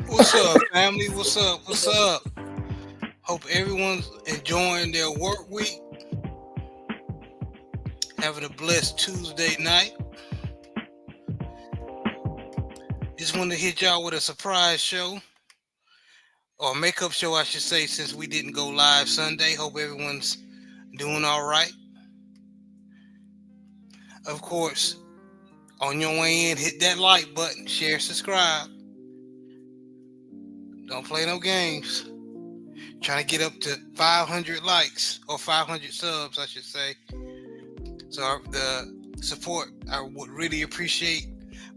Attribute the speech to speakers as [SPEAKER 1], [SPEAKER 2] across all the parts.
[SPEAKER 1] What's up, family? What's up? What's up? Hope everyone's enjoying their work week, having a blessed Tuesday night. Just wanted to hit y'all with a surprise show, or makeup show, I should say, since we didn't go live Sunday. Hope everyone's doing all right. Of course, on your way in, hit that like button, share, subscribe. Don't play no games. Trying to get up to 500 likes or 500 subs, I should say. So the support I would really appreciate.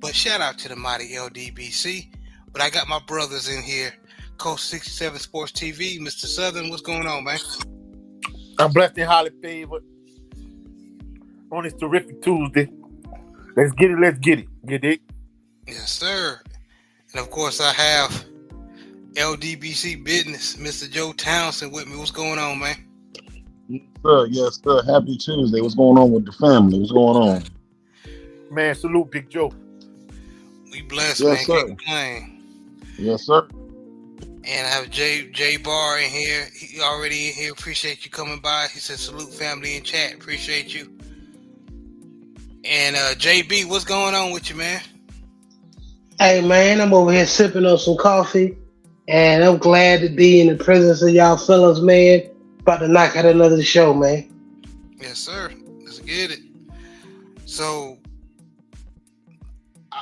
[SPEAKER 1] But shout out to the mighty LDBC. But I got my brothers in here. Coast 67 Sports TV, Mr. Southern, what's going on, man?
[SPEAKER 2] I'm blessed and highly favored on this terrific Tuesday. Let's get it. You dig?
[SPEAKER 1] Yes, sir. And of course, I have LDBC business, Mr. Joe Townsend with me. What's going on, man?
[SPEAKER 3] Yes, sir. Happy Tuesday. What's going on with the family? What's going on?
[SPEAKER 2] Man, salute Big Joe.
[SPEAKER 1] We blessed,
[SPEAKER 3] Yes,
[SPEAKER 1] man.
[SPEAKER 3] sir.
[SPEAKER 1] Can't complain.
[SPEAKER 3] Yes, sir.
[SPEAKER 1] And I have J Bar in here. He already in here. Appreciate you coming by. He said salute family in chat. Appreciate you. And JB, what's going on with you, man?
[SPEAKER 4] Hey man, I'm over here sipping on some coffee, and I'm glad to be in the presence of y'all fellas, man. About to knock out another show, man.
[SPEAKER 1] Yes, sir. Let's get it. So,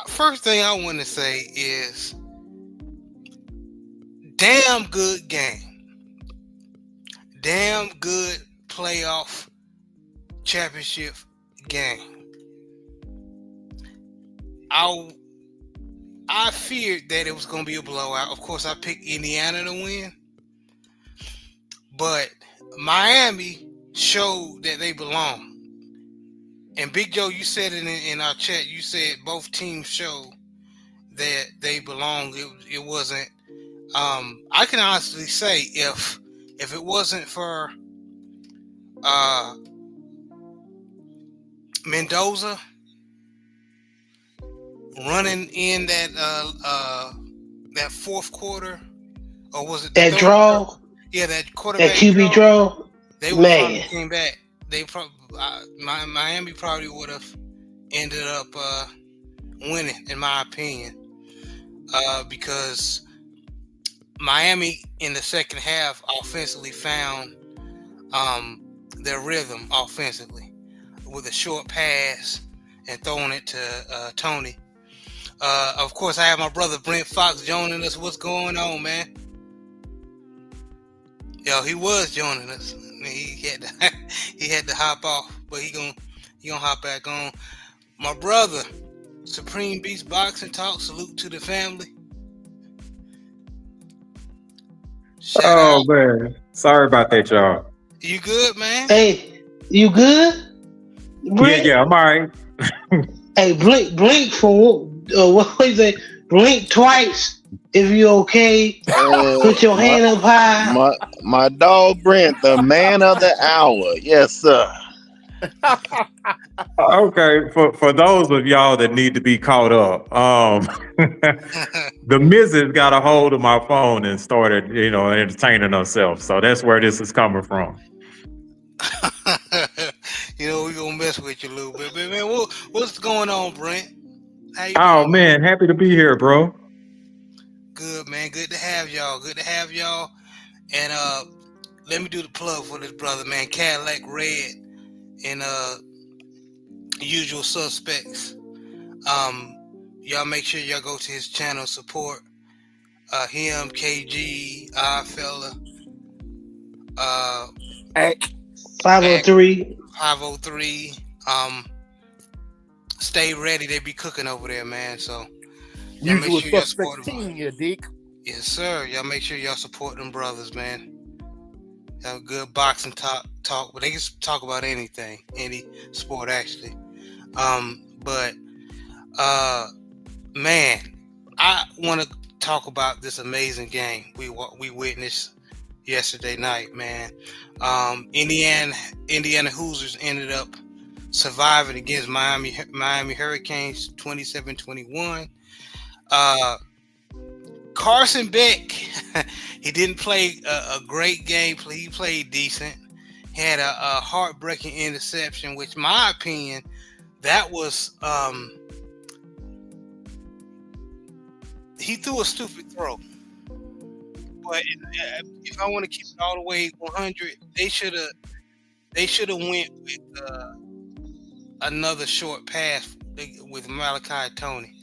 [SPEAKER 1] first thing I want to say is, damn good game. Damn good playoff championship game. I feared that it was going to be a blowout. Of course, I picked Indiana to win. But Miami showed that they belong. And Big Joe, you said it in our chat. You said both teams showed that they belong. It wasn't. I can honestly say if it wasn't for Mendoza running in that fourth quarter, or was it
[SPEAKER 4] that draw?
[SPEAKER 1] Quarter? Yeah, that quarterback.
[SPEAKER 4] That QB draw.
[SPEAKER 1] They would probably came back. They probably Miami probably would have ended up winning, in my opinion, because Miami in the second half offensively found their rhythm offensively with a short pass and throwing it to Tony. Of course, I have my brother Brent Fox joining us. What's going on, man? Yo, he was joining us. He had to hop off, but he gonna hop back on. My brother, Supreme Beast Boxing Talk. Salute to the family.
[SPEAKER 5] Shout out. Man, sorry about that, y'all.
[SPEAKER 1] You good, man?
[SPEAKER 4] Hey, you good?
[SPEAKER 5] Brent? Yeah, I'm all right.
[SPEAKER 4] Hey, blink for what is it? Blink twice. If you okay, put your hand up high.
[SPEAKER 3] My dog Brent, the man of the hour. Yes, sir.
[SPEAKER 5] Okay, for those of y'all that need to be caught up, the missus got a hold of my phone and started, entertaining herself. So that's where this is coming from.
[SPEAKER 1] We're gonna mess with you a little bit, man. What's going on, Brent?
[SPEAKER 5] How you doing, man? Happy to be here, bro.
[SPEAKER 1] Good, man. Good to have y'all. And let me do the plug for this brother, man. Cadillac Red and Usual Suspects. Y'all make sure y'all go to his channel, support him, KG, our fella.
[SPEAKER 4] 503.
[SPEAKER 1] 503. Stay ready. They be cooking over there, man. So
[SPEAKER 2] y'all make sure y'all support them.
[SPEAKER 1] Yes, sir. Y'all make sure y'all support them brothers, man. Have a good boxing talk, but they can talk about anything, any sport actually. But man, I want to talk about this amazing game we witnessed yesterday night, man. Indiana Hoosiers ended up surviving against Miami Hurricanes 27-21. Carson Beck, he didn't play a great game. He played decent. He had a heartbreaking interception, which, my opinion, that was he threw a stupid throw. But if I want to keep it all the way 100, they should have went with another short pass with Malachi Tony.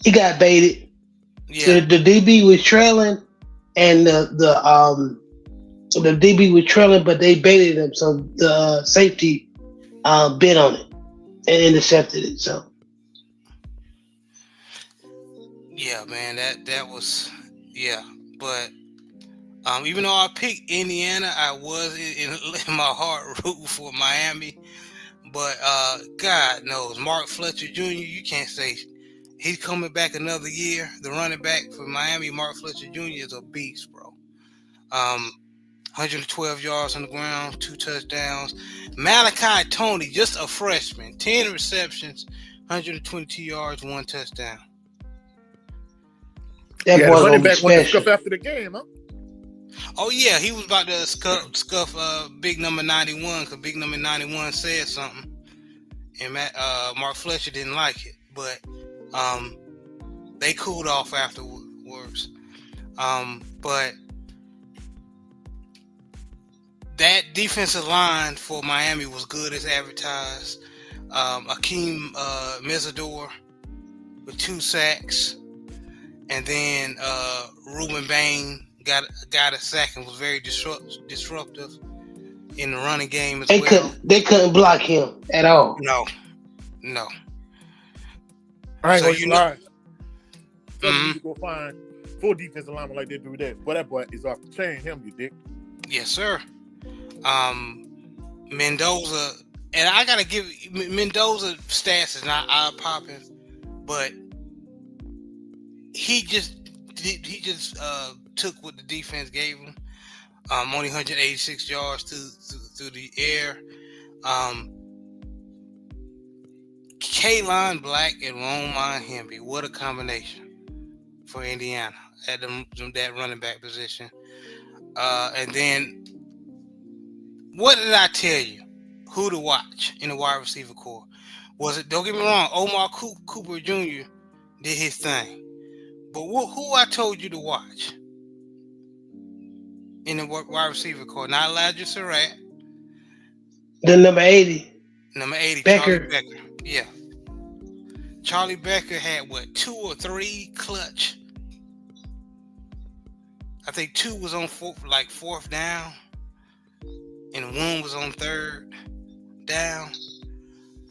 [SPEAKER 4] He got baited.
[SPEAKER 1] Yeah,
[SPEAKER 4] The DB was trailing, and the DB was trailing, but they baited him, so the safety bit on it and intercepted it. So
[SPEAKER 1] yeah, man, that was but. Even though I picked Indiana, I was in my heart rooting for Miami. But God knows, Mark Fletcher Jr., you can't say he's coming back another year. The running back for Miami, Mark Fletcher Jr., is a beast, bro. 112 yards on the ground, 2 touchdowns. Malachi Tony, just a freshman, 10 receptions, 122 yards, 1 touchdown.
[SPEAKER 4] that
[SPEAKER 2] Yeah, the
[SPEAKER 4] boy
[SPEAKER 2] running
[SPEAKER 4] gonna be
[SPEAKER 2] back went to
[SPEAKER 4] special.
[SPEAKER 2] scuff after the game, huh?
[SPEAKER 1] Oh yeah, he was about to scuff big number 91 because big number 91 said something, and Mark Fletcher didn't like it, but they cooled off afterwards. But that defensive line for Miami was good as advertised. Akeem Mesidor with 2 sacks, and then Ruben Bain got a sack and was very disruptive in the running game as well.
[SPEAKER 4] They couldn't block him at all.
[SPEAKER 1] No.
[SPEAKER 2] I ain't
[SPEAKER 1] So
[SPEAKER 2] gonna lie. So
[SPEAKER 1] Mhm.
[SPEAKER 2] you need to go find 4 defensive linemen like they do that. But that boy is off the chain, him, you dick.
[SPEAKER 1] Yes, sir. Mendoza, and I gotta give Mendoza stats is not eye popping, but he just took what the defense gave him. Only 186 yards through the air. Kaylon Black and Roman Hemby, what a combination for Indiana at that running back position. And then, what did I tell you? Who to watch in the wide receiver core? Was it? Don't get me wrong. Omar Cooper Jr. did his thing, but who I told you to watch in the wide receiver core? Not Elijah Surratt.
[SPEAKER 4] The number 80,
[SPEAKER 1] Number 80,
[SPEAKER 4] Becker.
[SPEAKER 1] Charlie Becker. Yeah. Charlie Becker had 2 or 3 clutch. I think 2 was on 4th down, and 1 was on 3rd down.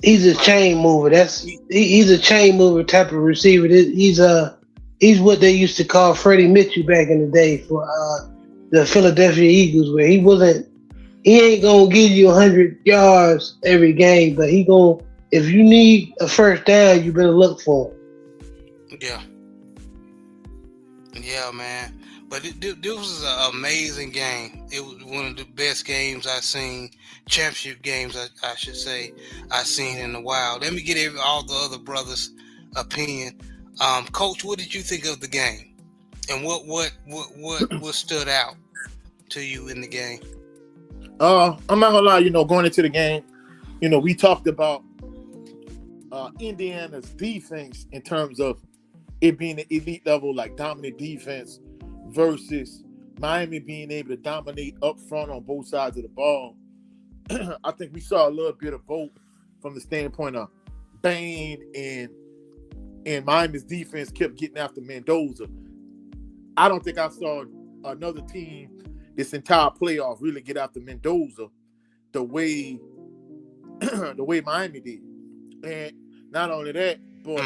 [SPEAKER 4] He's a chain mover. He's a chain mover type of receiver. He's what they used to call Freddie Mitchell back in the day for the Philadelphia Eagles, where he ain't gonna give you 100 yards every game, but if you need a first down, you better look for him.
[SPEAKER 1] Yeah, man. But this was an amazing game. It was one of the best games I've seen, championship games, I should say, I've seen in a while. Let me get all the other brothers' opinion. Coach, what did you think of the game? And what stood out to you in the game?
[SPEAKER 2] I'm not gonna lie, going into the game, we talked about Indiana's defense in terms of it being an elite level, like dominant defense, versus Miami being able to dominate up front on both sides of the ball. I think we saw a little bit of both from the standpoint of Bain and Miami's defense kept getting after Mendoza. I don't think I saw another team this entire playoff really get after Mendoza the way Miami did. And not only that, but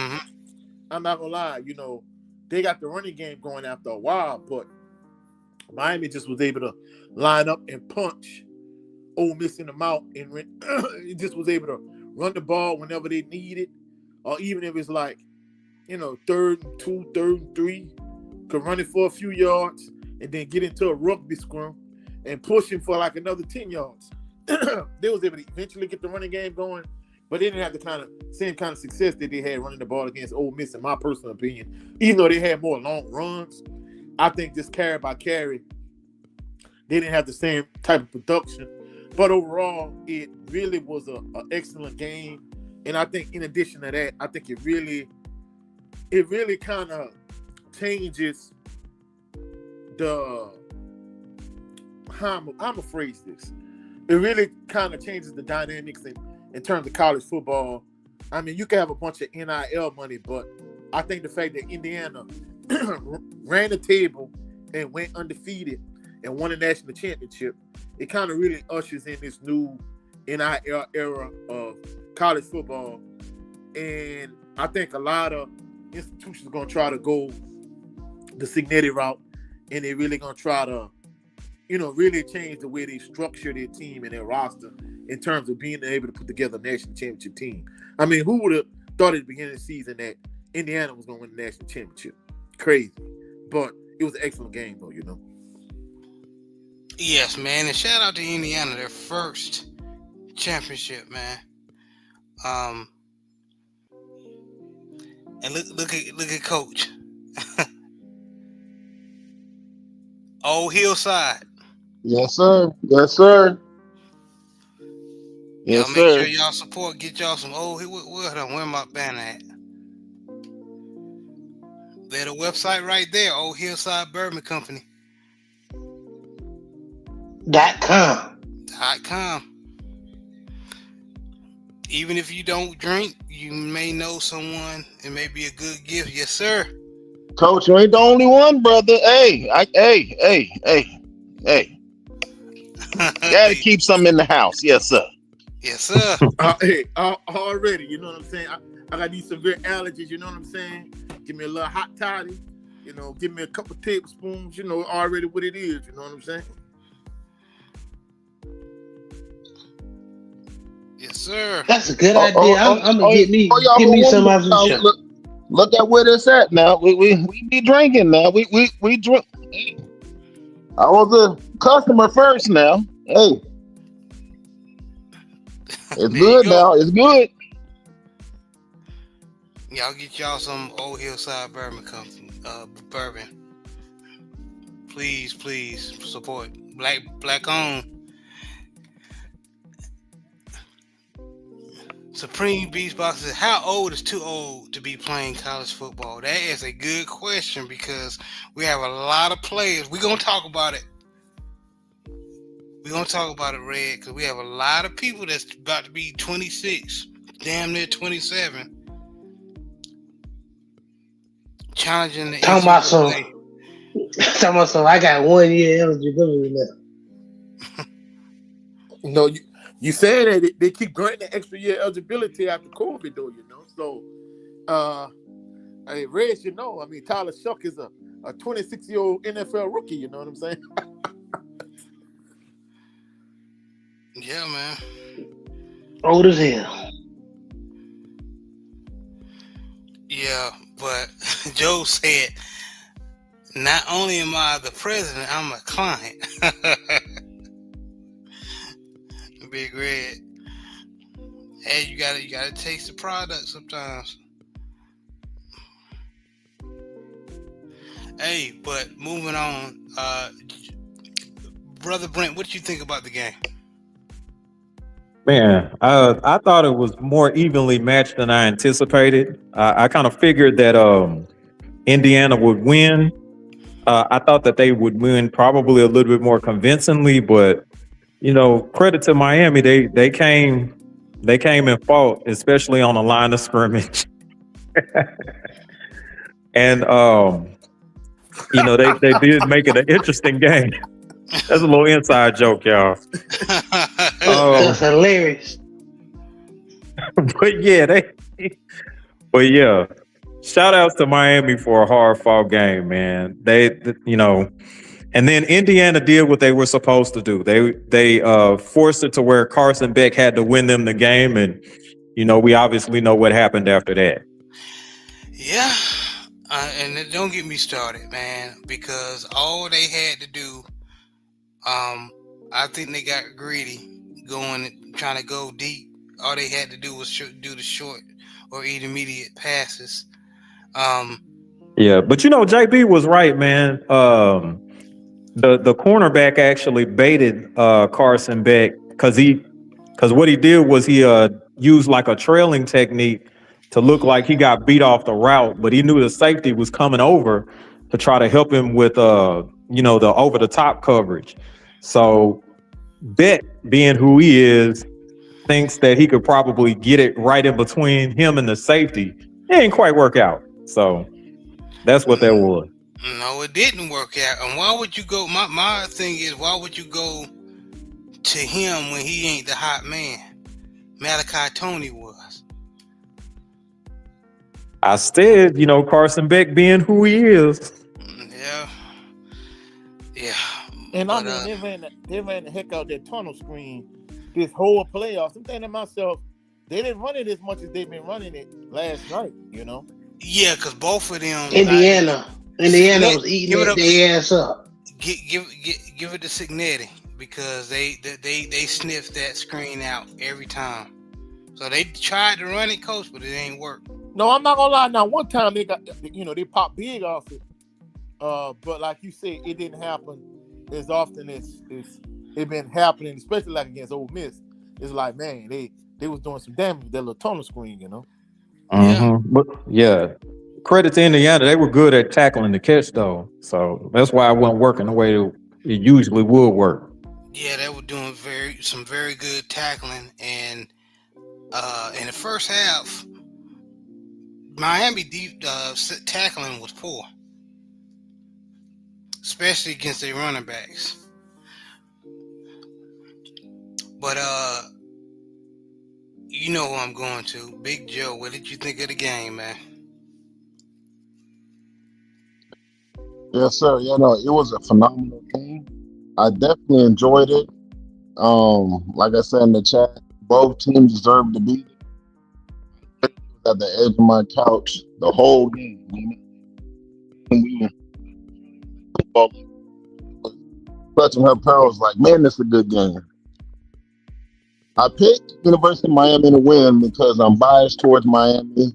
[SPEAKER 2] I'm not gonna lie, they got the running game going after a while, but Miami just was able to line up and punch Ole Miss in the mouth, and it just was able to run the ball whenever they needed, or even if it's like, 3rd and 2, 3rd and 3, could run it for a few yards and then get into a rugby scrum and push him for like another 10 yards. They was able to eventually get the running game going but they didn't have the same kind of success that they had running the ball against Ole Miss, in my personal opinion. Even though they had more long runs, I think just carry by carry, they didn't have the same type of production. But overall, it really was an excellent game. And I think in addition to that, I think it really kind of changes the how I'm gonna phrase this. It really kind of changes the dynamics in terms of college football. I mean, you can have a bunch of NIL money, but I think the fact that Indiana ran the table and went undefeated and won a national championship, it kind of really ushers in this new NIL era of college football. And I think a lot of institutions are going to try to go the Signetti route, and they're really going to try to, really change the way they structure their team and their roster in terms of being able to put together a national championship team. I mean, who would have thought at the beginning of the season that Indiana was going to win the national championship? Crazy. But it was an excellent game, though,
[SPEAKER 1] Yes, man, and shout out to Indiana, their first championship, man. And look at Coach. Old Hillside.
[SPEAKER 3] Yes, sir. Yes, sir. Yes,
[SPEAKER 1] Y'all make
[SPEAKER 3] sir.
[SPEAKER 1] sure y'all support. Get y'all some old. Where my banner at? There's a website right there. Old Hillside Bourbon Company.
[SPEAKER 4] .com.
[SPEAKER 1] Even if you don't drink, you may know someone. It may be a good gift. Yes, sir.
[SPEAKER 3] Coach, you ain't the only one, brother. Hey. Gotta keep some in the house. Yes, sir.
[SPEAKER 1] Yes, sir.
[SPEAKER 2] Hey, already, you know what I'm saying? I got these severe allergies, you know what I'm saying? Give me a little hot toddy, give me a couple tablespoons, already what it is, you know what I'm saying?
[SPEAKER 1] Yes, sir.
[SPEAKER 4] That's a good idea. I'm gonna get me some of the show.
[SPEAKER 3] Look at where this at now. We be drinking now. We drink. I was a customer first now. Hey. It's good now. It's good.
[SPEAKER 1] Y'all get y'all some Old Hillside Bourbon Company, bourbon. Please support black owned. Supreme Beach Box says, how old is too old to be playing college football? That is a good question because we have a lot of players. We're going to talk about it. We're going to talk about it, Red, because we have a lot of people that's about to be 26, damn near 27, challenging the
[SPEAKER 4] Talking about some, I got 1 year eligibility now.
[SPEAKER 2] No, you saying that they keep granting the extra year eligibility after COVID, though, So, Red should know. I mean, Tyler Shuck is a 26-year-old NFL rookie, you know what I'm saying?
[SPEAKER 1] Yeah, man.
[SPEAKER 4] Old as hell.
[SPEAKER 1] Yeah, but Joe said, not only am I the president, I'm a client. Big Red. Hey, you gotta taste the product sometimes. Hey, but moving on, Brother Brent, what did you think about the game?
[SPEAKER 5] Man, I thought it was more evenly matched than I anticipated. I kind of figured that Indiana would win. I thought that they would win probably a little bit more convincingly, but credit to Miami, they came in fault, especially on the line of scrimmage. And they did make it an interesting game. That's a little inside joke, y'all.
[SPEAKER 4] That's hilarious.
[SPEAKER 5] But yeah, shout outs to Miami for a hard fought game, man. And then Indiana did what they were supposed to do. They forced it to where Carson Beck had to win them the game, and we obviously know what happened after that.
[SPEAKER 1] Yeah, and don't get me started, man, because all they had to do, I think they got greedy trying to go deep all they had to do was do the short or intermediate passes. Um,
[SPEAKER 5] Yeah, but JB was right, man. The cornerback actually baited Carson Beck because what he did was he used like a trailing technique to look like he got beat off the route, but he knew the safety was coming over to try to help him with the over the top coverage. So Beck, being who he is, thinks that he could probably get it right in between him and the safety. It ain't quite work out. So that's what that was.
[SPEAKER 1] no, it didn't work out. And why would you go? My thing is, why would you go to him when he ain't the hot man? Malachi Tony was.
[SPEAKER 5] I said, Carson Beck being who he is.
[SPEAKER 1] Yeah, yeah.
[SPEAKER 2] And
[SPEAKER 1] But,
[SPEAKER 2] I mean, they ran the heck out that tunnel screen this whole playoffs. I'm thinking to myself, they didn't run it as much as they've been running it last night.
[SPEAKER 1] yeah, because both of them.
[SPEAKER 4] Indiana was eating
[SPEAKER 1] Give it up.
[SPEAKER 4] their ass up.
[SPEAKER 1] Give it to Signetti because they sniffed that screen out every time. So they tried to run it, coach, but it ain't work.
[SPEAKER 2] No, I'm not gonna lie. Now, one time they got, they popped big off it. But like you said, it didn't happen as often as it been happening, especially like against Ole Miss. It's like, man, they was doing some damage with that little tunnel screen,
[SPEAKER 5] Yeah. But yeah, credit to Indiana, they were good at tackling the catch though. So that's why it wasn't working the way it usually would work.
[SPEAKER 1] Yeah, they were doing some very good tackling, and in the first half, Miami tackling was poor, especially against their running backs. But you know who I'm going to, Big Joe. What did you think of the game, man?
[SPEAKER 3] Yes, sir. It was a phenomenal game. I definitely enjoyed it. Like I said in the chat, both teams deserve to beat it. At the edge of my couch the whole game. When we were clutching her pearls, like, man, this is a good game. I picked University of Miami to win because I'm biased towards Miami.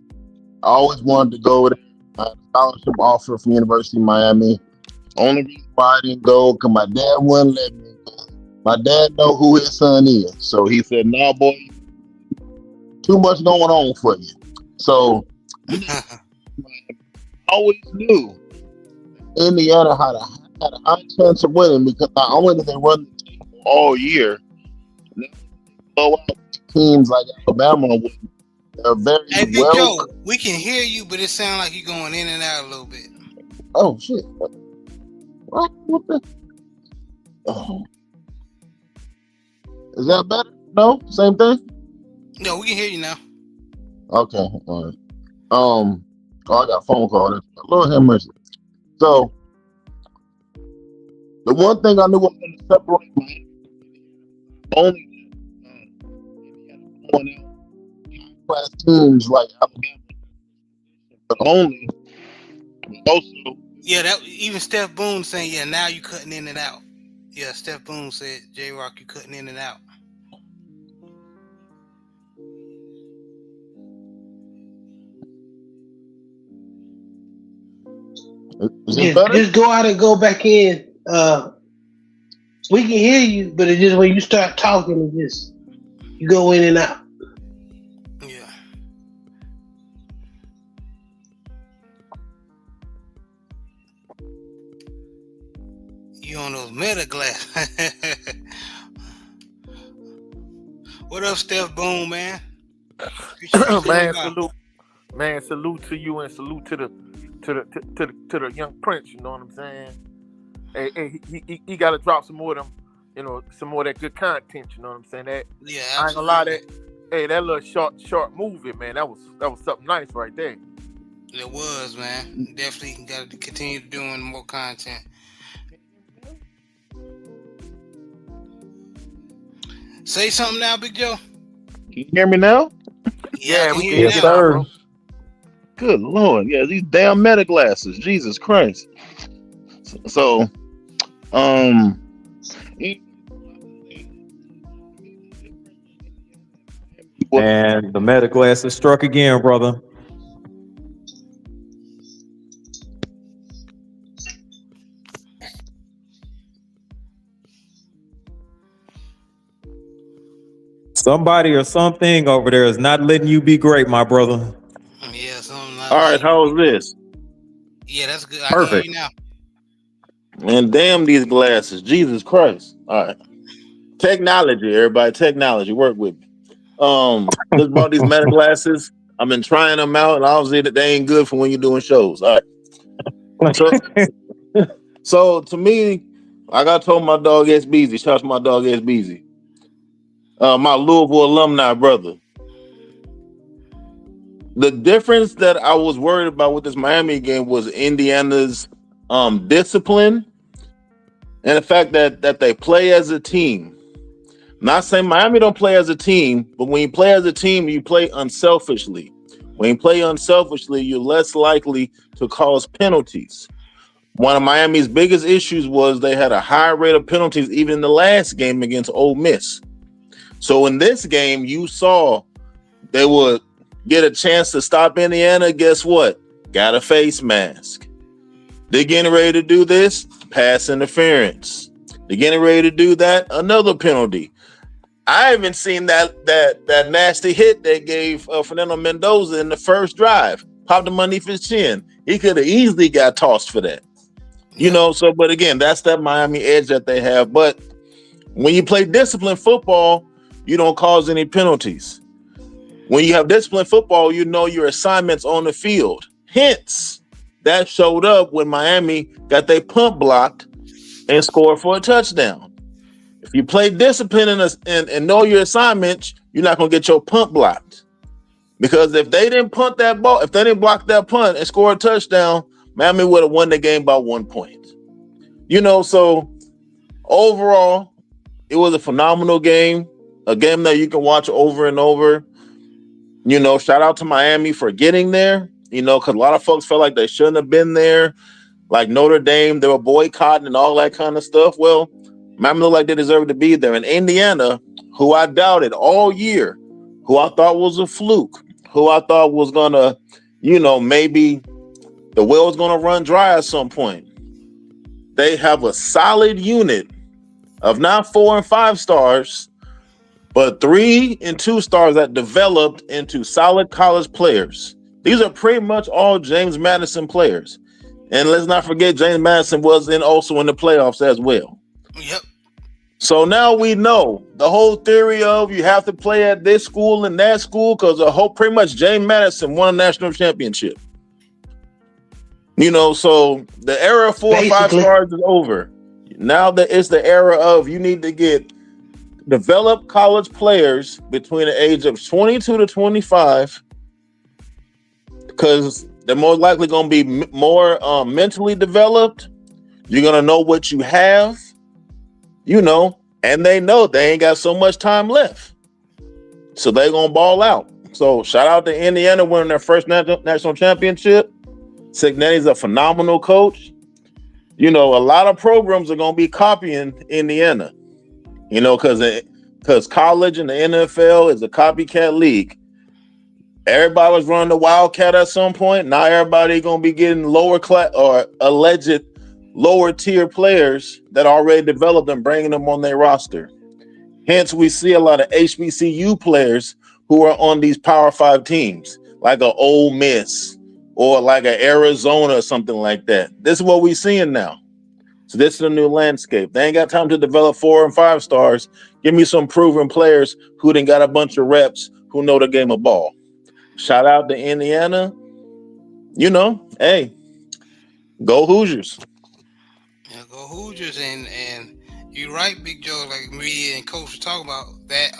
[SPEAKER 3] I always wanted to go there. I had a scholarship offer from University of Miami. Only reason why I didn't go because my dad wouldn't let me. My dad know who his son is, so he said, "No, boy, too much going on for you." So I always knew Indiana had a high chance of winning because not only did they run the team all year, they blow out teams like Alabama. They're very
[SPEAKER 1] Hey, Big Joe, we can hear you, but it sounds like you're going in and out a little bit.
[SPEAKER 3] Oh shit! What the? Oh. Is that better? No, same thing.
[SPEAKER 1] No, we can hear you now.
[SPEAKER 3] Okay, all right. I got a phone call. Lord have mercy. So the one thing I knew was going to separate me only going out class teams like Alabama, but only also.
[SPEAKER 1] Yeah, that even Steph Boone saying, yeah, now you cutting in and out. Yeah, Steph Boone said, J-Rock, you cutting in and out.
[SPEAKER 4] Just go out and go back in. We can hear you, but it's just when you start talking, you go in and out.
[SPEAKER 1] Yeah. You on those meta glass. What up, Steph Boone, man?
[SPEAKER 2] Salute to you and salute to the young prince. You know what I'm saying? Hey, he got to drop some more of them, some more of that good content. You know what I'm saying? That
[SPEAKER 1] yeah, absolutely.
[SPEAKER 2] I ain't gonna lie, that little short movie, man, that was something nice right there.
[SPEAKER 1] It was, man. Definitely got to continue doing more content. Say something now, Big Joe.
[SPEAKER 3] Can you hear me now?
[SPEAKER 1] Yeah,
[SPEAKER 2] we
[SPEAKER 1] can
[SPEAKER 2] can
[SPEAKER 1] hear
[SPEAKER 2] hear
[SPEAKER 1] you
[SPEAKER 2] now,
[SPEAKER 5] sir.
[SPEAKER 2] bro.
[SPEAKER 3] Good Lord, yeah, these damn meta glasses, Jesus Christ. So,
[SPEAKER 5] And the meta glasses struck again, brother. Somebody or something over there is not letting you be great, my brother.
[SPEAKER 1] Yeah, something not
[SPEAKER 6] All right,
[SPEAKER 1] letting
[SPEAKER 6] how
[SPEAKER 1] you
[SPEAKER 6] is
[SPEAKER 1] be.
[SPEAKER 6] this?
[SPEAKER 1] Yeah, that's good. I can hear
[SPEAKER 5] Perfect.
[SPEAKER 1] you now.
[SPEAKER 6] Man, damn these glasses. Jesus Christ. All right. Technology, everybody. Technology. Work with me. Just bought these meta glasses. I've been trying them out, and obviously that they ain't good for when you're doing shows. All right. So so to me, like I told my dog S Beezy, shout out to my dog S Beezy. My Louisville alumni brother. The difference that I was worried about with this Miami game was Indiana's discipline and the fact that they play as a team. Not saying Miami don't play as a team, but when you play as a team, you play unselfishly. When you play unselfishly, you're less likely to cause penalties. One of Miami's biggest issues was they had a high rate of penalties even in the last game against Ole Miss. So in this game, you saw they would get a chance to stop Indiana. Guess what? Got a face mask. They're getting ready to do this, pass interference. They're getting ready to do that, another penalty. I haven't seen that nasty hit they gave Fernando Mendoza in the first drive. Popped him underneath his chin. He could have easily got tossed for that.
[SPEAKER 1] Yep.
[SPEAKER 6] So but again, that's that Miami edge that they have. But when you play disciplined football, you don't cause any penalties. When you have disciplined football, you know your assignments on the field. Hence, that showed up when Miami got their punt blocked and scored for a touchdown. If you play discipline and know your assignments, you're not going to get your punt blocked. Because if they didn't punt that ball, if they didn't block that punt and score a touchdown, Miami would have won the game by 1 point. So overall, it was a phenomenal game, a game that you can watch over and over. Shout out to Miami for getting there, because a lot of folks felt like they shouldn't have been there. Like Notre Dame, they were boycotting and all that kind of stuff. Well, Miami looked like they deserved to be there. And Indiana, who I doubted all year, who I thought was a fluke, who I thought was going to, maybe the well was going to run dry at some point. They have a solid unit of not 4 and 5 stars, but 3 and 2 stars that developed into solid college players. These are pretty much all James Madison players. And let's not forget, James Madison was also in the playoffs as well.
[SPEAKER 1] Yep.
[SPEAKER 6] So now we know the whole theory of you have to play at this school and that school because pretty much James Madison won a national championship. So the era of 4 or 5 stars is over. Now that it's the era of you need to get develop college players between the age of 22 to 25 because they're more likely going to be more mentally developed. You're going to know what you have, and they know they ain't got so much time left. So they're going to ball out. So shout out to Indiana winning their first national championship. Signetti's a phenomenal coach. A lot of programs are going to be copying Indiana, because college and the NFL is a copycat league. Everybody was running the Wildcat at some point. Now everybody going to be getting lower class or alleged lower tier players that already developed and bringing them on their roster. Hence, we see a lot of HBCU players who are on these Power 5 teams, like a Ole Miss or like an Arizona or something like that. This is what we're seeing now. So this is a new landscape. They ain't got time to develop 4 and 5 stars. Give me some proven players who done got a bunch of reps who know the game of ball. Shout out to Indiana. Hey, go Hoosiers.
[SPEAKER 1] Yeah, go Hoosiers, and you're right, Big Joe. Like me and Coach were talking about that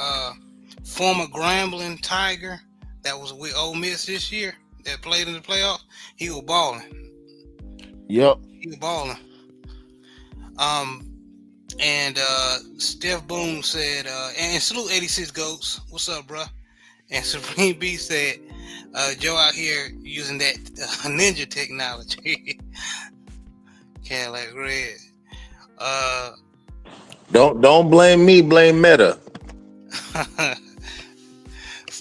[SPEAKER 1] former Grambling Tiger that was with Ole Miss this year that played in the playoffs. He was balling.
[SPEAKER 2] Yep.
[SPEAKER 1] He was balling. And Steph Boone said, and salute 86 Goats. What's up, bro? And Supreme B said, Joe out here using that ninja technology. Cadillac Red.
[SPEAKER 6] Don't blame me, blame Meta.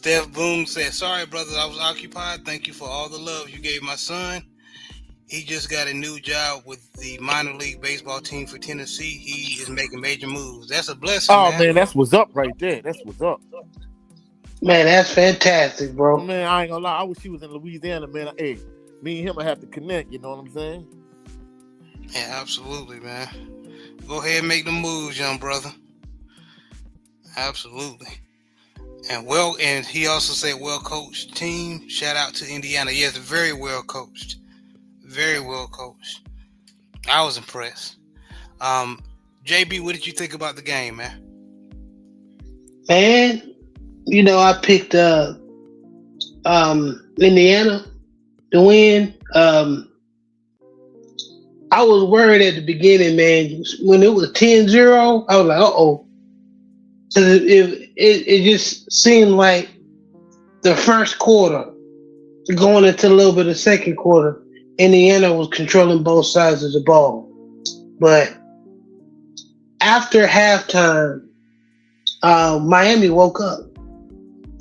[SPEAKER 1] Steph Boone said, "Sorry, brother, I was occupied. Thank you for all the love you gave my son. He just got a new job with the minor league baseball team for Tennessee. He is making major moves. That's a blessing,
[SPEAKER 2] Oh
[SPEAKER 1] man.
[SPEAKER 2] man, that's what's up right there. That's what's up.
[SPEAKER 4] Man, that's fantastic, bro.
[SPEAKER 2] Man, I ain't gonna lie. I wish he was in Louisiana, man. Hey, me and him would have to connect. You know what I'm saying?
[SPEAKER 1] Yeah, absolutely, man. Go ahead and make the moves, young brother. Absolutely. And he also said, well coached team. Shout out to Indiana. Yes, very well coached. Very well coached. I was impressed. JB, what did you think about the game, man?
[SPEAKER 4] Man, I picked Indiana to win. I was worried at the beginning, man. When it was 10-0, I was like, uh-oh. Because it just seemed like the first quarter, going into a little bit of second quarter, Indiana was controlling both sides of the ball. But after halftime, Miami woke up.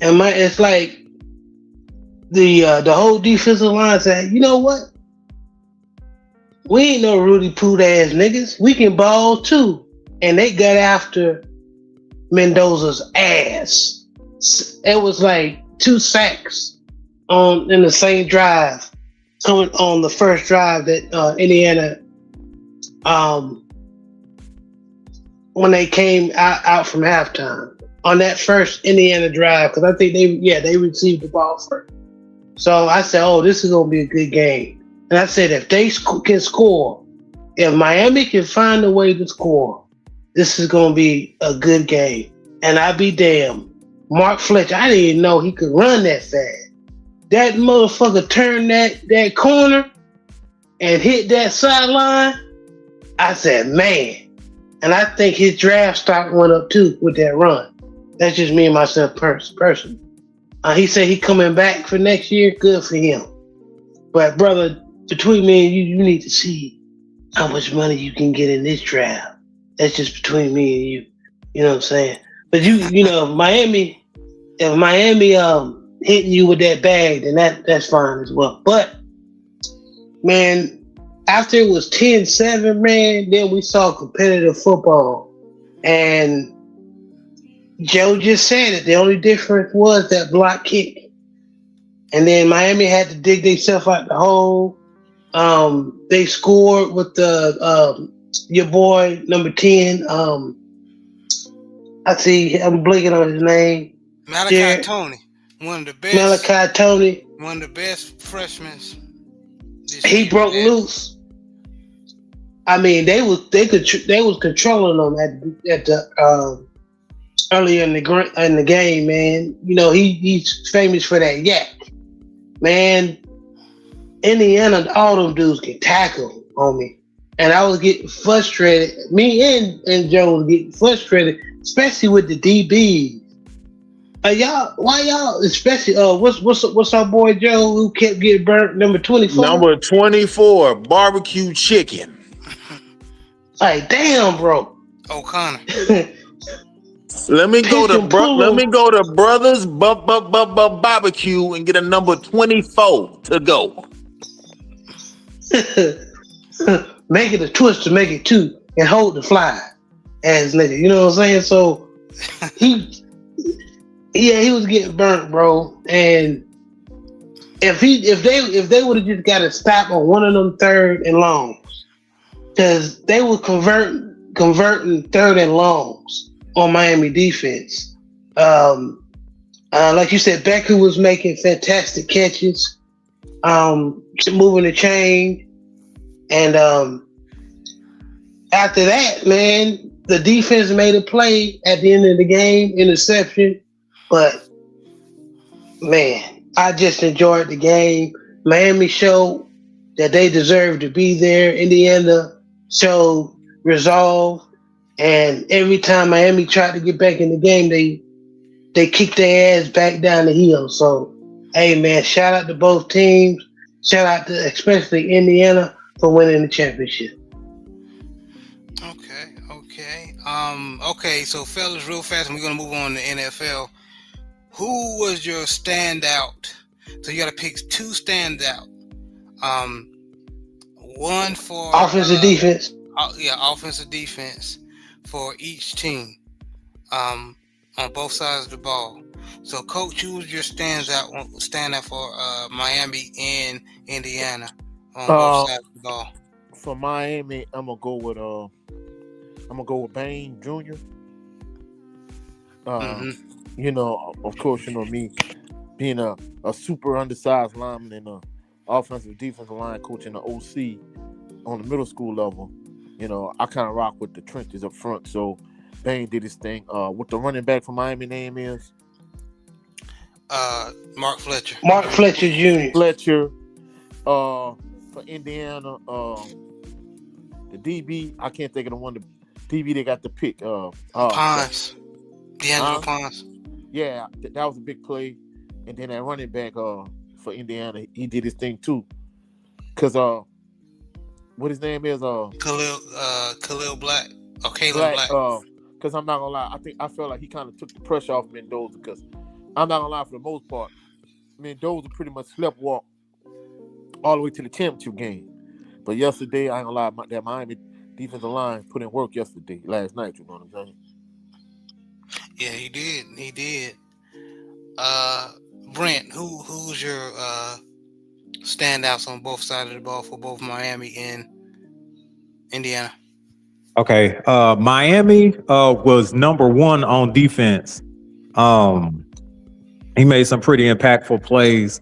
[SPEAKER 4] And it's like the whole defensive line said, you know what? We ain't no Rudy Poot ass niggas. We can ball too. And they got after Mendoza's ass. It was like 2 sacks in the same drive. On the first drive that Indiana, when they came out from halftime, on that first Indiana drive, because I think they received the ball first. So I said, oh, this is gonna be a good game. And I said, if they can score, if Miami can find a way to score, this is gonna be a good game. And I be damned, Mark Fletcher, I didn't even know he could run that fast. That motherfucker turned that corner and hit that sideline. I said, man. And I think his draft stock went up too with that run. That's just me and myself personally. He said he coming back for next year. Good for him. But brother, between me and you need to see how much money you can get in this draft. That's just between me and you. You know what I'm saying? But if Miami hitting you with that bag, then that's fine as well. But man, after it was 10-7, man, then we saw competitive football. And Joe just said it. The only difference was that block kick. And then Miami had to dig themselves out the hole. They scored with your boy, number 10. I see, I'm blinking on his name.
[SPEAKER 1] Malachi Tony. One of the best.
[SPEAKER 4] Malachi Tony.
[SPEAKER 1] One of the best freshmen.
[SPEAKER 4] He broke loose. I mean, they was controlling them at the earlier in the game, man. He's famous for that yak. Man, Indiana, all them dudes can tackle on me. And I was getting frustrated. Me and Joe was getting frustrated, especially with the DBs. Why y'all, especially what's our boy Joe who kept getting burnt, number 24?
[SPEAKER 6] Number 24, barbecue chicken.
[SPEAKER 4] Like, damn, bro.
[SPEAKER 1] O'Connor.
[SPEAKER 6] Let me go to Brothers Barbecue and get a number 24 to go.
[SPEAKER 4] Make it a twist to make it 2 and hold the fly as nigga. You know what I'm saying? So he was getting burnt, bro. And if they would have just got a stop on one of them 3rd and longs, because they were converting 3rd and longs on Miami defense. Like you said, Becker was making fantastic catches, moving the chain. And after that, man, the defense made a play at the end of the game, interception. But, man, I just enjoyed the game. Miami showed that they deserved to be there. Indiana showed resolve. And every time Miami tried to get back in the game, they kicked their ass back down the hill. So, hey, man, shout out to both teams. Shout out to especially Indiana for winning the championship.
[SPEAKER 1] Okay. Okay, so fellas, real fast, and we're gonna move on to NFL. who was your standout? So you got to pick two standout. One for
[SPEAKER 4] Offensive defense.
[SPEAKER 1] offensive defense for each team. On both sides of the ball. So, Coach, who was your standout for Miami and Indiana on both
[SPEAKER 2] Uh,
[SPEAKER 1] sides of the ball?
[SPEAKER 2] for Miami, I'm gonna go with Bain Jr. Uh,
[SPEAKER 1] Mm-hmm.
[SPEAKER 2] of course, me being a super undersized lineman and a offensive defensive line coach and the OC on the middle school level. I kind of rock with the trenches up front. So Bain did his thing. What the running back for Miami name is?
[SPEAKER 1] Mark Fletcher.
[SPEAKER 4] Mark Fletcher Jr.
[SPEAKER 2] Fletcher. For Indiana, the DB, I can't think of the one. The DB they got the pick.
[SPEAKER 1] Pons. D'Angelo Pons.
[SPEAKER 2] Yeah, that was a big play. And then that running back for Indiana, he did his thing too. Cause what his name is
[SPEAKER 1] Khalil Black or Kalen
[SPEAKER 2] Black.
[SPEAKER 1] Black.
[SPEAKER 2] Cause I'm not gonna lie, I felt like he kind of took the pressure off Mendoza. Cause I'm not gonna lie, for the most part, Mendoza pretty much slept walk all the way to the championship game. But yesterday, I ain't gonna lie, that Miami defensive line put in work yesterday, last night. You know what I'm saying?
[SPEAKER 1] Yeah, he did. He did. Brent, who's your standouts on both sides of the ball for both Miami and Indiana?
[SPEAKER 5] Okay. Miami was number one on defense. He made some pretty impactful plays,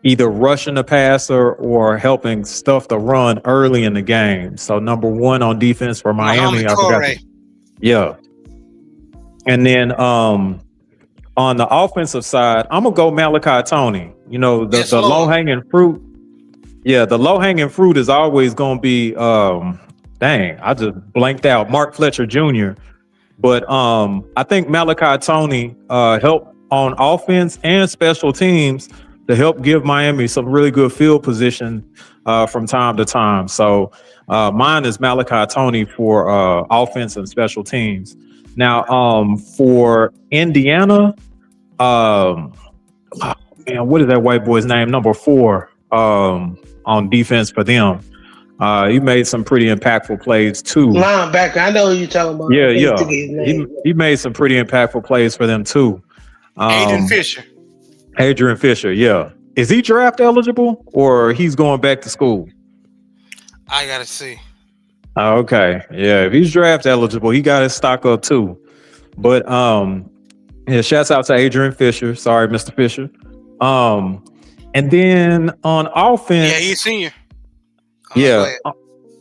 [SPEAKER 5] either rushing the passer or helping stuff the run early in the game. So number one on defense for Miami. Yeah. And then on the offensive side, I'm gonna go Malachi Tony. The low hanging fruit. Yeah, the low hanging fruit is always gonna be I just blanked out. Mark Fletcher Jr. But I think Malachi Tony helped on offense and special teams to help give Miami some really good field position from time to time. So mine is Malachi Tony for offense and special teams. Now, for Indiana, what is that white boy's name? Number 4 on defense for them. He made some pretty impactful plays too.
[SPEAKER 4] Linebacker, I know who you're talking about.
[SPEAKER 5] Yeah. He made some pretty impactful plays for them too.
[SPEAKER 1] Adrian Fisher,
[SPEAKER 5] yeah. Is he draft eligible or he's going back to school?
[SPEAKER 1] I gotta see.
[SPEAKER 5] Okay, yeah. If he's draft eligible, he got his stock up too. But shouts out to Adrian Fisher. Sorry, Mr. Fisher. And then on offense,
[SPEAKER 1] yeah, he's senior.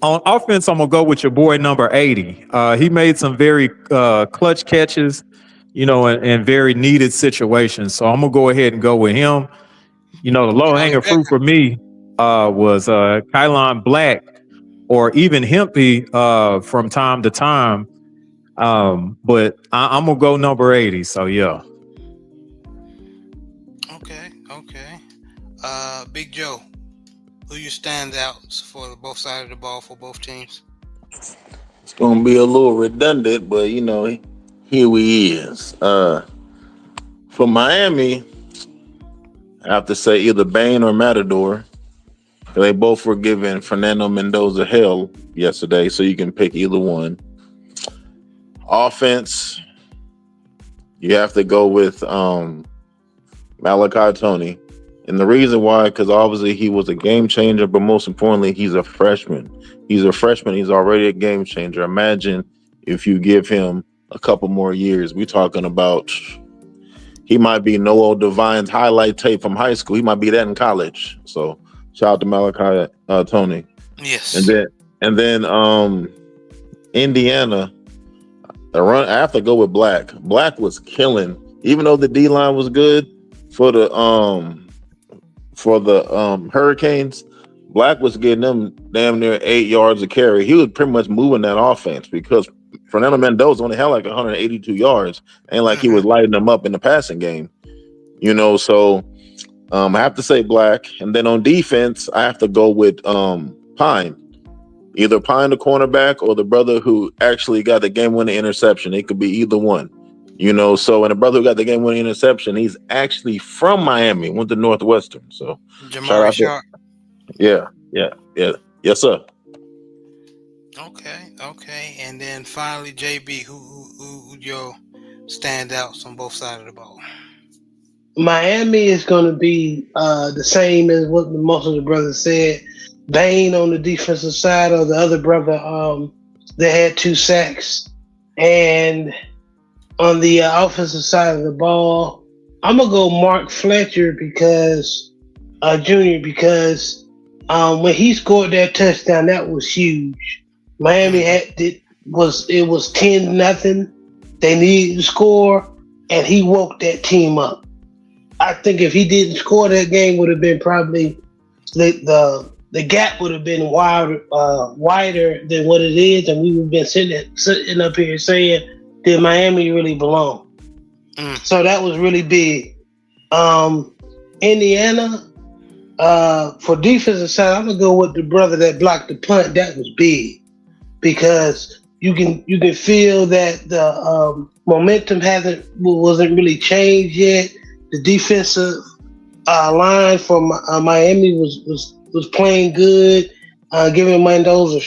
[SPEAKER 5] On offense, I'm gonna go with your boy number 80. He made some very clutch catches, in very needed situations. So I'm gonna go ahead and go with him. The low hanging fruit for me was Kylon Black or even Hempy from time to time. But I'm gonna go number 80. So yeah.
[SPEAKER 1] Okay. Big Joe, who you standouts for both sides of the ball for both teams?
[SPEAKER 6] It's gonna be a little redundant, but here we is. For Miami, I have to say either Bain or Matador. They both were giving Fernando Mendoza hell yesterday, so you can pick either one. Offense, you have to go with Malachi Tony. And the reason why, because obviously he was a game changer, but most importantly, he's a freshman. He's already a game changer. Imagine if you give him a couple more years. We're talking about he might be Noah Devine's highlight tape from high school. He might be that in college. So shout out to Malachi Tony.
[SPEAKER 1] Yes.
[SPEAKER 6] And then Indiana, the run. I have to go with Black. Black was killing, even though the D line was good for the Hurricanes. Black was getting them damn near 8 yards a carry. He was pretty much moving that offense because Fernando Mendoza only had like 182 yards. Ain't like he was lighting them up in the passing game. So I have to say Black. And then on defense, I have to go with Pine. Either Pine, the cornerback, or the brother who actually got the game-winning interception. It could be either one. So and the brother who got the game winning interception, he's actually from Miami, went to Northwestern. So shout
[SPEAKER 1] Jamari
[SPEAKER 6] out to
[SPEAKER 1] Sharp.
[SPEAKER 6] yeah. Yes, sir.
[SPEAKER 1] Okay. And then finally, JB, who your standouts on both sides of the ball?
[SPEAKER 4] Miami is going to be the same as what most of the brothers said. Bain on the defensive side, or the other brother that had 2 sacks, and on the offensive side of the ball, I'm gonna go Mark Fletcher because Junior, because when he scored that touchdown, that was huge. Miami it was 10-0. They needed to score, and he woke that team up. I think if he didn't score, that game would have been probably the gap would have been wider than what it is, and we would have been sitting up here saying, did Miami really belong? So that was really big. Indiana, for defensive side, I'm gonna go with the brother that blocked the punt. That was big because you can feel that the momentum wasn't really changed yet. The defensive line for Miami was playing good, giving Mendoza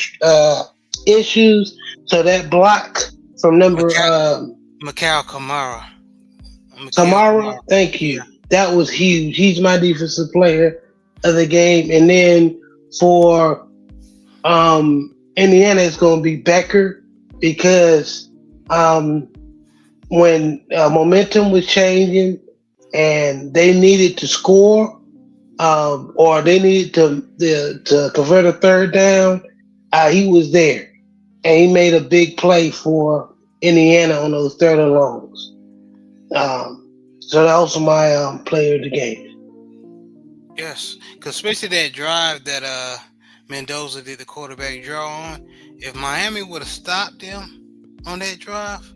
[SPEAKER 4] issues. So that block from number
[SPEAKER 1] Mikal Kamara.
[SPEAKER 4] Kamara, thank you. Yeah. That was huge. He's my defensive player of the game. And then for Indiana, it's going to be Becker because when momentum was changing and they needed to score or they needed to convert a third down, he was there. And he made a big play for Indiana on those third and longs. So that was my player of the game.
[SPEAKER 1] Yes, because especially that drive that Mendoza did the quarterback draw on. If Miami would have stopped them on that drive,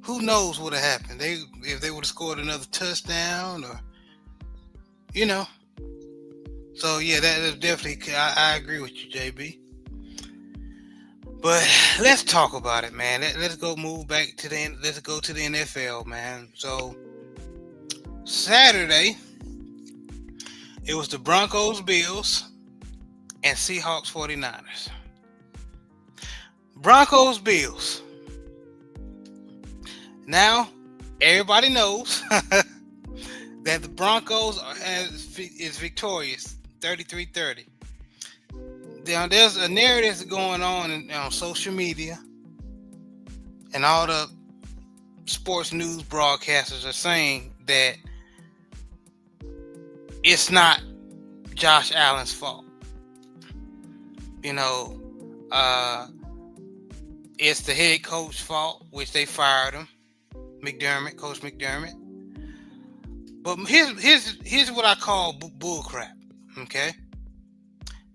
[SPEAKER 1] who knows what would have happened? If they would have scored another touchdown, or So yeah, that is definitely. I agree with you, JB. But let's talk about it, man. Let's go move back to let's go to the NFL, man. So Saturday, it was the Broncos, Bills, and Seahawks, 49ers. Broncos, Bills. Now, everybody knows that the Broncos is victorious, 33-30. Now, there's a narrative going on social media, and all the sports news broadcasters are saying that it's not Josh Allen's fault. It's the head coach's fault, which they fired him, Coach McDermott. But here's what I call bullcrap. Okay.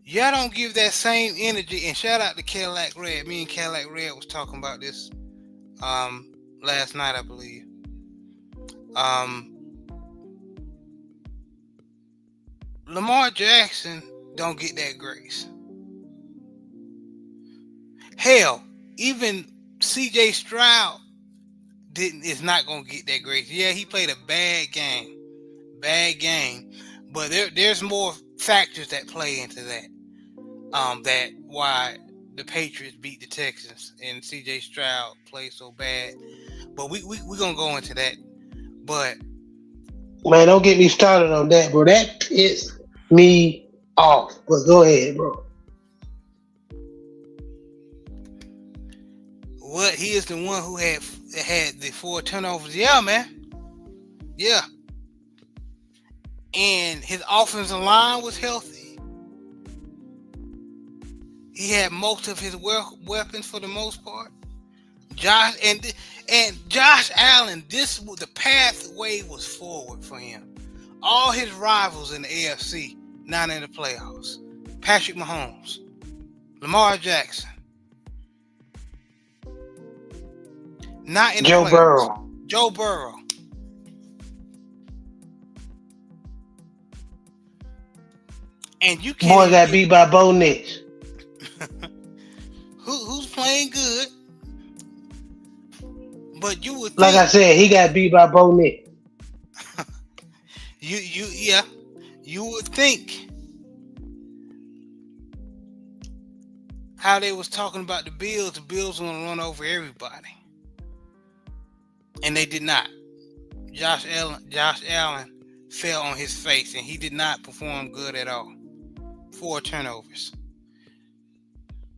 [SPEAKER 1] Y'all don't give that same energy, and shout out to Cadillac Red. Me and Cadillac Red was talking about this last night, I believe. Lamar Jackson don't get that grace. Hell, even CJ Stroud is not gonna get that grace. Yeah, he played a bad game, but there's more factors that play into that. That why the Patriots beat the Texans and CJ Stroud played so bad. But we're gonna go into that. But
[SPEAKER 4] man, don't get me started on that, bro. That pissed me off. But go ahead, bro.
[SPEAKER 1] What, he is the one who had the 4 turnovers? Yeah, man. Yeah. And his offensive line was healthy. He had most of his weapons for the most part. Josh Allen, the pathway was forward for him. All his rivals in the AFC, not in the playoffs. Patrick Mahomes, Lamar Jackson, not in the playoffs. Joe Burrow. And you can't.
[SPEAKER 4] Boy got beat by Bo Nix.
[SPEAKER 1] Who's playing good? But you would
[SPEAKER 4] Like I
[SPEAKER 1] think
[SPEAKER 4] said, he got beat by Bo Nick.
[SPEAKER 1] yeah, you would think how they was talking about the Bills gonna run over everybody. And they did not. Josh Allen fell on his face and he did not perform good at all. 4 turnovers.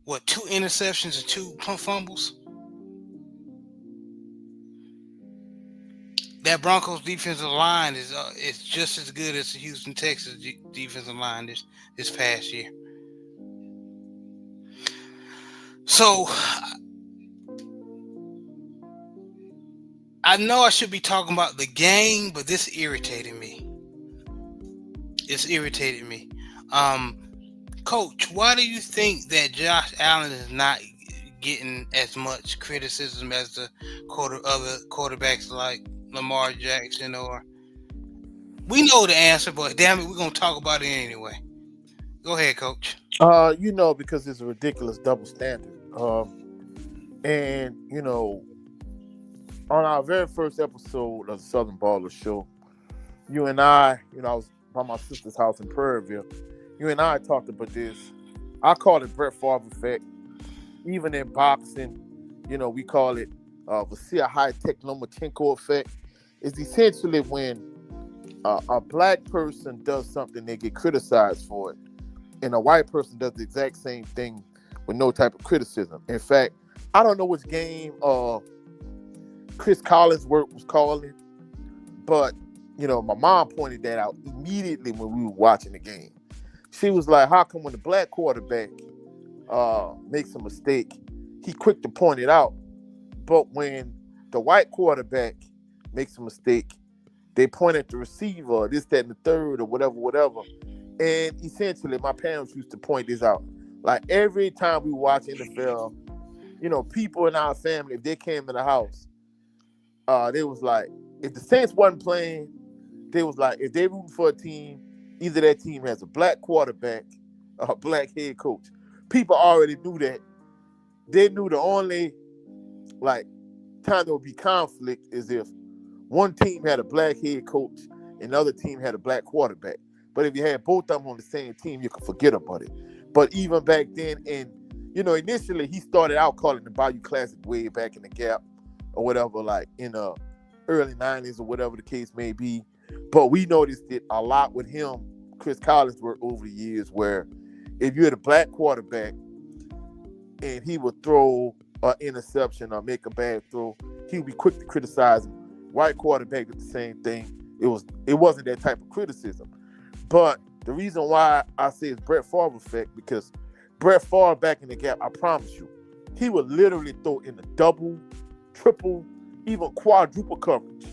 [SPEAKER 1] What, 2 interceptions and 2 fumbles? That Broncos defensive line is just as good as the Houston Texans defensive line this past year. So I know I should be talking about the game, but this irritated me. It's irritated me. Coach, why do you think that Josh Allen is not getting as much criticism as the other quarterbacks like Lamar Jackson? Or we know the answer, but damn it, we're gonna talk about it anyway. Go ahead, Coach.
[SPEAKER 2] Because it's a ridiculous double standard. And on our very first episode of the Southern Baller Show, you and I was by my sister's house in Prairieville. You and I talked about this. I call it Brett Favre effect. Even in boxing, we call it Vasil high-tech Lomachenko effect. It's essentially when a black person does something, they get criticized for it. And a white person does the exact same thing with no type of criticism. In fact, I don't know which game Chris Collinsworth was calling, but my mom pointed that out immediately when we were watching the game. She was like, how come when the black quarterback makes a mistake, he quick to point it out, but when the white quarterback makes a mistake, they point at the receiver, this, that, and the third, or whatever. And essentially, my parents used to point this out. Like every time we watch NFL, people in our family, if they came in the house, they was like, if the Saints wasn't playing, they was like, if they rooting for a team, either that team has a black quarterback or a black head coach. People already knew that. They knew the only time there would be conflict is if one team had a black head coach and the other team had a black quarterback. But if you had both of them on the same team, you could forget about it. But even back then, and initially he started out calling the Bayou Classic way back in the Gap or whatever, like in the early 90s or whatever the case may be. But we noticed it a lot with him, Chris Collinsworth, over the years, where if you had a black quarterback and he would throw an interception or make a bad throw, he would be quick to criticize him. White quarterback did the same thing. It wasn't that type of criticism. But the reason why I say it's Brett Favre effect, because Brett Favre back in the Gap, I promise you, he would literally throw in the double, triple, even quadruple coverage.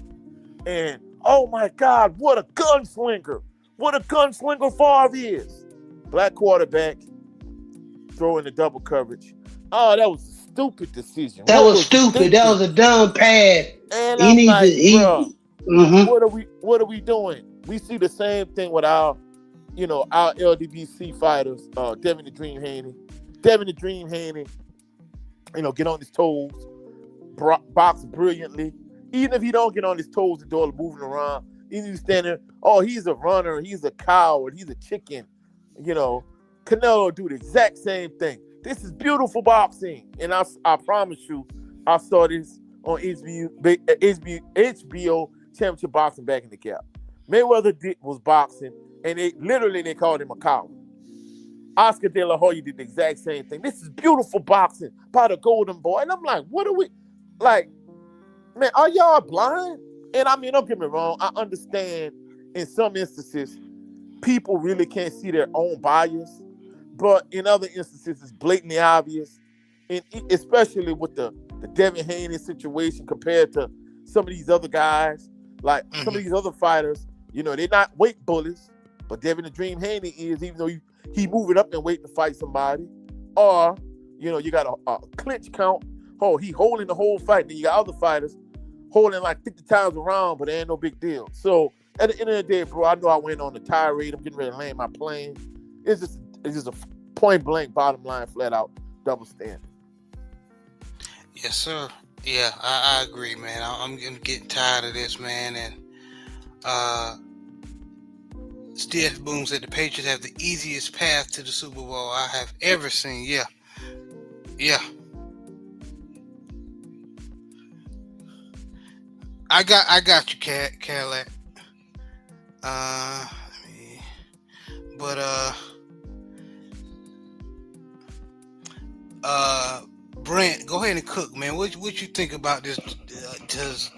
[SPEAKER 2] And oh my God, what a gunslinger! What a gunslinger Favre is! Black quarterback, throw in the double coverage. Oh, that was a stupid decision.
[SPEAKER 4] That was stupid. That was a dumb pass.
[SPEAKER 2] And
[SPEAKER 4] He
[SPEAKER 2] I'm
[SPEAKER 4] needs
[SPEAKER 2] like,
[SPEAKER 4] to.
[SPEAKER 2] bro,
[SPEAKER 4] Mm-hmm.
[SPEAKER 2] what are we doing? We see the same thing with our LDBC fighters, Devin the Dream Haney. Devin the Dream Haney, get on his toes, box brilliantly. Even if he don't get on his toes and do all the moving around, he's standing, oh, he's a runner, he's a coward, he's a chicken. Canelo do the exact same thing. This is beautiful boxing. And I promise you, I saw this on HBO Championship Boxing back in the Gap. Mayweather was boxing, and they called him a coward. Oscar De La Hoya did the exact same thing. This is beautiful boxing by the Golden Boy. And I'm like, what are we, like, man, are y'all blind? And I mean, don't get me wrong. I understand in some instances, people really can't see their own bias. But in other instances, it's blatantly obvious. And especially with the Devin Haney situation compared to some of these other guys, like some of these other fighters, they're not weight bullies, but Devin the Dream Haney is, even though he moving up in weight to fight somebody. Or, you got a clinch count. Oh, he holding the whole fight. Then you got other fighters holding like 50 times around, but it ain't no big deal. So at the end of the day, bro, I know I went on the tirade. I'm getting ready to land my plane. It's just a point blank, bottom line, flat out double standard.
[SPEAKER 1] Yes, sir. Yeah, I agree, man. I'm getting tired of this, man. And uh, Steve Boone said the Patriots have the easiest path to the Super Bowl I have ever seen. Yeah, yeah. I got you, Cadillac. Let me- but uh, Brent, go ahead and cook, man. What you think about this? Does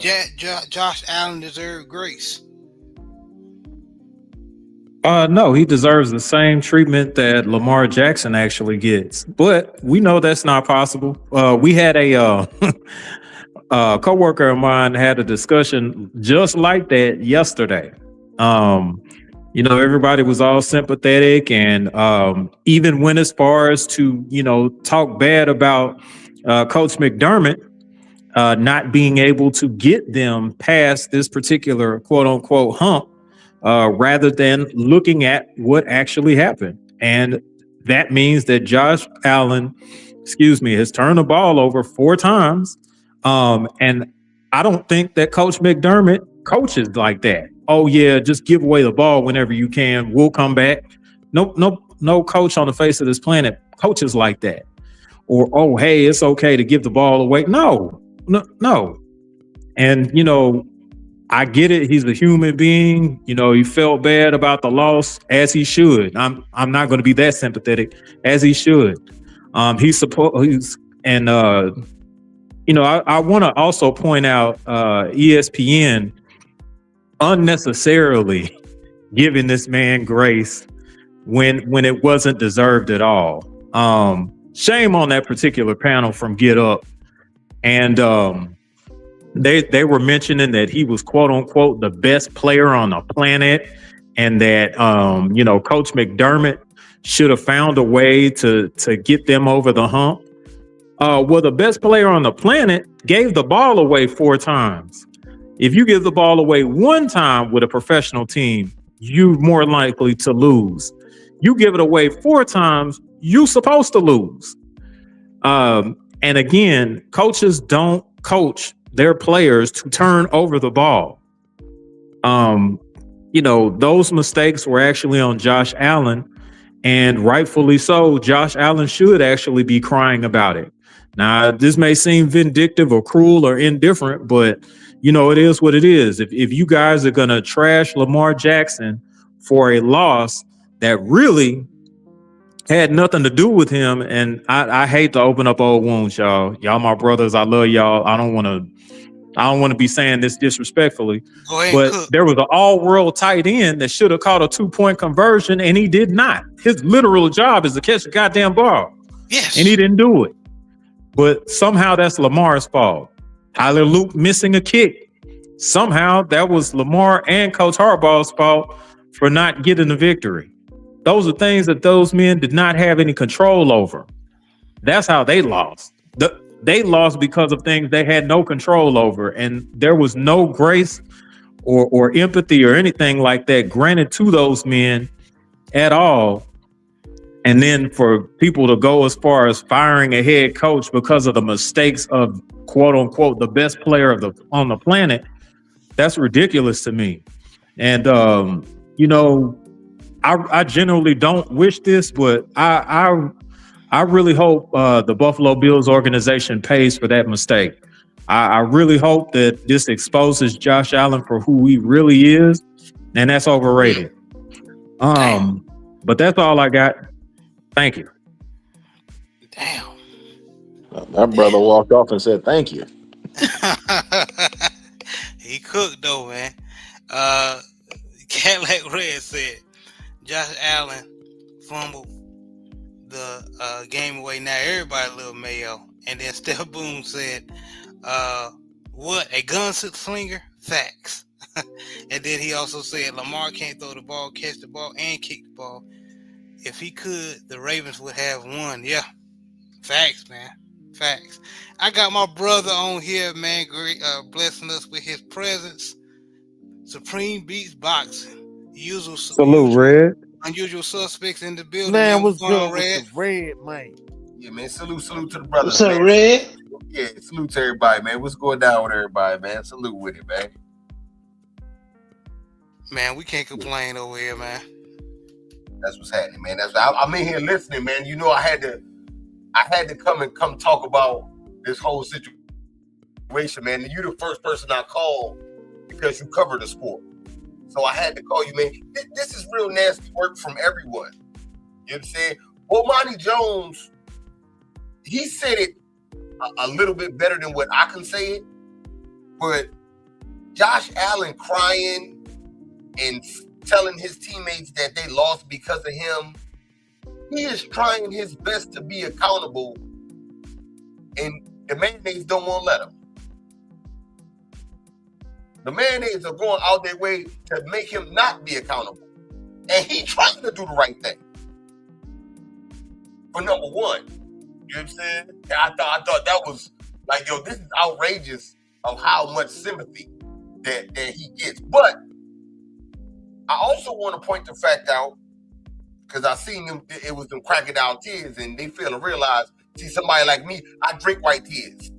[SPEAKER 1] Josh Allen deserve grace?
[SPEAKER 5] No, he deserves the same treatment that Lamar Jackson actually gets. But we know that's not possible. We had a coworker of mine had a discussion just like that yesterday. Um, everybody was all sympathetic and even went as far as to, talk bad about Coach McDermott not being able to get them past this particular quote unquote hump rather than looking at what actually happened. And that means that Josh Allen, has turned the ball over 4 times. And I don't think that Coach McDermott coaches like that. Oh, yeah, just give away the ball whenever you can. We'll come back. No coach on the face of this planet coaches like that. Or, oh, hey, it's okay to give the ball away. No. And, I get it. He's a human being. He felt bad about the loss, as he should. I'm not going to be that sympathetic, as he should. He's and I want to also point out ESPN unnecessarily giving this man grace when it wasn't deserved at all. Shame on that particular panel from Get Up, and they were mentioning that he was quote unquote the best player on the planet, and that Coach McDermott should have found a way to get them over the hump. Well, the best player on the planet gave the ball away 4 times. If you give the ball away 1 time with a professional team, you're more likely to lose. You give it away 4 times, you're supposed to lose. And again, coaches don't coach their players to turn over the ball. Those mistakes were actually on Josh Allen, and rightfully so. Josh Allen should actually be crying about it. Now, this may seem vindictive or cruel or indifferent, but it is what it is. If you guys are going to trash Lamar Jackson for a loss that really had nothing to do with him, and I hate to open up old wounds, y'all. Y'all my brothers. I love y'all. I don't want to be saying this disrespectfully,
[SPEAKER 1] Go ahead and
[SPEAKER 5] but
[SPEAKER 1] cook.
[SPEAKER 5] there was an all-world tight end that should have caught a 2-point conversion, and he did not. His literal job is to catch the goddamn ball.
[SPEAKER 1] Yes.
[SPEAKER 5] And he didn't do it. But somehow that's Lamar's fault. Tyler Luke missing a kick. Somehow that was Lamar and Coach Harbaugh's fault for not getting the victory. Those are things that those men did not have any control over. That's how they lost. They lost because of things they had no control over, and there was no grace or empathy or anything like that granted to those men at all. And then for people to go as far as firing a head coach because of the mistakes of quote unquote the best player on the planet, that's ridiculous to me. And I generally don't wish this, but I really hope the Buffalo Bills organization pays for that mistake. I really hope that this exposes Josh Allen for who he really is, and that's overrated. But that's all I got. Thank you.
[SPEAKER 1] Damn.
[SPEAKER 6] That brother walked off and said, "Thank you."
[SPEAKER 1] He cooked though, man. Cadillac Red said Josh Allen fumbled the game away. Now everybody love Mayo. And then Steph Boone said, what, a gunslinger? Facts. And then he also said Lamar can't throw the ball, catch the ball, and kick the ball. If he could, the Ravens would have won. Yeah. Facts, man. Facts. I got my brother on here, man, blessing us with his presence. Supreme Beats Boxing.
[SPEAKER 5] Salute, Red.
[SPEAKER 1] Unusual suspects in the building.
[SPEAKER 2] Man,
[SPEAKER 1] Man,
[SPEAKER 2] what's
[SPEAKER 1] going on,
[SPEAKER 2] good with
[SPEAKER 1] Red?
[SPEAKER 2] the Red, man?
[SPEAKER 7] Yeah, man. Salute to the brother.
[SPEAKER 4] What's up, Red?
[SPEAKER 7] Yeah, salute to everybody, man. What's going down with everybody, man? Salute with it, man.
[SPEAKER 1] Man, we can't complain over here, man.
[SPEAKER 7] That's what's happening, man. I'm in here listening, man. You know, I had to come talk about this whole situation, man. And you're the first person I called because you cover the sport. So I had to call you, man. This is real nasty work from everyone. You know what I'm saying? Well, Monty Jones, he said it a little bit better than what I can say it. But Josh Allen crying and telling his teammates that they lost because of him, he is trying his best to be accountable, and the mayonnaise don't want to let him. The mayonnaise are going out their way to make him not be accountable. And he trying to do the right thing. For number one, you know what I'm saying? I thought that was like, yo, this is outrageous of how much sympathy that he gets. But I also want to point the fact out, because I seen them, it was them crocodile tears, and they fail to realize, see, somebody like me, I drink white tears.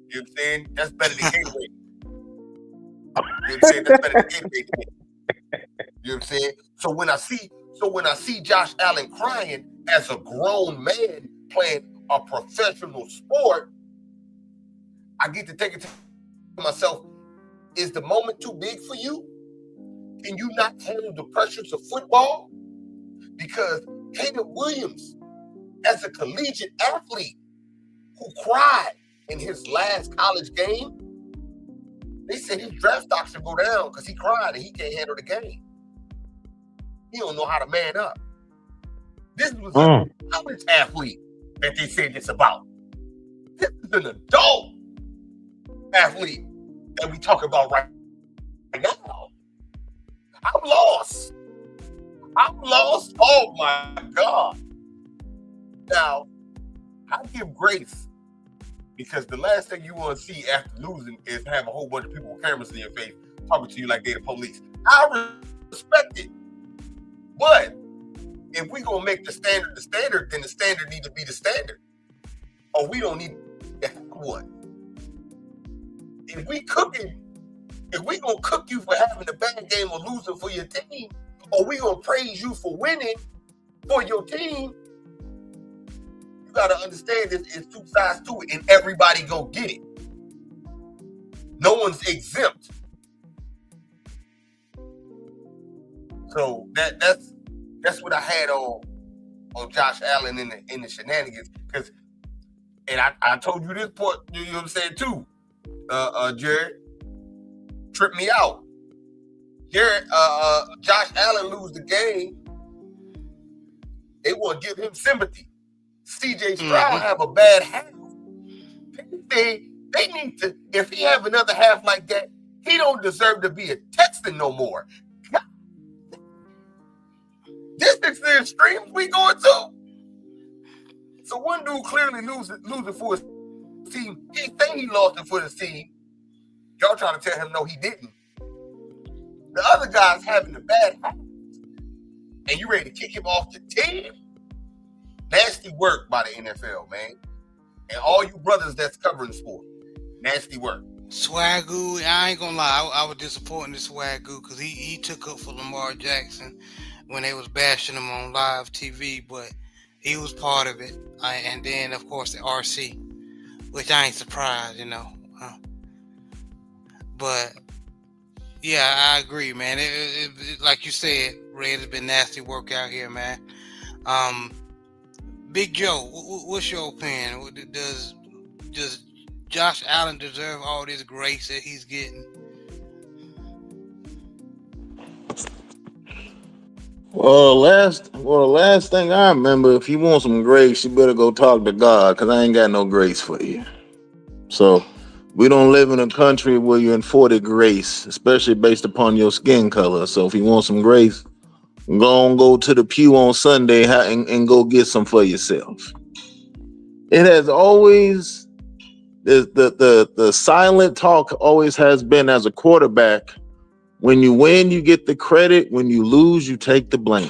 [SPEAKER 7] You know what I'm saying? That's better than Gatorade. You know what I'm saying? That's better than Gatorade. You know what I'm saying? So when I see Josh Allen crying as a grown man playing a professional sport, I get to take it to myself, is the moment too big for you? Can you not handle the pressures of football? Because Caleb Williams, as a collegiate athlete who cried in his last college game, they said his draft stock should go down because he cried and he can't handle the game. He don't know how to man up. This was a college athlete that they said this about. This is an adult athlete that we talk about right now. I'm lost. Oh my God. Now, I give grace, because the last thing you want to see after losing is have a whole bunch of people with cameras in your face talking to you like they're the police. I respect it. But if we gonna make the standard, then the standard need to be the standard. Or we don't need to have one. If we gonna cook you for having a bad game or losing for your team, or we gonna praise you for winning for your team, you gotta understand this is two sides to it, and everybody go get it. No one's exempt. So that's what I had on Josh Allen in the shenanigans. Because, and I told you this part, you know what I'm saying too, Jared, tripped me out. Jared, Josh Allen lose the game, they want to give him sympathy. CJ Stroud have a bad half. They need to, if he have another half like that, he don't deserve to be a Texan no more. This is the extremes we going to. So one dude clearly losing for his team. He think he lost it for his team. Y'all trying to tell him no, he didn't. The other guy's having a bad half, and you ready to kick him off the team? Nasty work by the NFL, man. And all you brothers that's covering sport, nasty work.
[SPEAKER 1] Swagoo, I ain't gonna lie, I was disappointed in Swagoo because he took up for Lamar Jackson when they was bashing him on live TV, but he was part of it. And then, of course, the RC, which I ain't surprised, you know. But, yeah, I agree, man. It, like you said, Red, has been nasty work out here, man. Big Joe, what's your opinion? Does Josh Allen deserve all this grace that he's getting?
[SPEAKER 6] Well, the last thing I remember, if you want some grace, you better go talk to God, because I ain't got no grace for you. So we don't live in a country where you're afforded grace, especially based upon your skin color. So if you want some grace, go to the pew on Sunday and go get some for yourself. It has always, the silent talk always has been, as a quarterback, when you win, you get the credit. When you lose, you take the blame.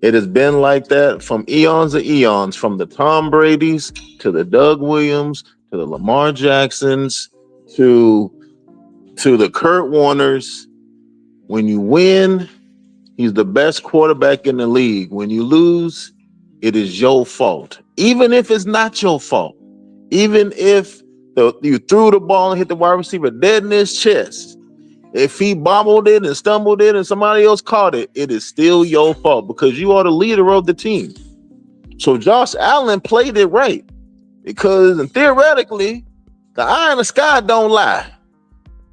[SPEAKER 6] It has been like that from eons and eons, from the Tom Brady's to the Doug Williams to the Lamar Jacksons to the Kurt Warners. When you win, he's the best quarterback in the league. When you lose, it is your fault. Even if it's not your fault. Even if you threw the ball and hit the wide receiver dead in his chest. If he bobbled it and stumbled it and somebody else caught it, it is still your fault because you are the leader of the team. So Josh Allen played it right because theoretically, the eye in the sky don't lie.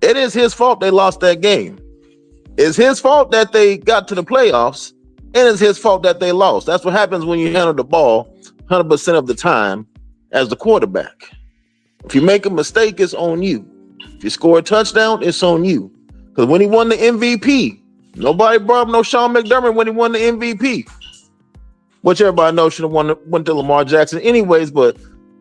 [SPEAKER 6] It is his fault they lost that game. It's his fault that they got to the playoffs, and it's his fault that they lost. That's what happens when you handle the ball 100% of the time as the quarterback. If you make a mistake, it's on you. If you score a touchdown, it's on you. Because when he won the MVP, nobody brought up no Sean McDermott when he won the MVP, which everybody knows should have went to Lamar Jackson anyways. But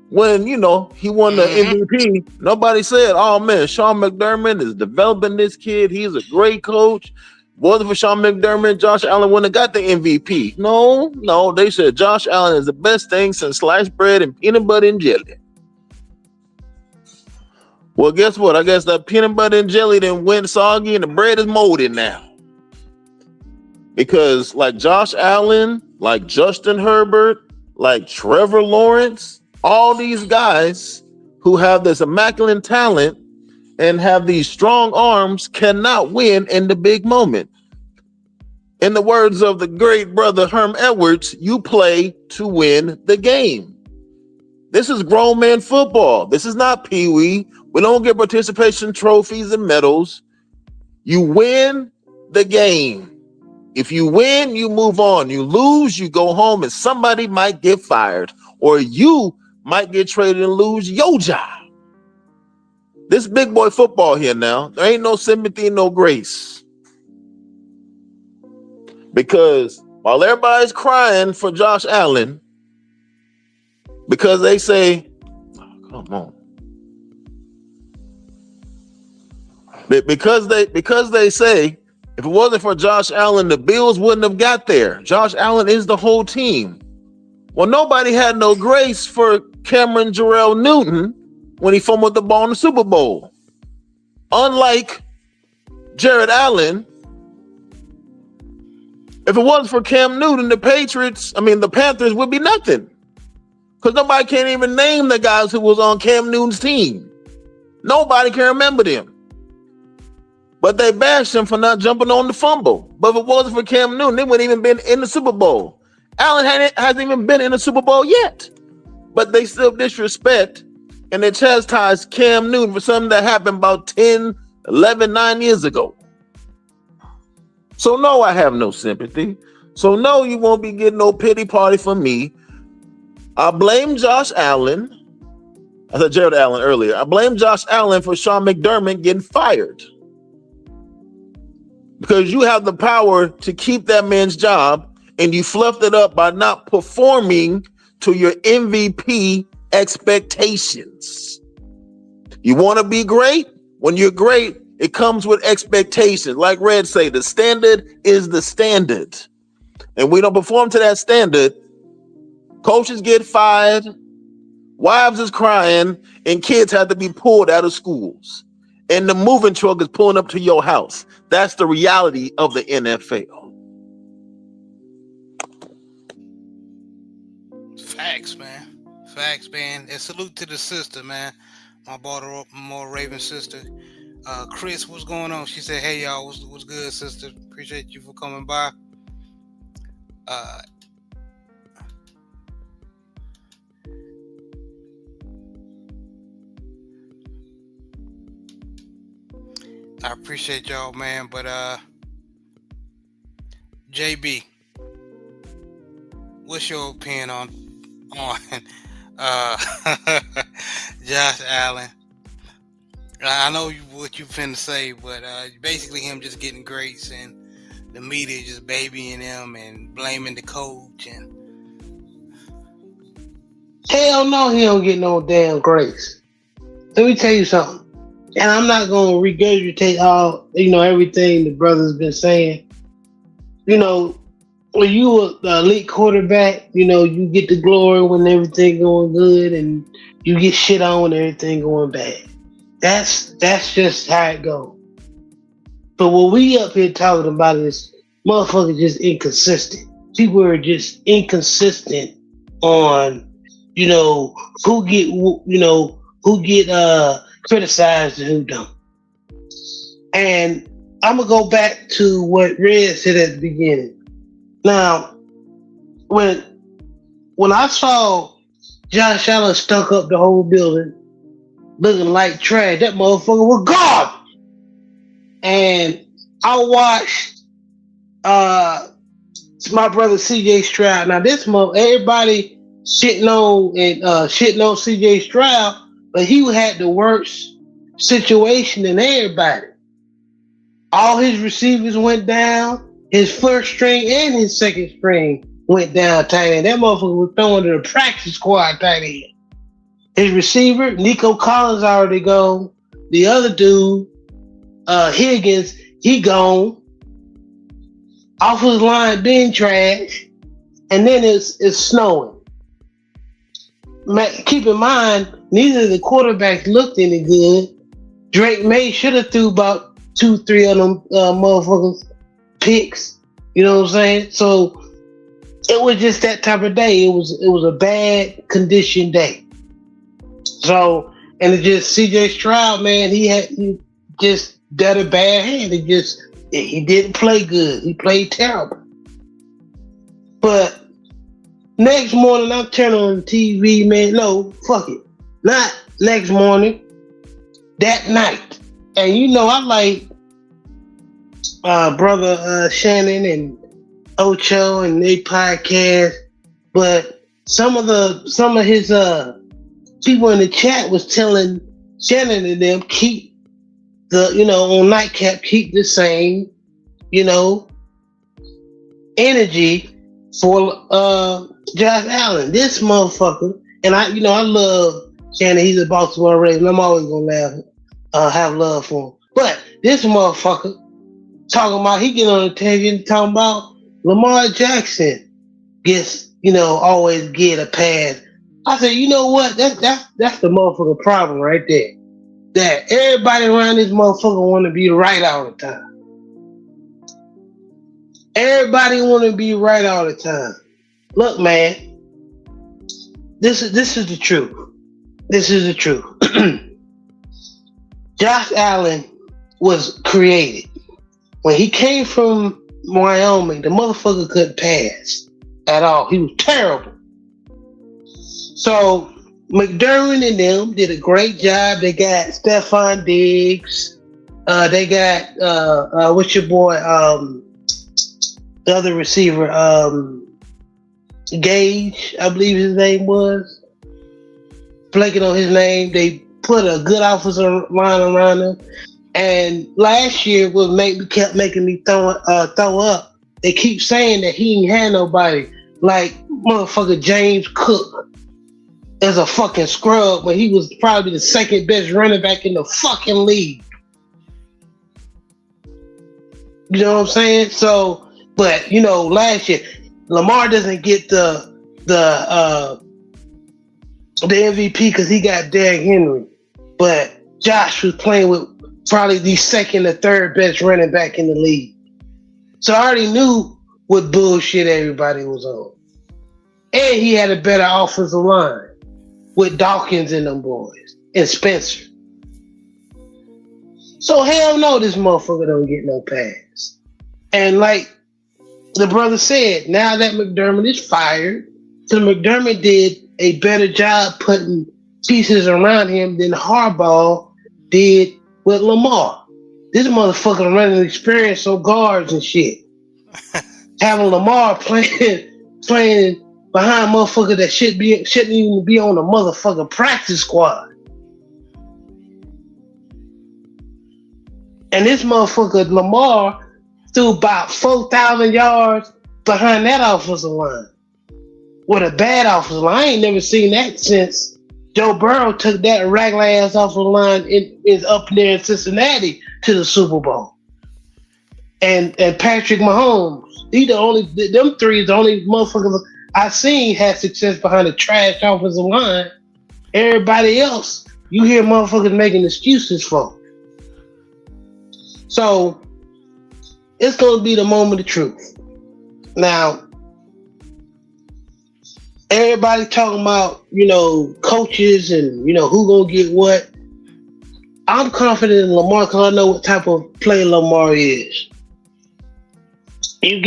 [SPEAKER 6] when, he won the MVP, nobody said, oh, man, Sean McDermott is developing this kid. He's a great coach. Wasn't for Sean McDermott, Josh Allen wouldn't have got the MVP. No, they said Josh Allen is the best thing since sliced bread and peanut butter and jelly. Well, guess what? I guess that peanut butter and jelly then went soggy and the bread is molded now. Because like Josh Allen, like Justin Herbert, like Trevor Lawrence, all these guys who have this immaculate talent and have these strong arms cannot win in the big moment. In the words of the great brother Herm Edwards, you play to win the game. This is grown man football. This is not pee-wee. We don't get participation trophies and medals. You win the game. If you win, you move on. You lose, you go home, and somebody might get fired, or you might get traded and lose your job. This big boy football here now. There ain't no sympathy, no grace. Because while everybody's crying for Josh Allen, because they say, oh, come on. Because they say, if it wasn't for Josh Allen, the Bills wouldn't have got there. Josh Allen is the whole team. Well, nobody had no grace for Cameron Jarrell Newton when he fumbled the ball in the Super Bowl. Unlike Jared Allen, if it wasn't for Cam Newton, the Panthers would be nothing. Because nobody can't even name the guys who was on Cam Newton's team. Nobody can remember them. But they bashed him for not jumping on the fumble. But if it wasn't for Cam Newton, they wouldn't even been in the Super Bowl. Allen hasn't even been in the Super Bowl yet. But they still disrespect and they chastise Cam Newton for something that happened about 10, 11, 9 years ago. So no, I have no sympathy. So no, you won't be getting no pity party from me. I blame Josh Allen. I said Jared Allen earlier. I blame Josh Allen for Sean McDermott getting fired. Because you have the power to keep that man's job and you fluffed it up by not performing to your MVP expectations. You want to be great? When you're great, it comes with expectations. Like Red say, the standard is the standard. And we don't perform to that standard. Coaches get fired, wives is crying, and kids have to be pulled out of schools. And the moving truck is pulling up to your house. That's the reality of the NFL.
[SPEAKER 1] Facts, man. Facts, man. And salute to the sister, man. My Baltimore Ravens sister. Chris, what's going on? She said, hey, y'all, what's good, sister? Appreciate you for coming by. I appreciate y'all, man. But JB, what's your opinion on Josh Allen? I know what you finna say, but basically him just getting grace and the media just babying him and blaming the coach and
[SPEAKER 4] Hell no, he don't get no damn grace. Let me tell you something. And I'm not gonna regurgitate all everything the brother's been saying. when you a elite quarterback, you get the glory when everything going good, and you get shit on when everything going bad. That's just how it goes. But what we up here talking about is motherfuckers just inconsistent. People are just inconsistent on, who get criticized and who don't. And I'm gonna go back to what Red said at the beginning. Now, when I saw Josh Allen stuck up the whole building, looking like trash, that motherfucker was garbage. And I watched my brother CJ Stroud. Now this month, everybody shitting on CJ Stroud, but he had the worst situation than everybody. All his receivers went down. His first string and his second string went down tight end. That motherfucker was thrown to the practice squad tight end. His receiver, Nico Collins, already gone. The other dude, Higgins, he gone. Offensive line been trash. And then it's snowing. Keep in mind, neither of the quarterbacks looked any good. Drake May should have threw about 2-3 of them motherfuckers picks. You know what I'm saying? So it was just that type of day. It was a bad condition day. So, and it just CJ Stroud, man, he just dealt a bad hand. He didn't play good. He played terrible. But next morning, I'm turning on the TV, man. No, fuck it. Not next morning. That night. And I like brother Shannon and Ocho and they podcast, but some of his people in the chat was telling Shannon and them keep the on nightcap, keep the same energy for Josh Allen. This motherfucker, and I love Shannon. He's a Baltimore Raven. I'm always gonna have love for him. But this motherfucker talking about he get on the television talking about Lamar Jackson gets always get a pass. I said, you know what? That's the motherfucking problem right there. That everybody around this motherfucker want to be right all the time. Everybody want to be right all the time. Look, man, this is the truth. This is the truth. Josh Allen was created. When he came from Wyoming, the motherfucker couldn't pass at all. He was terrible. So McDermott and them did a great job. They got Stephon Diggs. They got what's your boy? The other receiver, Gage, I believe his name was. Blanking on his name. They put a good offensive line around him. And last year kept making me throw up. They keep saying that he ain't had nobody like motherfucker James Cook as a fucking scrub when he was probably the second best running back in the fucking league. You know what I'm saying? So, but last year Lamar doesn't get the MVP because he got Derrick Henry, but Josh was playing with probably the second or third best running back in the league. So I already knew what bullshit everybody was on. And he had a better offensive line with Dawkins and them boys and Spencer. So hell no, this motherfucker don't get no pass. And like the brother said, now that McDermott is fired, so McDermott did a better job putting pieces around him than Harbaugh did with Lamar. This motherfucker running experience on guards and shit. Having Lamar playing behind motherfucker that shouldn't even be on the motherfucking practice squad. And this motherfucker Lamar threw about 4,000 yards behind that offensive line. With a bad offensive line. I ain't never seen that since Joe Burrow took that regular ass offensive line is up there in Cincinnati to the Super Bowl. And Patrick Mahomes He the only them three is the only motherfuckers I seen had success behind a trash offensive line. Everybody else, you hear motherfuckers making excuses for. So it's gonna be the moment of truth. Now, everybody talking about, coaches and who gonna get what. I'm confident in Lamar because I know what type of player Lamar is. I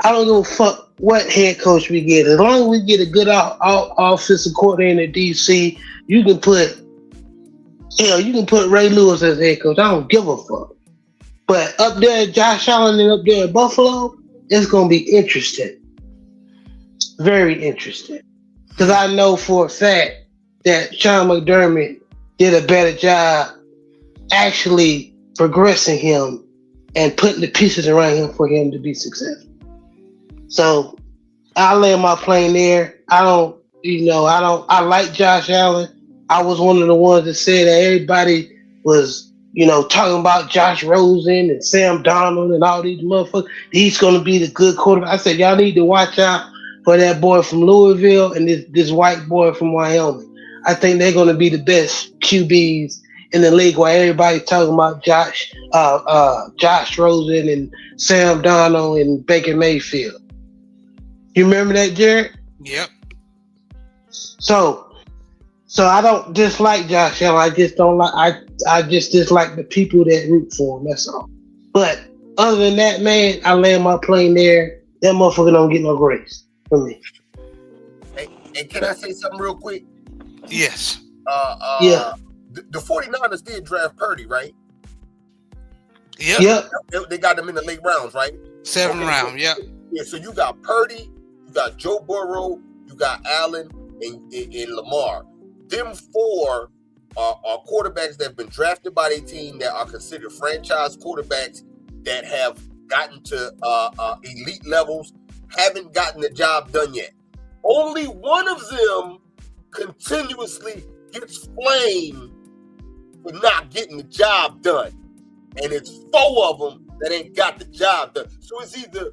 [SPEAKER 4] don't give a fuck what head coach we get. As long as we get a good offensive coordinator in DC, you can put Ray Lewis as head coach. I don't give a fuck. But up there, Josh Allen and up there in Buffalo, it's gonna be interesting. Very interesting. Because I know for a fact that Sean McDermott did a better job actually progressing him and putting the pieces around him for him to be successful. So I land my plane there. I like Josh Allen. I was one of the ones that said that everybody was, talking about Josh Rosen and Sam Darnold and all these motherfuckers. He's going to be the good quarterback. I said, y'all need to watch out for that boy from Louisville and this white boy from Wyoming. I think they're going to be the best QBs in the league while everybody talking about Josh Rosen and Sam Darnold and Baker Mayfield. You remember that, Jared?
[SPEAKER 1] Yep.
[SPEAKER 4] So I don't dislike Josh Allen. I just don't like. I just dislike the people that root for him. That's all. But other than that, man, I land my plane there. That motherfucker don't get no grace from me.
[SPEAKER 7] Hey, can I say something real quick?
[SPEAKER 1] Yes.
[SPEAKER 4] Yeah.
[SPEAKER 7] The 49ers did draft Purdy, right?
[SPEAKER 1] Yep.
[SPEAKER 7] They got him in the late rounds, right?
[SPEAKER 1] 7th round. Yep.
[SPEAKER 7] Yeah. So you got Purdy, you got Joe Burrow, you got Allen, and Lamar. Them four are quarterbacks that have been drafted by their team that are considered franchise quarterbacks that have gotten to elite levels, haven't gotten the job done yet. Only one of them continuously gets flamed for not getting the job done. And it's 4 of them that ain't got the job done. So it's either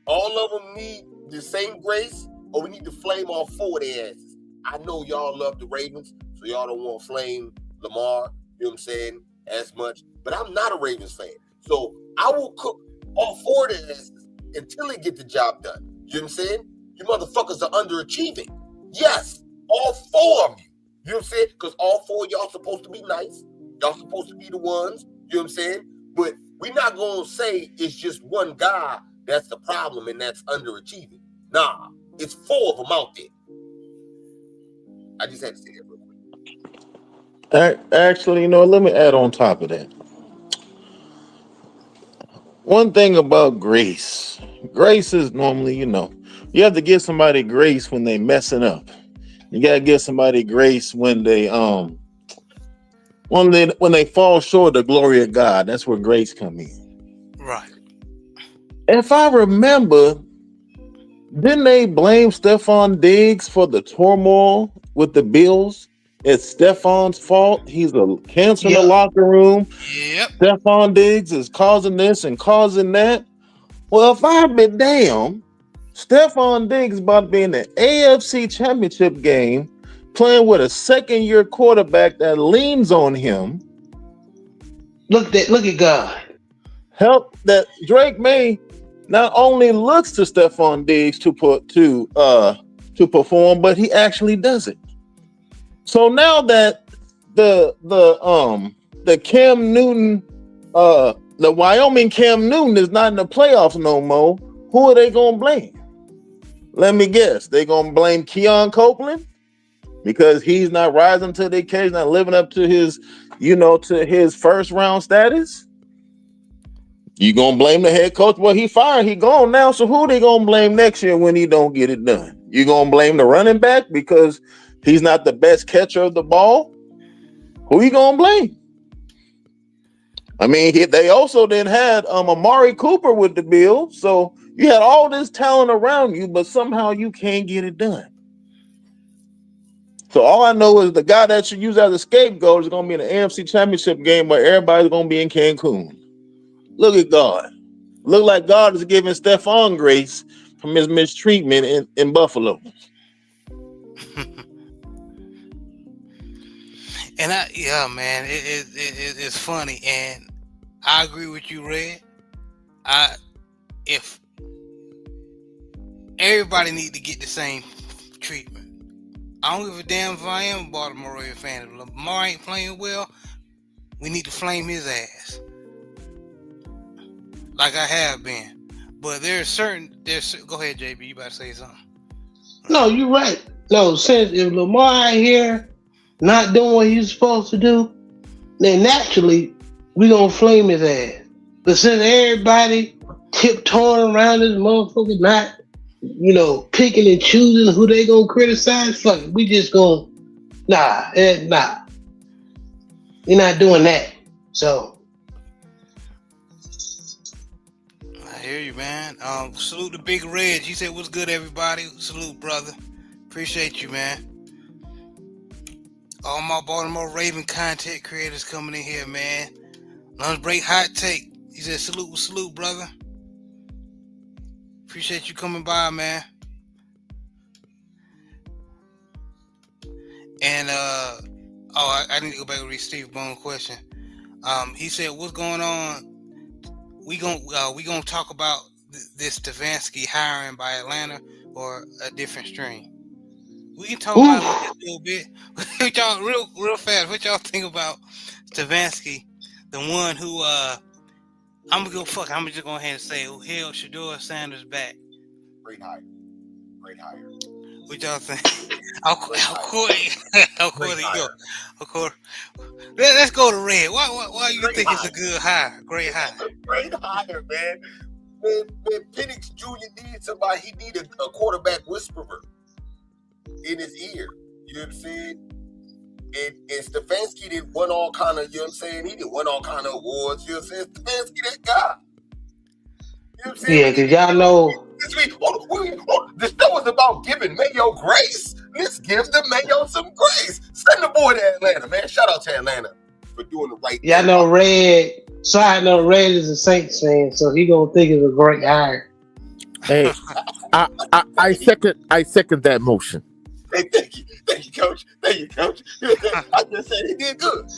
[SPEAKER 7] all of them need the same grace or we need to flame all 4 of their asses. I know y'all love the Ravens, so y'all don't want to flame Lamar, you know what I'm saying, as much. But I'm not a Ravens fan. So I will cook all 4 of their asses until they get the job done. You know what I'm saying? You motherfuckers are underachieving. Yes, all 4 of you. You know what I'm saying? Because all 4 of y'all supposed to be nice. Y'all supposed to be the ones, you know what I'm saying? But we're not going to say it's just one guy that's the problem and that's underachieving. Nah, it's 4 of them out there. I just had to say that real quick.
[SPEAKER 6] Actually, let me add on top of that. One thing about grace is normally, you have to give somebody grace when they messing up. You gotta give somebody grace when they when they fall short of the glory of God. That's where grace come in.
[SPEAKER 1] Right.
[SPEAKER 6] If I remember, didn't they blame Stephon Diggs for the turmoil with the Bills? It's Stephon's fault. He's a cancer in the locker room.
[SPEAKER 1] Yep.
[SPEAKER 6] Stephon Diggs is causing this and causing that. Well, if I've been damn, Stephon Diggs about to be in the AFC Championship game playing with a second-year quarterback that leans on him.
[SPEAKER 4] Look at God.
[SPEAKER 6] Help that Drake May not only looks to Stephon Diggs to perform, but he actually does it. So now that the Cam Newton, the Wyoming Cam Newton is not in the playoffs no more, who are they gonna blame? Let me guess. They gonna blame Keon Copeland because he's not rising to the occasion, not living up to his, to his first round status. You gonna blame the head coach? Well, he fired. He gone now. So who they gonna blame next year when he don't get it done? You gonna blame the running back because he's not the best catcher of the ball? Who you gonna blame? I mean, they also then had Amari Cooper with the Bills. So you had all this talent around you, but somehow you can't get it done. So all I know is the guy that you use as a scapegoat is going to be in the AFC Championship game where everybody's going to be in Cancun. Look at God. Look like God is giving Stephon grace from his mistreatment in Buffalo.
[SPEAKER 1] And yeah, man, it's funny, and I agree with you, Red. If everybody need to get the same treatment, I don't give a damn if I am a Baltimore Ravens fan. If Lamar ain't playing well, we need to flame his ass, like I have been. But go ahead, JB. You about to say something?
[SPEAKER 4] No, you're right. No, since if Lamar out here not doing what he's supposed to do, then naturally we gonna flame his ass. But since everybody tiptoeing around this motherfucker, not picking and choosing who they gonna criticize, fuck it, we just gonna nah. We're not doing that. So
[SPEAKER 1] I hear you, man. Salute the Big Red. You said what's good, everybody. Salute, brother. Appreciate you, man. All my Baltimore Raven content creators coming in here, man. Lunch break hot take. He said salute, brother. Appreciate you coming by, man. And I need to go back and read Steve Bone's question. He said, "What's going on? We gonna talk about this Stefanski hiring by Atlanta or a different stream? We can talk about it a little bit. What y'all real fast? What y'all think about Stefanski, the one who I'm just gonna go ahead and say who held Shador Sanders back?
[SPEAKER 7] Great hire.
[SPEAKER 1] What y'all think? Of course, let's go to Red. Why you think it's a good hire? Great hire.
[SPEAKER 7] Great hire, man. When Penix Jr. needs somebody, he needed a quarterback whisperer in his ear. You know what I'm saying? And Stefanski didn't win all kind of, you know what I'm saying? He didn't win all kind of awards. You know what I'm saying? Stefanski, that guy. You know what I'm saying?
[SPEAKER 4] yeah, because y'all know.
[SPEAKER 7] This show was about giving Mayo grace. Let's give the Mayo some grace. Send the boy to Atlanta, man. Shout out to Atlanta for doing the right thing.
[SPEAKER 4] Y'all know Red. So I know Red is a Saints fan, so he gonna think it's a great hire.
[SPEAKER 2] Hey, I second that motion.
[SPEAKER 7] Hey, thank you, coach. I just said he did good.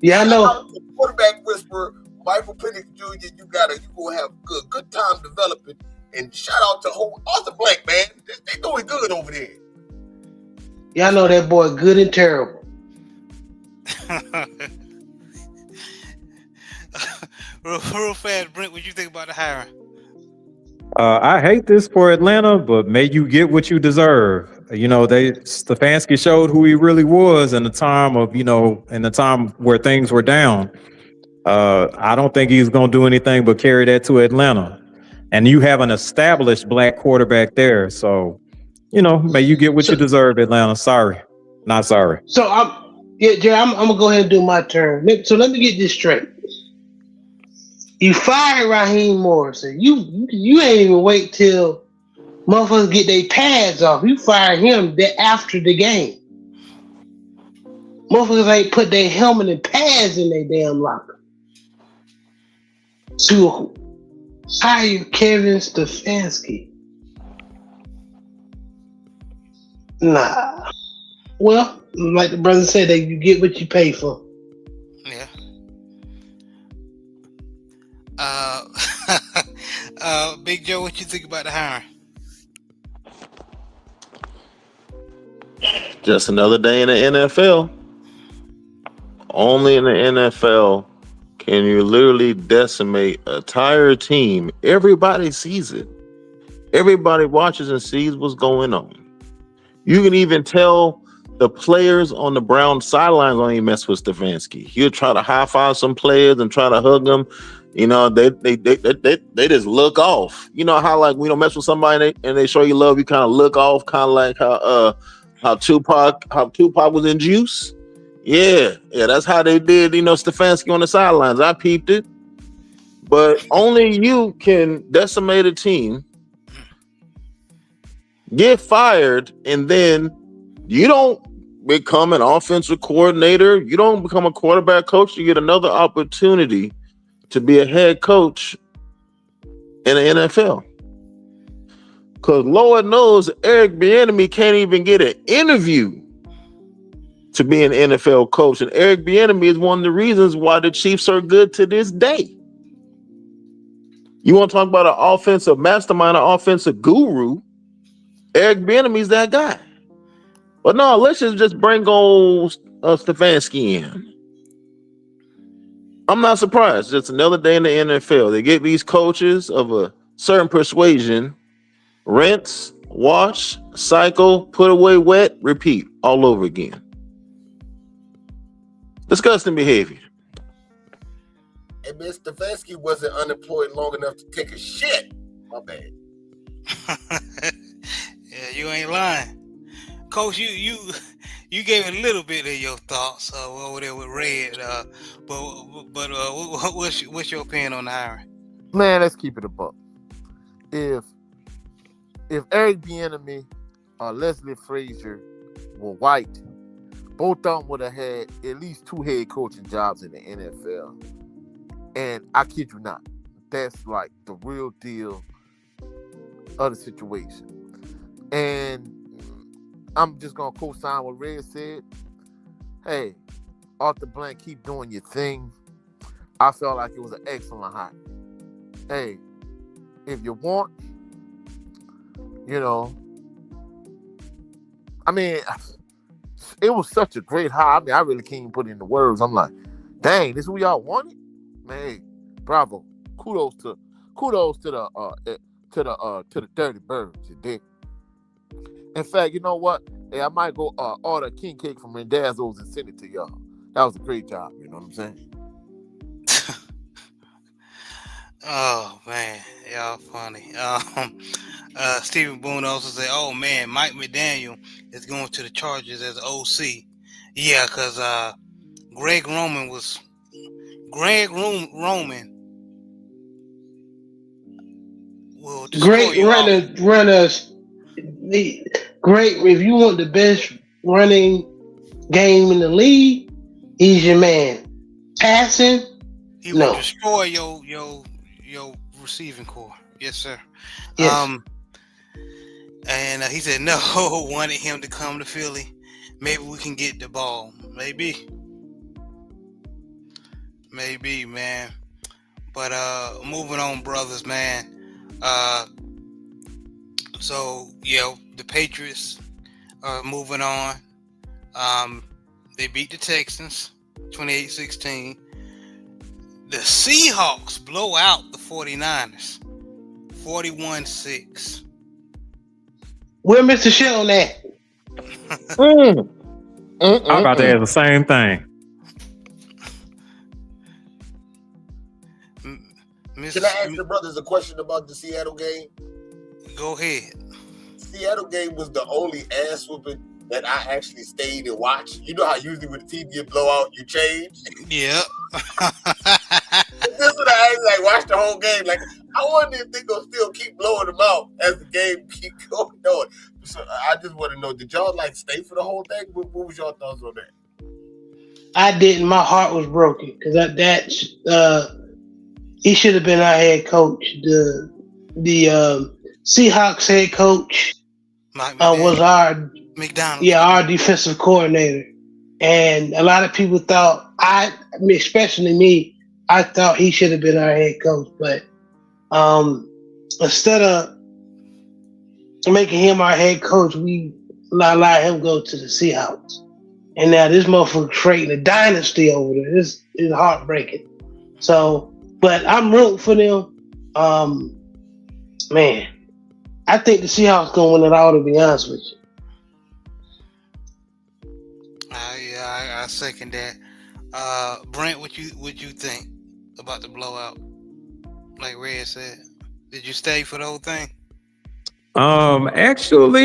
[SPEAKER 4] Yeah, I know.
[SPEAKER 7] Quarterback whisperer, Michael Penix Jr. You gonna have good time developing. And shout out to whole Arthur Blank, man. They doing good over there.
[SPEAKER 4] Y'all know that boy good and terrible.
[SPEAKER 1] real fast, Brent, what you think about the hiring?
[SPEAKER 5] I hate this for Atlanta, but may you get what you deserve. Stefanski showed who he really was in the time where things were down. I don't think he's going to do anything but carry that to Atlanta. And you have an established black quarterback there. So, may you get what you deserve, Atlanta. Sorry. Not sorry.
[SPEAKER 4] So, Jerry, I'm going to go ahead and do my turn. So, let me get this straight. You fired Raheem Morrison. You ain't even wait till motherfuckers get their pads off. You fired him after the game. Motherfuckers ain't put their helmet and pads in their damn locker. To hire Kevin Stefanski. Nah. Well, like the brother said, that you get what you pay for.
[SPEAKER 1] Yeah. Big Joe, what you think about the hiring?
[SPEAKER 6] Just another day in the NFL. Only in the NFL can you literally decimate an entire team. Everybody sees it. Everybody watches and sees what's going on. You can even tell the players on the Brown sidelines don't even mess with Stefanski. He'll try to high five some players and try to hug them. They just look off. You know how like we don't mess with somebody and they show you love, you kind of look off, kind of like how Tupac was in Juice. Yeah, that's how they did, Stefanski on the sidelines. I peeped it. But only you can decimate a team, get fired, and then you don't become an offensive coordinator. You don't become a quarterback coach. You get another opportunity to be a head coach in the NFL. Because Lord knows Eric Bieniemy can't even get an interview to be an NFL coach. And Eric Bieniemy is one of the reasons why the Chiefs are good to this day. You want to talk about an offensive mastermind, an offensive guru? Eric Bieniemy's that guy. But no, let's just bring on Stefanski in. I'm not surprised. It's another day in the NFL. They get these coaches of a certain persuasion, rinse, wash, cycle, put away wet, repeat all over again. Disgusting behavior.
[SPEAKER 7] And Mr. Stefanski wasn't unemployed long enough to take a shit. My bad.
[SPEAKER 1] Yeah, you ain't lying. Coach, you gave a little bit of your thoughts over there with Red, but what's your opinion on the hiring?
[SPEAKER 2] Man, let's keep it a buck. If Eric Bieniemy or Leslie Frazier were white, both of them would have had at least 2 head coaching jobs in the NFL. And I kid you not, that's like the real deal of the situation. And I'm just going to co-sign what Red said. Hey, Arthur Blank, keep doing your thing. I felt like it was an excellent hire. Hey, if you want, I mean, it was such a great hire. I mean, I really can't even put it into words. I'm like, dang, this is who y'all wanted? Man, hey, bravo. Kudos to the Dirty Birds, you dig? In fact, you know what? Hey, I might go order a king cake from Randazzo's and send it to y'all. That was a great job, you know what I'm saying?
[SPEAKER 1] Oh man, y'all funny. Stephen Boone also said, "Oh man, Mike McDaniel is going to the Chargers as OC." Yeah, because Greg Roman will destroy
[SPEAKER 4] Great
[SPEAKER 1] you all.
[SPEAKER 4] runners. Great. If you want the best running game in the league, he's your man. Passing,
[SPEAKER 1] He will
[SPEAKER 4] no.
[SPEAKER 1] destroy your receiving core. Yes, sir.
[SPEAKER 4] Yes.
[SPEAKER 1] And he said no, wanted him to come to Philly. Maybe we can get the ball. Maybe, man. But moving on, brothers, man. So the Patriots are moving on. They beat the Texans 28-16. The Seahawks blow out the 49ers 41-6.
[SPEAKER 4] Where Mr. Sheldon at?
[SPEAKER 5] I'm about to ask the same thing.
[SPEAKER 7] Can I ask the brothers a question about the Seattle game?
[SPEAKER 1] Go ahead.
[SPEAKER 7] Seattle game was the only ass whooping that I actually stayed and watched. You know how usually when the team get blowout, you change?
[SPEAKER 1] Yep.
[SPEAKER 7] This is what I actually watch the whole game. Like, I wonder if they're going to still keep blowing them out as the game keep going on. So I just want to know, did y'all stay for the whole thing? What was your thoughts on that?
[SPEAKER 4] I didn't. My heart was broken because he should have been our head coach. The Seahawks head coach was our defensive coordinator, and a lot of people thought especially me, I thought he should have been our head coach. But instead of making him our head coach, we allowed him to go to the Seahawks, and now this motherfucker's creating a dynasty over there. This is heartbreaking. So. But I'm rooting for them. Man, I think the Seahawks gonna win it all. To be honest with you.
[SPEAKER 1] I second that. Brent, what you think about the blowout? Like Red said, did you stay for the whole thing?
[SPEAKER 5] Actually,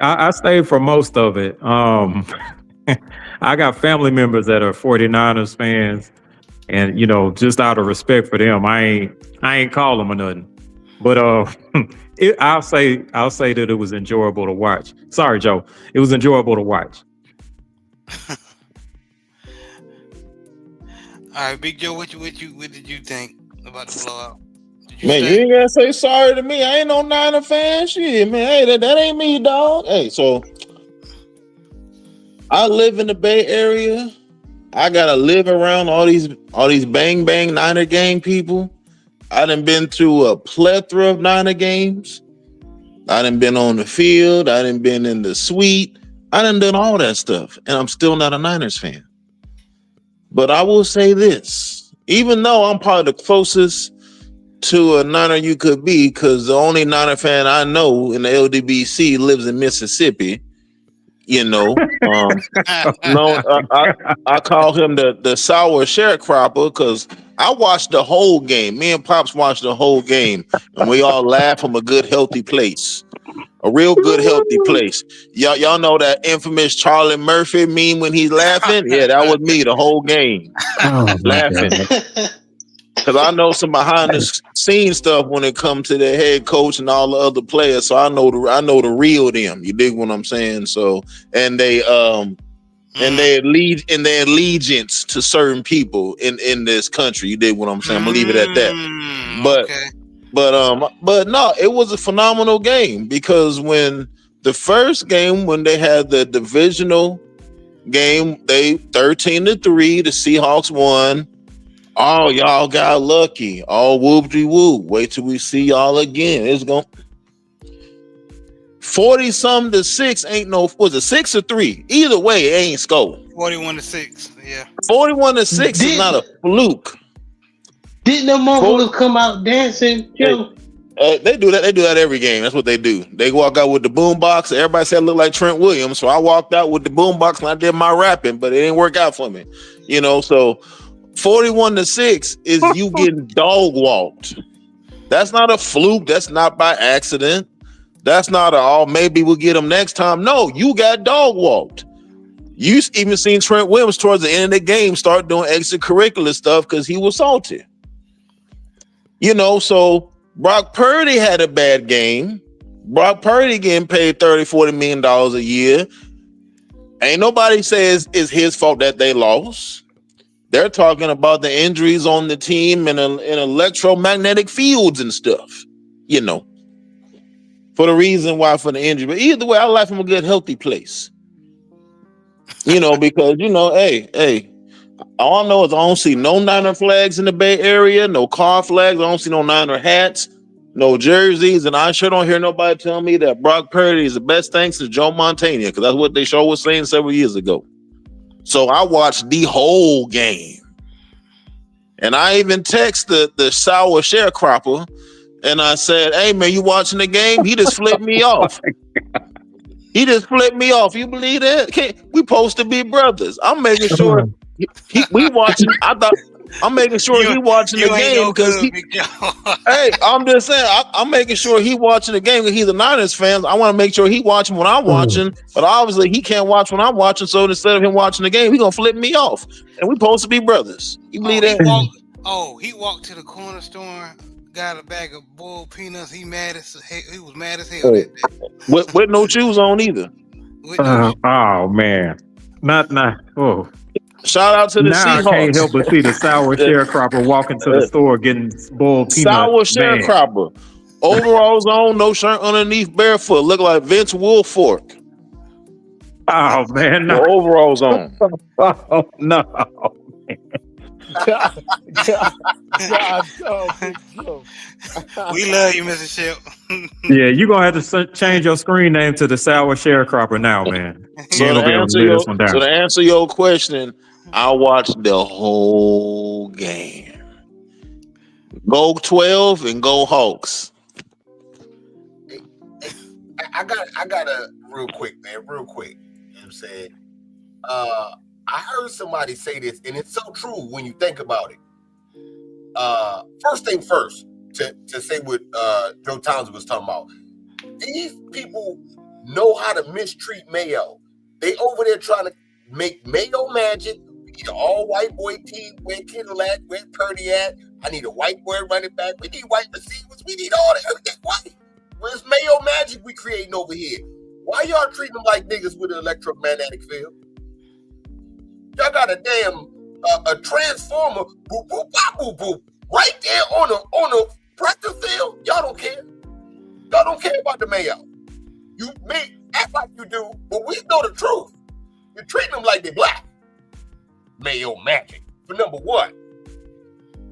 [SPEAKER 5] I stayed for most of it. I got family members that are 49ers fans. And just out of respect for them, I ain't call them or nothing. But I'll say that it was enjoyable to watch. Sorry, Joe, it was enjoyable to watch.
[SPEAKER 1] All right, Big Joe, what did you think about the blowout?
[SPEAKER 6] Man, you ain't gotta say sorry to me. I ain't no Niner fan. Shit, man. Hey, that ain't me, dog. Hey, so I live in the Bay Area. I gotta live around all these bang bang Niner gang people. I done been to a plethora of Niner games. I done been on the field. I done been in the suite. I done done all that stuff, and I'm still not a Niners fan. But I will say this: even though I'm probably the closest to a Niner you could be, because the only Niner fan I know in the LDBC lives in Mississippi. You know, no, I call him the sour sharecropper because I watched the whole game. Me and Pops watched the whole game, and we all laugh from a good, healthy place. A real good, healthy place. Y'all know that infamous Charlie Murphy meme when he's laughing? Yeah, that was me the whole game,
[SPEAKER 5] Oh my
[SPEAKER 6] laughing.
[SPEAKER 5] God.
[SPEAKER 6] Because I know some behind the scenes stuff when it comes to the head coach and all the other players. So I know the real them. You dig what I'm saying? So and they their allegiance to certain people in this country. You dig what I'm saying? I'm gonna leave it at that. But no, it was a phenomenal game because when the first game, when they had the divisional game, they 13-3, the Seahawks won. Oh, y'all got lucky. All whoop-de-whoop. Wait till we see y'all again. It's going 40-something to 6 ain't no, was it 6 or 3? Either way, it ain't score.
[SPEAKER 1] 41-6, yeah.
[SPEAKER 6] 41-6 is not a fluke.
[SPEAKER 4] Didn't the motherfuckers come out dancing, Joe?
[SPEAKER 6] They do that. They do that every game. That's what they do. They walk out with the boombox. Everybody said I look like Trent Williams, so I walked out with the boombox and I did my rapping, but it didn't work out for me. You know, so 41-6 is you getting dog walked. That's not a fluke. That's not by accident. That's not maybe we'll get them next time. No, you got dog walked. You even seen Trent Williams towards the end of the game start doing extracurricular stuff because he was salty. You know, so Brock Purdy had a bad game. Brock Purdy getting paid $30-40 million a year. Ain't nobody says it's his fault that they lost. They're talking about the injuries on the team and in electromagnetic fields and stuff, you know, for the reason why for the injury. But either way, I like from a good, healthy place, you know, because, you know, hey, all I know is I don't see no Niner flags in the Bay Area, no car flags. I don't see no Niner hats, no jerseys. And I sure don't hear nobody tell me that Brock Purdy is the best thing since Joe Montana, because that's what they show was saying several years ago. So I watched the whole game. And I even text the sour sharecropper and I said, hey, man, you watching the game? He just flipped me off. He just flipped me off. You believe that? We supposed to be brothers. I'm making sure we watching. I'm making sure he watching the game because hey, I'm just saying I'm making sure he watching the game because he's a Niners fan. I want to make sure he watching when I'm watching, but obviously he can't watch when I'm watching. So instead of him watching the game, he gonna flip me off, and we supposed to be brothers. You believe that?
[SPEAKER 1] He walked to the corner store, got a bag of boiled peanuts. He was mad as hell that day.
[SPEAKER 6] With no shoes on either.
[SPEAKER 5] Oh man, not. Oh.
[SPEAKER 6] Shout out to the Seahawks.
[SPEAKER 5] I can't help but see the sour sharecropper walking to the store getting boiled peanuts.
[SPEAKER 6] Sour sharecropper. Overalls on, no shirt underneath, barefoot. Look like Vince Wilfork.
[SPEAKER 5] Oh, man.
[SPEAKER 6] No. The overalls on.
[SPEAKER 5] Oh, no.
[SPEAKER 2] God,
[SPEAKER 1] we love you, Mr. Shep.
[SPEAKER 5] Yeah, you're going to have to change your screen name to the sour sharecropper now, man.
[SPEAKER 6] So to answer your question, I watched the whole game. Go 12 and go Hawks.
[SPEAKER 7] I got a real quick. You know what I'm saying? I heard somebody say this, and it's so true when you think about it. First thing first, to say what Joe Townsend was talking about. These people know how to mistreat Mayo. They over there trying to make Mayo magic. We need an all-white boy team. Where Kittle at? Where Purdy at? I need a white boy running back. We need white receivers. We need all that. Everything white. Where's Mayo magic we creating over here? Why y'all treating them like niggas with an electromagnetic field? Y'all got a damn a transformer, boop boop bop boop boop, right there on the practice field, y'all don't care. Y'all don't care about the Mayo. You may act like you do, but we know the truth. You're treating them like they're black. Mayo Magic, for number one.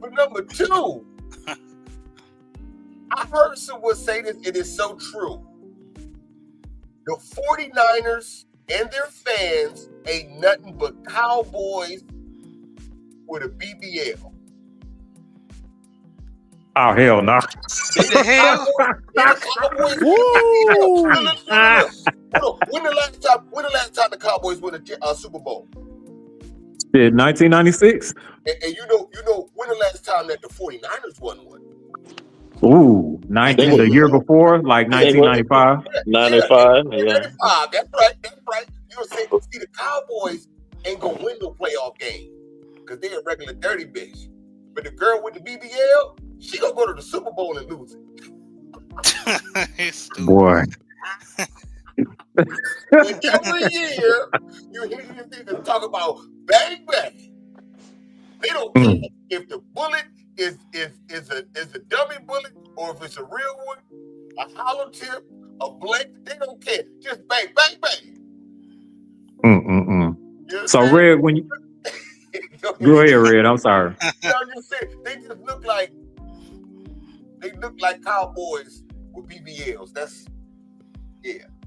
[SPEAKER 7] For number two, I heard someone say this, it is so true. The 49ers and their fans ain't nothing but cowboys with a BBL.
[SPEAKER 5] Oh, hell no.
[SPEAKER 1] The hell?
[SPEAKER 7] When the last time the Cowboys won a Super Bowl?
[SPEAKER 5] Shit, 1996?
[SPEAKER 7] And you know when the last time that the 49ers won one?
[SPEAKER 5] Ooh, the year before, like 1995.
[SPEAKER 6] 95, yeah.
[SPEAKER 7] 95, that's right. You'll see the Cowboys ain't gonna win no playoff game because they're a regular dirty bitch. But the girl with the BBL, she gonna go to the Super Bowl and lose it.
[SPEAKER 5] Boy.
[SPEAKER 7] And every year, you hear these niggas talk about bang bang. They don't care if the bullet is a dummy bullet or if it's a real one, a hollow tip, a blank. They don't care. Just bang bang bang. You know
[SPEAKER 5] So
[SPEAKER 7] what I'm
[SPEAKER 5] Red, when you go ahead, Red. I'm sorry.
[SPEAKER 7] You know what I'm saying? They just look like cowboys with BBLs. That's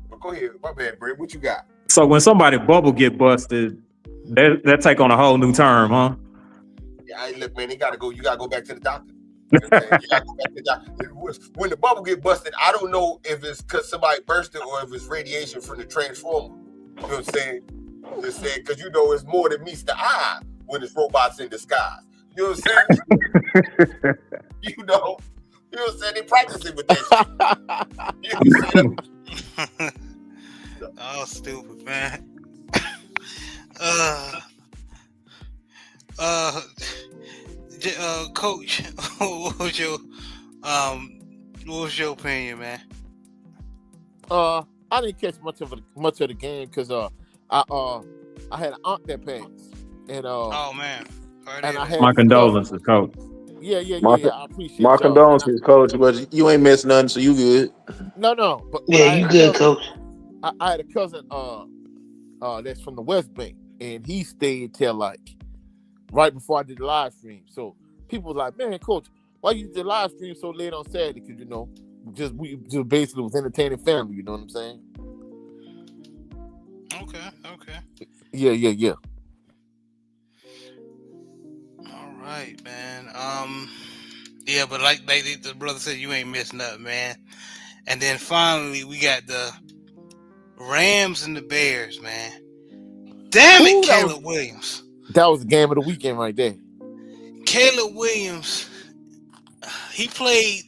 [SPEAKER 7] But go ahead, my bad, Brett. What you got?
[SPEAKER 5] So when somebody bubble get busted, that take on a whole new term, huh?
[SPEAKER 7] Yeah, look, man, you gotta go back to the doctor. You know what I'm saying? You gotta go back to the doctor. When the bubble get busted, I don't know if it's because somebody bursted or if it's radiation from the transformer. You know what I'm saying? Just saying, because it's more than meets the eye when it's robots in disguise. You know what I'm saying? You know what I'm saying? They practicing with that shit. You know what I'm saying?
[SPEAKER 1] Oh, stupid, man. Coach, what was your opinion, man?
[SPEAKER 2] I didn't catch much of the game because I had an aunt that passed, and
[SPEAKER 1] Oh man,
[SPEAKER 2] and I had
[SPEAKER 5] my condolences, Coach.
[SPEAKER 2] Yeah. I appreciate
[SPEAKER 6] My
[SPEAKER 2] y'all.
[SPEAKER 6] condolences, Coach, but you ain't missed nothing, so you good.
[SPEAKER 2] No, but
[SPEAKER 4] Yeah, you good, Coach.
[SPEAKER 2] I had a cousin that's from the West Bank, and he stayed till like right before I did the live stream. So people was like, "Man, Coach, why you did the live stream so late on Saturday?" Because we just basically was entertaining family. You know what I'm saying?
[SPEAKER 1] Okay.
[SPEAKER 2] Yeah.
[SPEAKER 1] All right, man. Yeah, but like the brother said, you ain't missed nothing, man. And then finally, we got the Rams and the Bears, man. Damn it, Caleb Williams.
[SPEAKER 2] That was the game of the weekend right there.
[SPEAKER 1] Caleb Williams, he played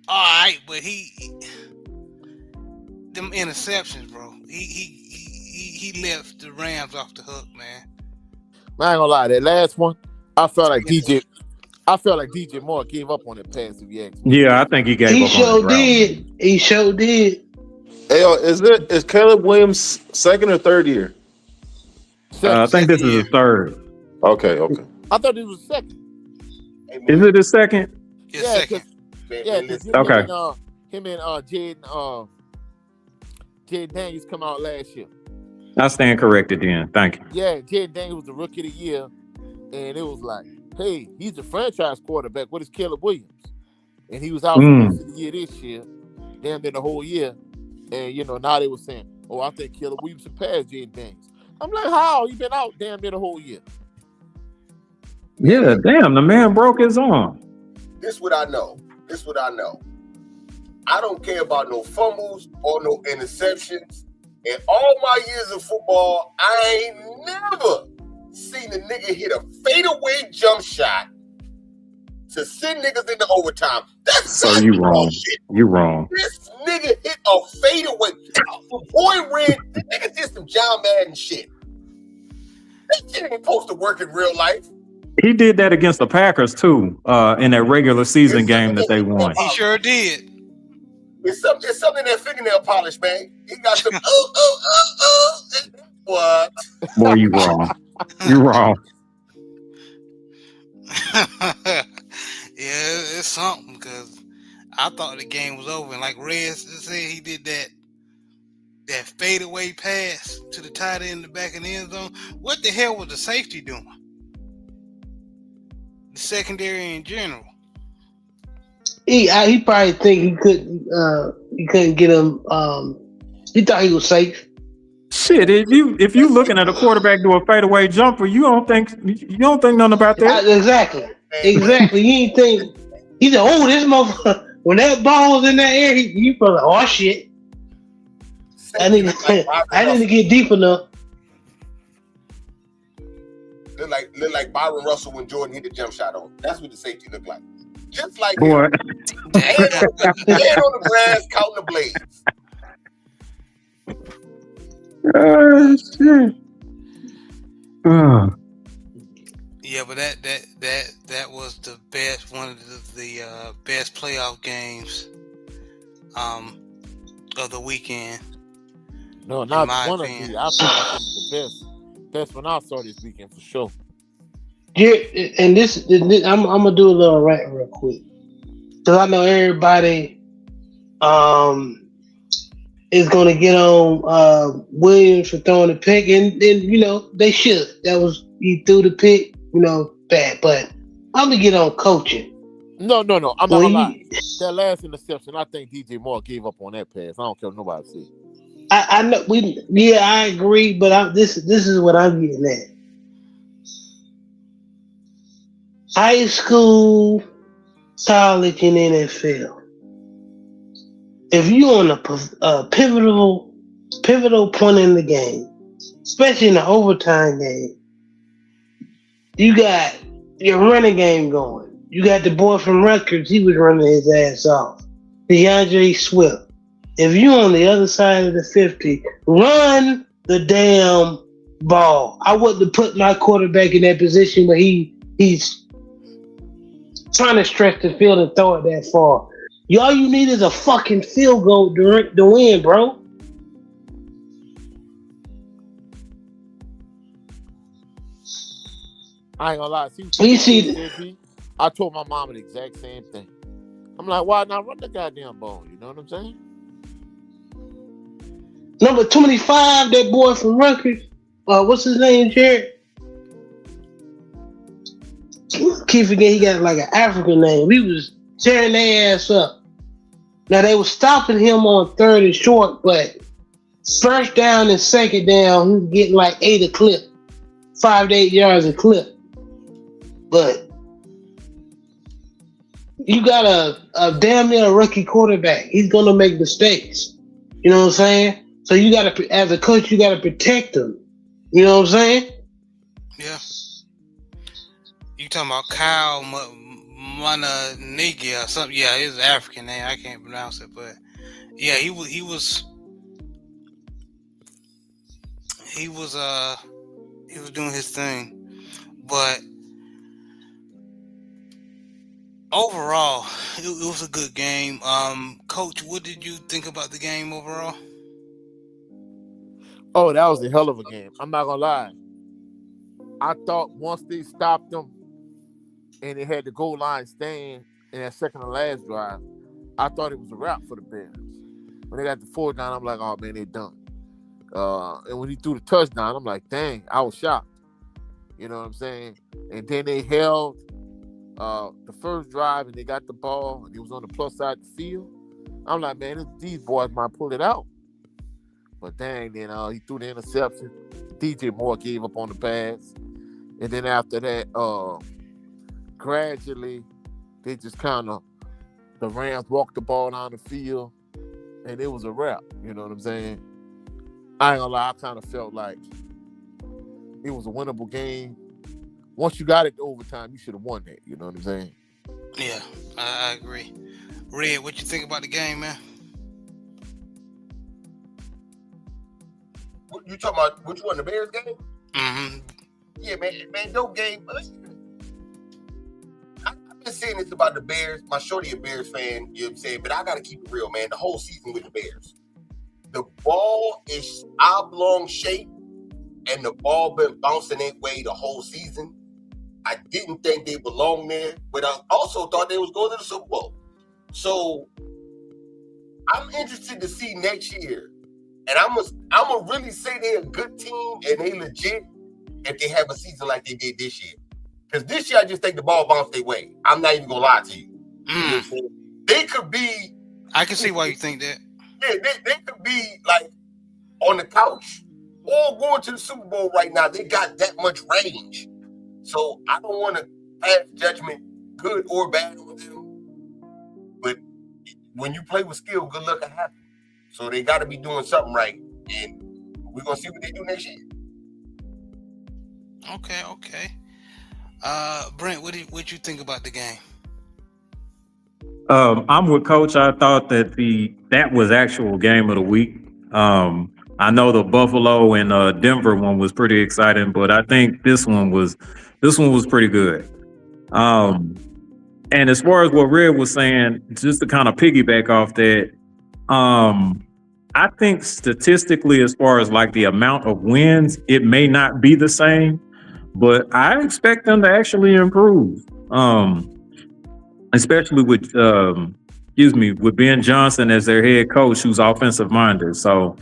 [SPEAKER 1] all right, but them interceptions, bro. He left the Rams off the hook, man.
[SPEAKER 2] I ain't gonna lie, that last one, I felt like DJ Moore gave up on that pass. If you ask me.
[SPEAKER 5] Yeah, I think he gave up on it.
[SPEAKER 4] He sure did.
[SPEAKER 6] Hey, is Caleb Williams second or third year?
[SPEAKER 5] I think this is his third.
[SPEAKER 6] Okay.
[SPEAKER 2] I thought it was second.
[SPEAKER 5] Is it his second?
[SPEAKER 1] It's second.
[SPEAKER 5] Okay.
[SPEAKER 2] Him and Jaden Daniels come out last year.
[SPEAKER 5] I stand corrected then. Thank you.
[SPEAKER 2] Yeah, Jaden Daniels was the rookie of the year, and it was like, hey, he's the franchise quarterback. What is Caleb Williams? And he was out for most of the year this year, damn near the whole year. And now they were saying, oh, I think Caleb Williams surpassed Jaden Daniels. I'm like, how? He been out damn near the whole year.
[SPEAKER 5] Yeah, damn, the man broke his arm.
[SPEAKER 7] This what I know. I don't care about no fumbles or no interceptions. In all my years of football, I ain't never seen a nigga hit a fadeaway jump shot to send niggas into overtime. That's
[SPEAKER 5] so you wrong.
[SPEAKER 7] Shit.
[SPEAKER 5] You wrong.
[SPEAKER 7] This nigga hit a fadeaway. Boy, Red, this nigga did some John Madden shit. That shit ain't supposed to work in real life.
[SPEAKER 5] He did that against the Packers too, in that regular season game that they won.
[SPEAKER 1] He sure did.
[SPEAKER 7] It's something in that fingernail polish, man. He got some What?
[SPEAKER 5] Boy, you wrong. You wrong.
[SPEAKER 1] Yeah, it's something because I thought the game was over. And like Red said, he did that fadeaway pass to the tight end in the back of the end zone. What the hell was the safety doing? The secondary in general.
[SPEAKER 4] He probably think he couldn't get him. He thought he was safe.
[SPEAKER 5] Shit, if you looking at a quarterback do a fadeaway jumper, you don't think nothing about that.
[SPEAKER 4] Exactly. He ain't think. He said, "Oh, this motherfucker." When that ball was in that air, he probably like, "Oh shit." I need to get deep enough.
[SPEAKER 7] Look like Byron Russell when Jordan hit the jump shot on. That's what the safety looked like. Just like
[SPEAKER 5] Boy.
[SPEAKER 7] him. Head on the grass, counting the blades.
[SPEAKER 5] Shit.
[SPEAKER 1] Yeah, but that was the best, one of the best playoff games of the weekend.
[SPEAKER 2] No, not one of the. I feel like it was the best one I saw this weekend for sure.
[SPEAKER 4] Yeah, and this I'm gonna do a little rant real quick because I know everybody is gonna get on Williams for throwing the pick, and they should. He threw the pick, bad, but I'm gonna get on coaching.
[SPEAKER 2] No, I'm not gonna lie. That last interception, I think DJ Moore gave up on that pass. I don't care what nobody says.
[SPEAKER 4] I know I agree, but this is what I'm getting at. High school, college, and NFL. If you're on a pivotal point in the game, especially in the overtime game, you got your running game going. You got the boy from Rutgers, he was running his ass off. DeAndre Swift. If you're on the other side of the 50, run the damn ball. I wouldn't put my quarterback in that position where he's trying to stretch the field and throw it that far. All you need is a fucking field goal to win, bro.
[SPEAKER 2] I ain't gonna lie. I told my mom the exact same thing. I'm like, why not run the goddamn ball? You know what I'm saying?
[SPEAKER 4] Number 25, that boy from Rutgers. What's his name, Jared? Keep forgetting he got like an African name. We was tearing their ass up. Now they was stopping him on 3rd and short, but first down and second down, he was getting like 8 a clip, 5 to 8 yards a clip. But you got a damn near rookie quarterback. He's gonna make mistakes. You know what I'm saying? So you gotta, as a coach, you gotta protect him. You know what I'm saying?
[SPEAKER 1] Yeah. You talking about Kyle Mananigi or something? Yeah, it's an African name. I can't pronounce it, but yeah, he was doing his thing. But overall, it was a good game. Coach, what did you think about the game overall?
[SPEAKER 2] Oh, that was a hell of a game. I'm not gonna lie. I thought once they stopped them and they had the goal line stand in that second to last drive, I thought it was a wrap for the Bears. When they got the 4th down, I'm like, oh man, they're done. And when he threw the touchdown, I'm like, dang, I was shocked. You know what I'm saying? And then they held the first drive and they got the ball and it was on the plus side of the field. I'm like, man, these boys might pull it out. But dang, then he threw the interception. DJ Moore gave up on the pass. And then after that, gradually, they just the Rams walked the ball down the field and it was a wrap. You know what I'm saying? I ain't gonna lie, I kind of felt like it was a winnable game. Once you got it to overtime, you should have won that. You know what I'm saying?
[SPEAKER 1] Yeah, I agree. Red, what you think about the game, man?
[SPEAKER 7] You talking about which one, the Bears game?
[SPEAKER 1] Mm-hmm.
[SPEAKER 7] Yeah, man, no game. I've been saying this about the Bears. My shorty a Bears fan, you know what I'm saying? But I got to keep it real, man. The whole season with the Bears. The ball is oblong shape, and the ball been bouncing that way the whole season. I didn't think they belonged there, but I also thought they was going to the Super Bowl. So I'm interested to see next year. And I'm gonna really say they're a good team and they legit if they have a season like they did this year. Because this year I just think the ball bounced their way. I'm not even gonna lie to you. You know what I'm saying? They could be.
[SPEAKER 1] I can see why you think that.
[SPEAKER 7] Yeah, they could be like on the couch or going to the Super Bowl right now. They got that much range. So I don't want to pass judgment, good or bad, on them. But when you play with skill, good luck can happen. So they got to be doing something right, and we're gonna see what they do next year.
[SPEAKER 1] Okay. Brent, what you think about the game?
[SPEAKER 5] I'm with Coach. I thought that that was actual game of the week. I know the Buffalo and Denver one was pretty exciting, but I think this one was pretty good. And as far as what Red was saying, just to kind of piggyback off that, I think statistically, as far as like the amount of wins, it may not be the same, but I expect them to actually improve. Especially with Ben Johnson as their head coach, who's offensive minded. So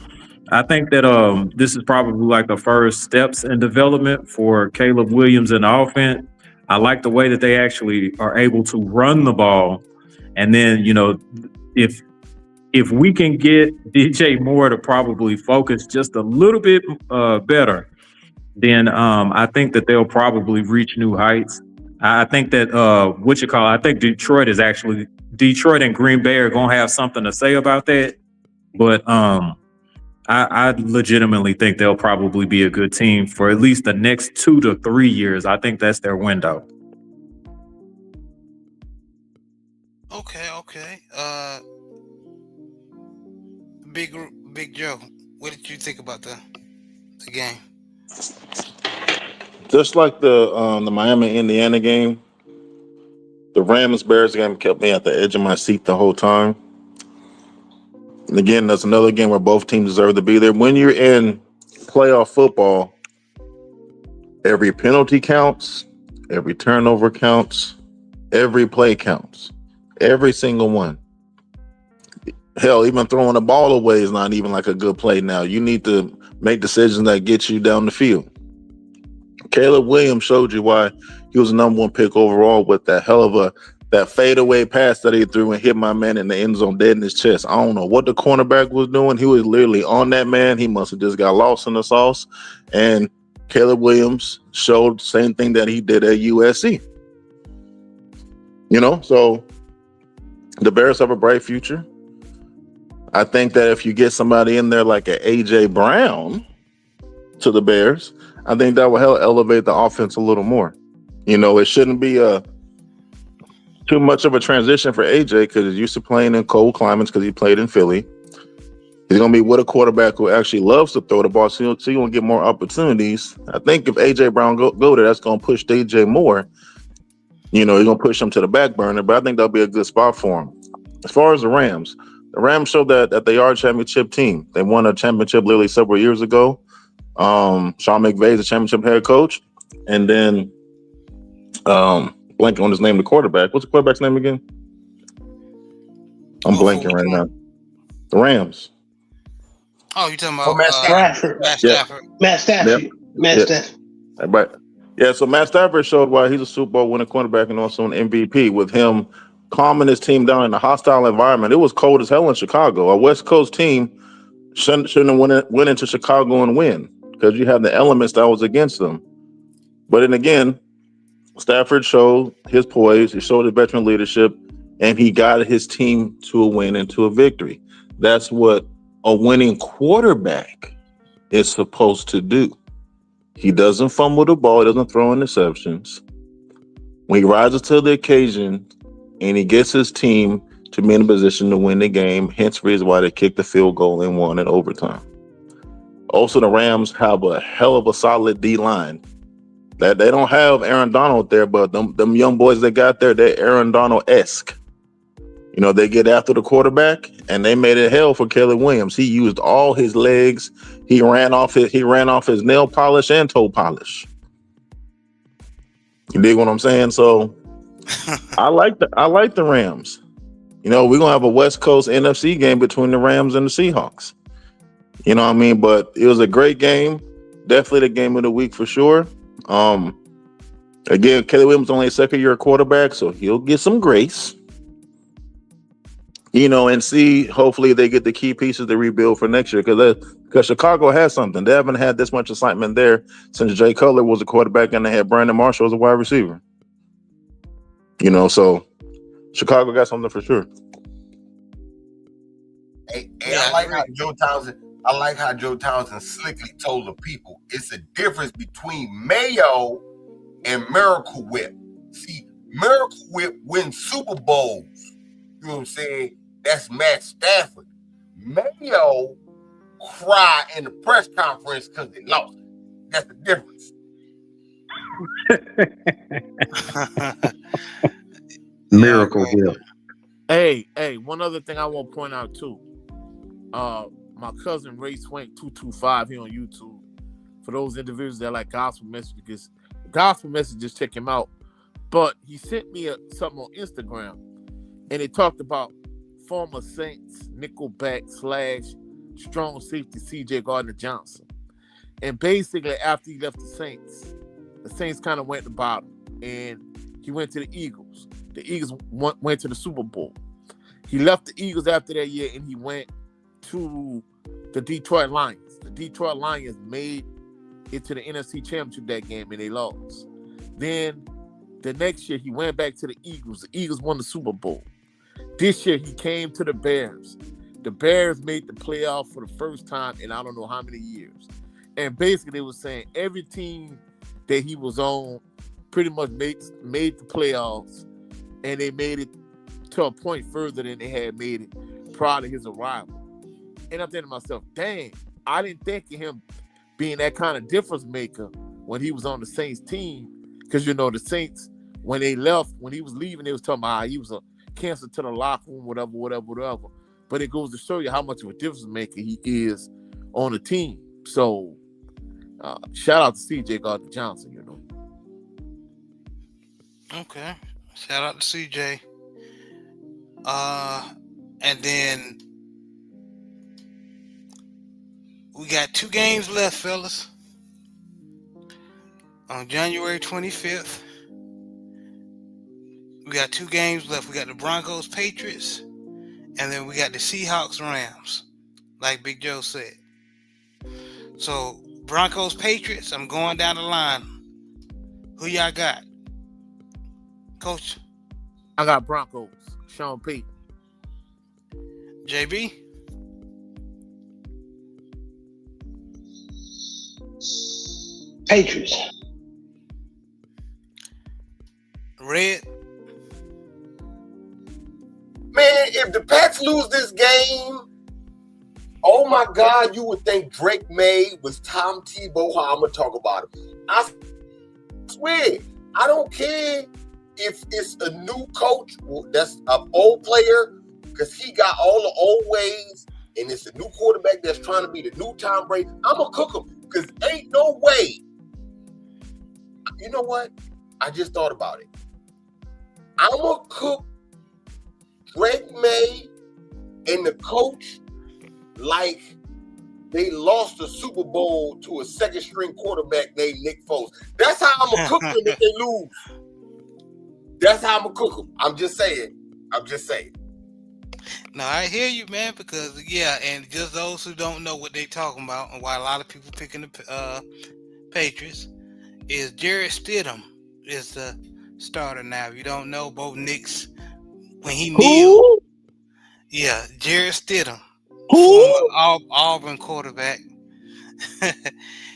[SPEAKER 5] I think that this is probably like the first steps in development for Caleb Williams in the offense. I like the way that they actually are able to run the ball. And then, if we can get DJ Moore to probably focus just a little bit better, then I think that they'll probably reach new heights. I think that I think Detroit and Green Bay are gonna have something to say about that. But I legitimately think they'll probably be a good team for at least the next 2 to 3 years. I think that's their window.
[SPEAKER 1] Okay. Big Joe, what did you think about the game?
[SPEAKER 6] Just like the Miami Indiana game, the Rams Bears game kept me at the edge of my seat the whole time. And again, that's another game where both teams deserve to be there. When you're in playoff football, every penalty counts, every turnover counts, every play counts, every single one. Hell, even throwing the ball away is not even like a good play now. You need to make decisions that get you down the field. Caleb Williams showed you why he was the number one pick overall with that fadeaway pass that he threw and hit my man in the end zone dead in his chest. I don't know what the cornerback was doing. He was literally on that man. He must have just got lost in the sauce. And Caleb Williams showed the same thing that he did at USC. So the Bears have a bright future. I think that if you get somebody in there like an A.J. Brown to the Bears, I think that will help elevate the offense a little more. It shouldn't be too much of a transition for AJ because he's used to playing in cold climates because he played in Philly. He's going to be with a quarterback who actually loves to throw the ball, so he's going to get more opportunities. I think if AJ Brown go there, that's going to push DJ more. He's going to push him to the back burner, but I think that'll be a good spot for him. As far as the Rams showed that they are a championship team. They won a championship literally several years ago. Sean McVay is a championship head coach. And then blanking on his name, the quarterback. What's the quarterback's name again? I'm blanking right now. The Rams.
[SPEAKER 1] Oh, you're talking about
[SPEAKER 7] Matt
[SPEAKER 4] Stafford.
[SPEAKER 1] Matt Stafford.
[SPEAKER 4] Matt Stafford.
[SPEAKER 6] Right. Yeah, so Matt Stafford showed why he's a Super Bowl winning quarterback and also an MVP with him calming his team down in a hostile environment. It was cold as hell in Chicago. A West Coast team shouldn't have went into Chicago and win because you have the elements that was against them. But then again, Stafford showed his poise, he showed his veteran leadership, and he got his team to a win and to a victory. That's what a winning quarterback is supposed to do. He doesn't fumble the ball, he doesn't throw interceptions. When he rises to the occasion and he gets his team to be in a position to win the game, hence the reason why they kicked the field goal and won in overtime. Also, the Rams have a hell of a solid D-line. That they don't have Aaron Donald there, but them young boys they got there, they're Aaron Donald-esque. They get after the quarterback, and they made it hell for Caleb Williams. He used all his legs. He ran off his nail polish and toe polish. You dig what I'm saying? So I like the Rams. We're gonna have a West Coast NFC game between the Rams and the Seahawks. You know what I mean? But it was a great game. Definitely the game of the week for sure. Again, Kelly Williams only a second-year quarterback, so he'll get some grace. And see, hopefully they get the key pieces to rebuild for next year because Chicago has something. They haven't had this much excitement there since Jay Cutler was a quarterback and they had Brandon Marshall as a wide receiver. So Chicago got something for sure.
[SPEAKER 7] And I like how Joe Townsend slickly told the people it's a difference between Mayo and Miracle Whip. See, Miracle Whip wins Super Bowls. You know what I'm saying? That's Matt Stafford. Mayo cry in the press conference because they lost. That's the difference.
[SPEAKER 5] Miracle Whip.
[SPEAKER 2] Hey, one other thing I want to point out too. My cousin Ray Swank 225 here on YouTube. For those individuals that like gospel messages, check him out. But he sent me something on Instagram, and it talked about former Saints nickelback / strong safety C.J. Gardner-Johnson. And basically, after he left the Saints kind of went to the bottom, and he went to the Eagles. The Eagles went to the Super Bowl. He left the Eagles after that year, and he went to the Detroit Lions. The Detroit Lions made it to the NFC Championship that game, and they lost. Then the next year, he went back to the Eagles. The Eagles won the Super Bowl. This year, he came to the Bears. The Bears made the playoff for the first time in I don't know how many years. And basically, they were saying every team that he was on pretty much made the playoffs, and they made it to a point further than they had made it prior to his arrival. And I'm thinking to myself, dang, I didn't think of him being that kind of difference maker when he was on the Saints team. Because, the Saints, when he was leaving, they was talking about how he was a cancer to the locker room, whatever. But it goes to show you how much of a difference maker he is on the team. So, shout out to C.J. Gardner-Johnson,
[SPEAKER 1] Okay. Shout out to CJ. And then we got 2 games left, fellas. On January 25th, we got 2 games left. We got the Broncos Patriots, and then we got the Seahawks Rams, like Big Joe said. So Broncos Patriots, I'm going down the line. Who y'all got? Coach?
[SPEAKER 2] I got Broncos. Sean Payton.
[SPEAKER 1] JB?
[SPEAKER 4] Patriots.
[SPEAKER 1] Red?
[SPEAKER 7] Man, if the Pats lose this game, oh my God, you would think Drake May was Tom Tebow. How I'm going to talk about him. I swear, I don't care if it's a new coach that's an old player because he got all the old ways, and it's a new quarterback that's trying to be the new Tom Brady. I'm going to cook him because ain't no way. You know what? I just thought about it. I'm going to cook Drake May and the coach like they lost the Super Bowl to a second-string quarterback named Nick Foles. That's how I'm going to cook them if they lose. That's how I'm going to cook them. I'm just saying.
[SPEAKER 1] No, I hear you, man, because, and just those who don't know what they talking about and why a lot of people picking the Patriots is Jared Stidham is the starter now. If you don't know, Bo Nix, when he kneeled. Yeah, Jared Stidham, former Auburn quarterback.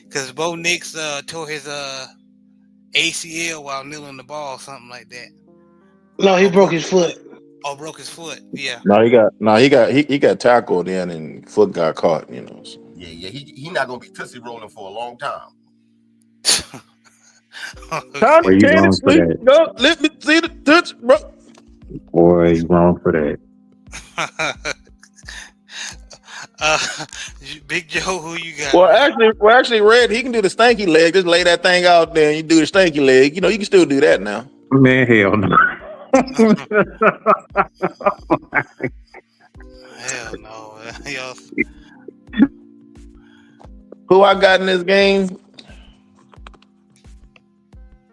[SPEAKER 1] Because Bo Nix tore his ACL while kneeling the ball, something like that.
[SPEAKER 4] No, he broke his foot.
[SPEAKER 1] Oh, broke his foot. Yeah.
[SPEAKER 6] He got tackled in and foot got caught. So.
[SPEAKER 7] Yeah. He not gonna be tootsie rolling for a long time.
[SPEAKER 5] Where you wrong for that?
[SPEAKER 6] No, let me see the touch, bro.
[SPEAKER 5] Boy, you wrong for that.
[SPEAKER 1] Big Joe, who you got?
[SPEAKER 6] Well, actually, Red, he can do the stanky leg. Just lay that thing out there and you do the stanky leg. You can still do that now.
[SPEAKER 5] Man, hell no.
[SPEAKER 1] Hell no. Yo,
[SPEAKER 6] Who I got in this game?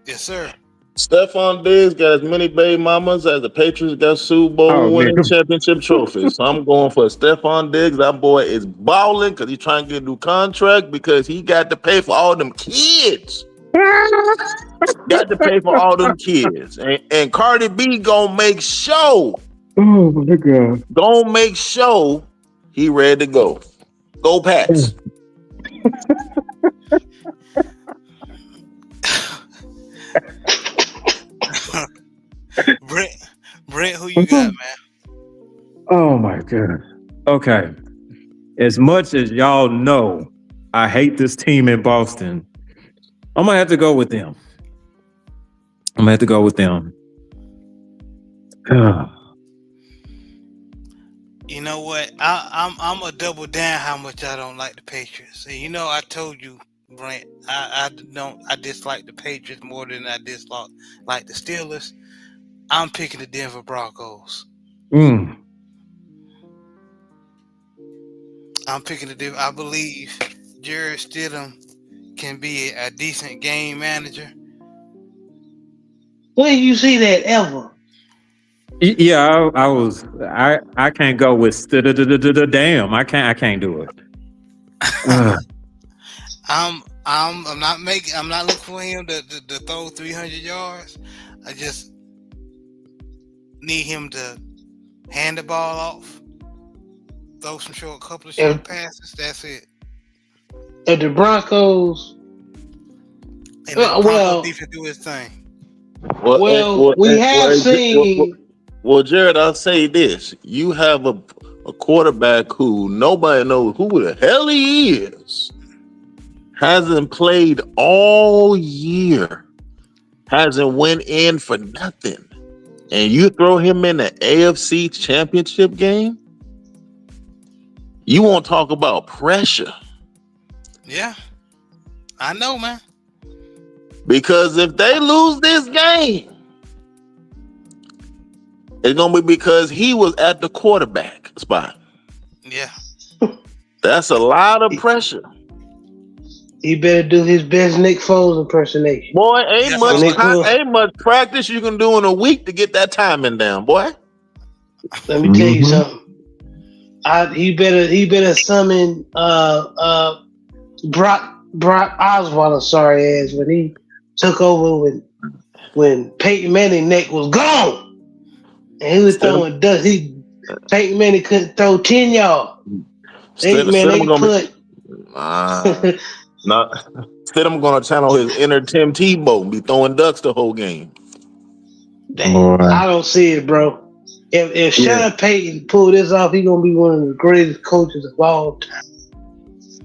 [SPEAKER 1] yes, sir.
[SPEAKER 6] Stephon Diggs got as many baby mamas as the Patriots got Super
[SPEAKER 5] Oh
[SPEAKER 6] Bowl
[SPEAKER 5] man.
[SPEAKER 6] winning championship trophies. So I'm going for Stephon Diggs. That boy is balling because he's trying to get a new contract because he got to pay for all them kids. Got to pay for all them kids. And Cardi B gonna make sure.
[SPEAKER 5] Oh my god.
[SPEAKER 6] Gonna make sure he ready to go. Go Pats.
[SPEAKER 1] Brent, who you got, man?
[SPEAKER 5] Oh my god. Okay. As much as y'all know, I hate this team in Boston. I'm gonna have to go with them.
[SPEAKER 1] You know what? I'm a double down how much I don't like the Patriots. And you know, I told you, Brent, I dislike the Patriots more than I dislike the Steelers. I'm picking the Denver Broncos.
[SPEAKER 5] Mm.
[SPEAKER 1] I'm picking the Denver. I believe Jared Stidham can be a decent game manager.
[SPEAKER 4] When you see that ever?
[SPEAKER 5] Yeah, I can't go with damn. I can't do it.
[SPEAKER 1] I'm not looking for him to throw 300 yards. I just need him to hand the ball off, throw a couple of short passes. That's it.
[SPEAKER 4] If the Broncos,
[SPEAKER 1] And the Broncos defense do his thing.
[SPEAKER 4] we have seen.
[SPEAKER 6] Well, Jared, I'll say this: you have a quarterback who nobody knows who the hell he is. Hasn't played all year. Hasn't went in for nothing. And you throw him in the AFC Championship game? You won't talk about pressure.
[SPEAKER 1] Yeah. I know, man.
[SPEAKER 6] Because if they lose this game, it's going to be because he was at the quarterback spot.
[SPEAKER 1] Yeah.
[SPEAKER 6] That's a lot of pressure.
[SPEAKER 4] He better do his best Nick Foles impersonation.
[SPEAKER 6] Boy, ain't much practice you can do in a week to get that timing down, boy.
[SPEAKER 4] Let me tell you something. He better summon Brock Osweiler, sorry ass, when he took over when Peyton Manning neck was gone. And he was throwing dust. Peyton Manning couldn't throw 10 yards.
[SPEAKER 6] Instead, I'm going to channel his inner Tim Tebow and be throwing ducks the whole game.
[SPEAKER 4] Damn, I don't see it, bro. If Sean Payton pull this off, he's going to be one of the greatest coaches of all time.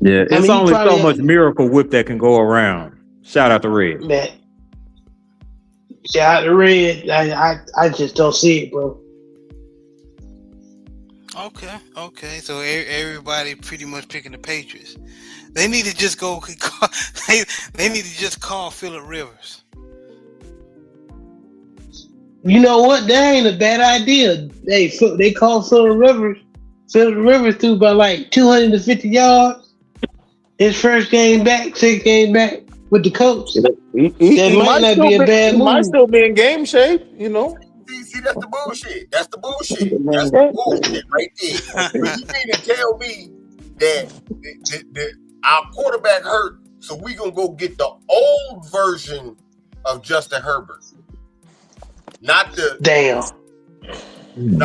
[SPEAKER 5] Yeah, it's only so much Miracle Whip that can go around. Shout out to Red.
[SPEAKER 4] Man. Shout out to Red. I just don't see it, bro.
[SPEAKER 1] Okay. So everybody pretty much picking the Patriots. They need to just go. They need to just call Phillip Rivers.
[SPEAKER 4] You know what? That ain't a bad idea. They called Phillip Rivers. Phillip Rivers threw by like 250 yards. His first game back, second game back with the coach. That might not be a bad move.
[SPEAKER 6] He might still be in game shape, you know.
[SPEAKER 7] See, that's the bullshit. That's the bullshit right there. But you mean to tell me that our quarterback hurt, so we gonna go get the old version of Justin Herbert, not the
[SPEAKER 4] damn.
[SPEAKER 7] They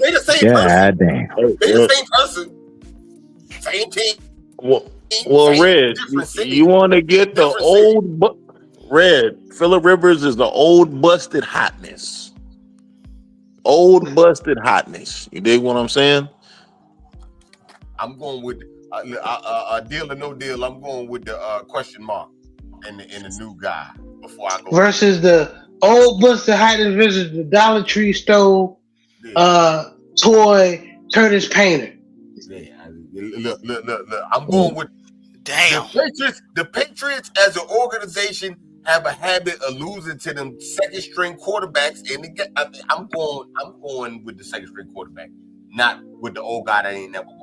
[SPEAKER 7] the same person. They the same person. Same team.
[SPEAKER 6] Well, Red, you want to get the old Red? Phillip Rivers is the old busted hotness. Old busted hotness. You dig what I'm saying?
[SPEAKER 7] I'm going with a deal or no deal. I'm going with the question mark and the new guy before I go.
[SPEAKER 4] Versus the old busted hotness versus the Dollar Tree store toy Curtis Painter.
[SPEAKER 7] Yeah, look. I'm going with the Patriots as an organization have a habit of losing to them second string quarterbacks in the game. I'm going with the second string quarterback, not with the old guy that ain't never won.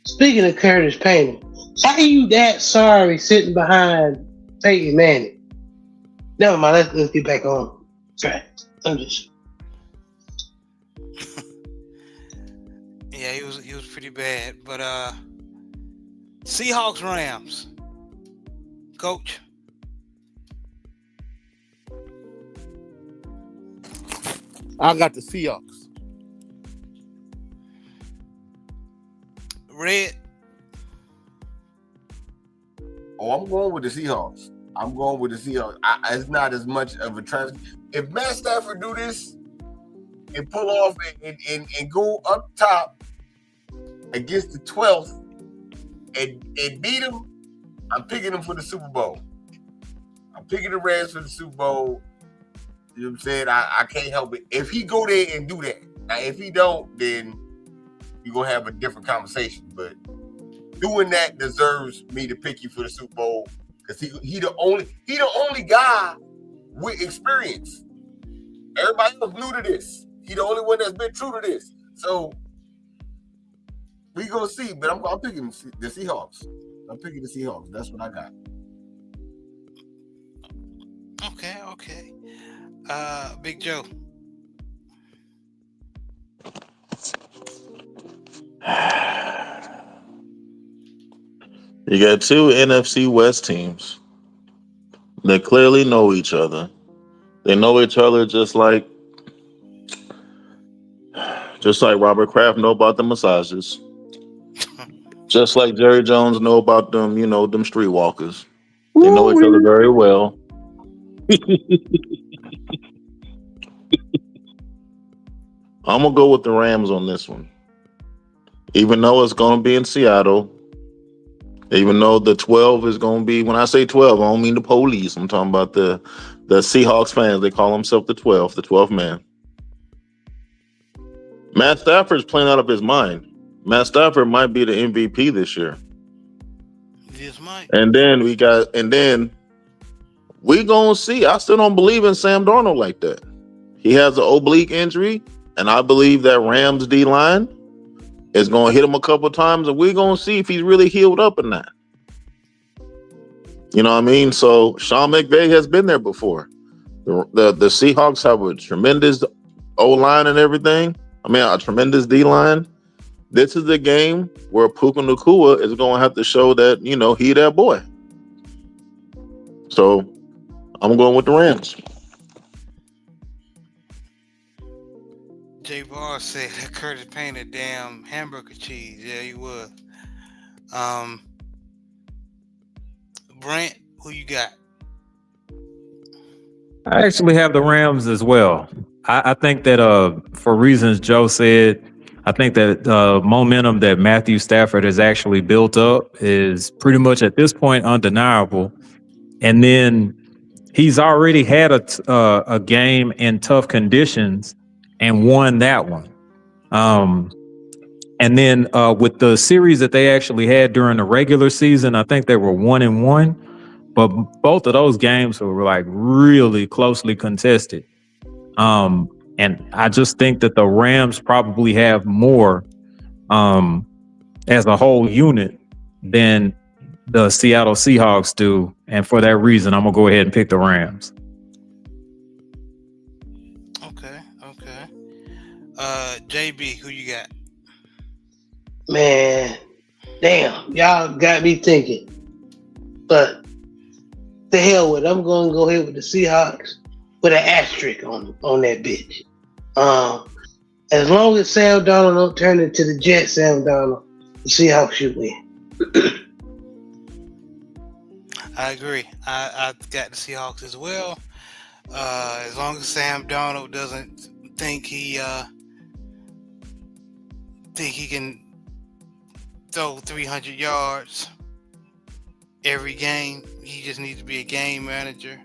[SPEAKER 4] Speaking of Curtis Payne, why are you that sorry sitting behind Peyton Manning? Never mind. Let's get back on track. I'm just.
[SPEAKER 1] Yeah, he was pretty bad. But Seahawks Rams. Coach.
[SPEAKER 2] I got the Seahawks.
[SPEAKER 1] Red.
[SPEAKER 7] Oh, I'm going with the Seahawks. It's not as much of a trans. If Matt Stafford do this and pull off and go up top against the 12th and beat him, I'm picking him for the Super Bowl. I'm picking the Rams for the Super Bowl. You know what I'm saying? I can't help it. If he go there and do that, now if he don't, then you're gonna have a different conversation. But doing that deserves me to pick you for the Super Bowl because he the only guy with experience. Everybody else new to this. He the only one that's been true to this. So we gonna see. But I'm picking the Seahawks. I'm picking the Seahawks. That's what I got.
[SPEAKER 1] Okay. Big Joe.
[SPEAKER 6] You got two NFC West teams that clearly know each other. They know each other just like Robert Kraft know about the massages. Just like Jerry Jones know about them, them streetwalkers. They know each other very well. I'm gonna go with the Rams on this one. Even though it's gonna be in Seattle, even though the 12 is gonna be, when I say 12, I don't mean the police. I'm talking about the Seahawks fans. They call themselves the 12th man. Matt Stafford's playing out of his mind. Matt Stafford might be the MVP this year.
[SPEAKER 1] Yes, Mike.
[SPEAKER 6] And then we gonna see. I still don't believe in Sam Darnold like that. He has an oblique injury, and I believe that Rams D line is gonna hit him a couple times, and we're gonna see if he's really healed up or not. You know what I mean? So Sean McVay has been there before. The Seahawks have a tremendous O line and everything. I mean, a tremendous D line. This is the game where Puka Nacua is going to have to show that, he that boy. So I'm going with the Rams.
[SPEAKER 1] Jay Barr said that Curtis Payne a damn hamburger cheese. Yeah, he was. Brent, who you got?
[SPEAKER 5] I actually have the Rams as well. I think that for reasons Joe said, I think that momentum that Matthew Stafford has actually built up is pretty much at this point undeniable. And then he's already had a game in tough conditions and won that one. And then with the series that they actually had during the regular season, I think they were 1-1. But both of those games were like really closely contested. And I just think that the Rams probably have more as a whole unit than the Seattle Seahawks do. And for that reason, I'm going to go ahead and pick the Rams.
[SPEAKER 1] Okay. JB, who you got?
[SPEAKER 4] Man, damn, y'all got me thinking. But the hell with it. I'm going to go ahead with the Seahawks with an asterisk on that bitch. As long as Sam Darnold don't turn into the Jets, Sam Darnold, the Seahawks should win.
[SPEAKER 1] I agree. I got the Seahawks as well. As long as Sam Darnold doesn't think he can throw 300 yards every game, he just needs to be a game manager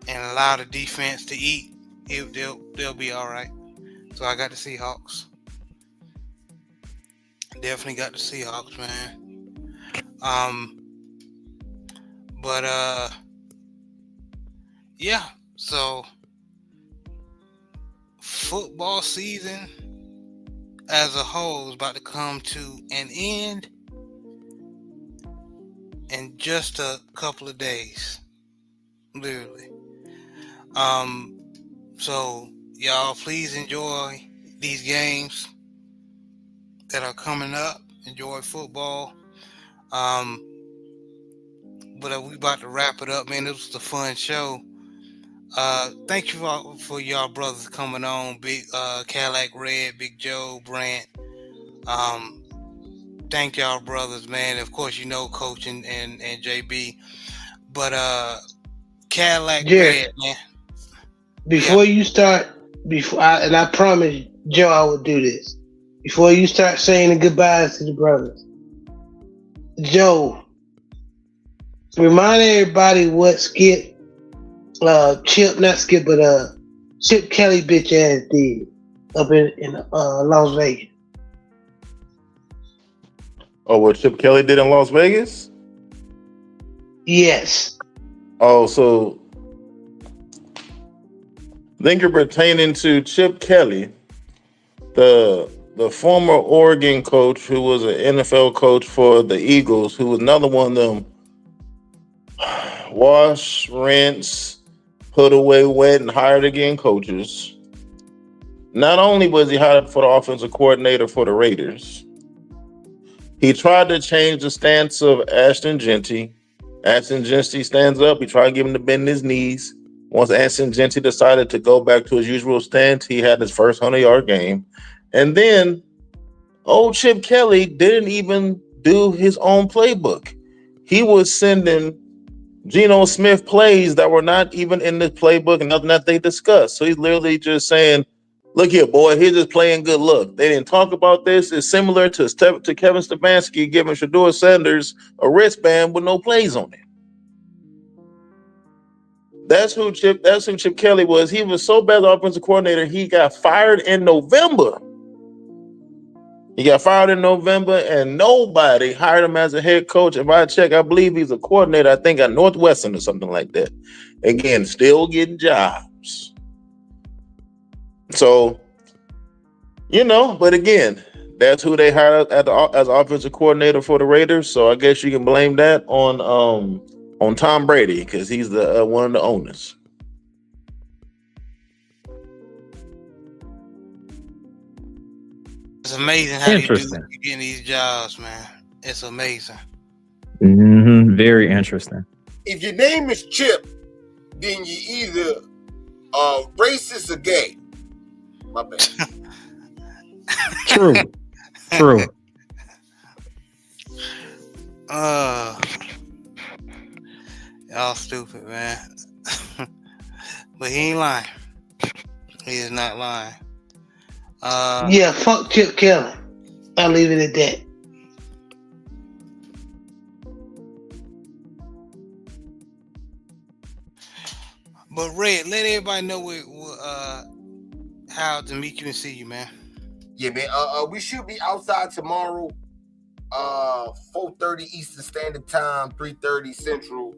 [SPEAKER 1] and allow the defense to eat. They'll be all right. So I got the Seahawks. Definitely got the Seahawks, man. But yeah. So football season as a whole is about to come to an end in just a couple of days, literally. Um, so y'all please enjoy these games that are coming up. Enjoy football. Um, but we about to wrap it up, man. This was a fun show. Thank you for y'all brothers coming on. Big Cadillac Red, Big Joe, Brant. Um, thank y'all brothers, man. Of course, you know Coach and JB. But Cadillac
[SPEAKER 4] Jerry,
[SPEAKER 1] Red, man. Yeah.
[SPEAKER 4] before you start, and I promise Joe I will do this. Before you start saying the goodbyes to the brothers, Joe, remind everybody what not Skip, but Chip Kelly bitch ass did up in Las Vegas.
[SPEAKER 6] Oh, what Chip Kelly did in Las Vegas?
[SPEAKER 4] Yes.
[SPEAKER 6] Oh, so I think you're pertaining to Chip Kelly, the former Oregon coach who was an NFL coach for the Eagles, who was another one of them wash, rinse, put away wet, and hired again coaches. Not only was he hired for the offensive coordinator for the Raiders, he tried to change the stance of Ashton Genty. Ashton Genty stands up. He tried to get him to bend his knees. Once Ashton Genty decided to go back to his usual stance, he had his first 100-yard game. And then old Chip Kelly didn't even do his own playbook. He was sending Geno Smith plays that were not even in the playbook and nothing that they discussed. So he's literally just saying, look here, boy, here's just playing good luck. They didn't talk about this. It's similar to Kevin Stefanski giving Shedeur Sanders a wristband with no plays on it. That's who Chip Kelly was. He was so bad, the offensive coordinator, he got fired in November. And nobody hired him as a head coach. If I check, I believe he's a coordinator, I think at Northwestern or something like that. Again, still getting jobs. So, but again, that's who they hired as offensive coordinator for the Raiders. So I guess you can blame that on Tom Brady because he's the one of the owners.
[SPEAKER 1] It's amazing how you
[SPEAKER 5] Interesting.
[SPEAKER 1] getting these jobs, man. It's amazing.
[SPEAKER 5] Very interesting.
[SPEAKER 7] If your name is Chip, then you either racist or gay. My bad.
[SPEAKER 5] True.
[SPEAKER 1] Y'all stupid, man. But he ain't lying. He is not lying.
[SPEAKER 4] Yeah, fuck Chip Kelly. I'll leave it at that.
[SPEAKER 1] But Red, let everybody know how to meet you and see you, man.
[SPEAKER 7] Yeah, man. We should be outside tomorrow. 4:30 Eastern Standard Time, 3:30 Central.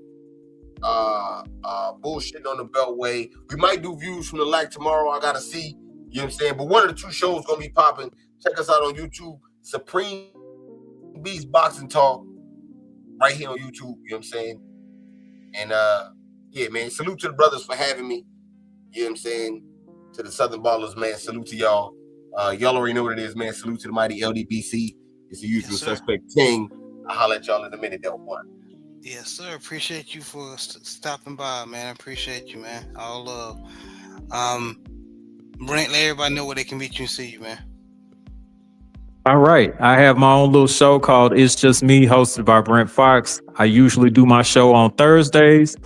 [SPEAKER 7] Bullshit on the Beltway. We might do views from the light tomorrow. I gotta see. You know what I'm saying? But one of the two shows gonna be popping. Check us out on YouTube. Supreme Beast Boxing Talk. Right here on YouTube. You know what I'm saying? And yeah, man. Salute to the brothers for having me. You know what I'm saying? To the Southern Ballers, man. Salute to y'all. Y'all already know what it is, man. Salute to the mighty LDBC. It's the usual suspect King. I'll holler at y'all in a minute, though. One.
[SPEAKER 1] Yes, sir. Appreciate you for stopping by, man. I appreciate you, man. All love. Brent, let everybody know where they can meet you and see you, man.
[SPEAKER 5] All right. I have my own little show called It's Just Me, hosted by Brent Fox. I usually do my show on Thursdays.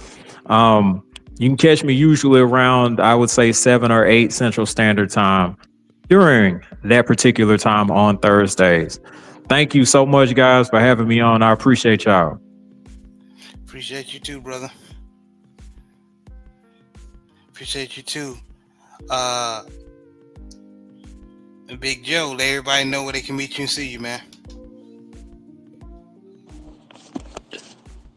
[SPEAKER 5] You can catch me usually around, I would say, 7 or 8 Central Standard Time during that particular time on Thursdays. Thank you so much, guys, for having me on. I appreciate y'all.
[SPEAKER 1] Appreciate you too, brother. Appreciate you too. Big Joe, let everybody know where they can meet you and see you, man.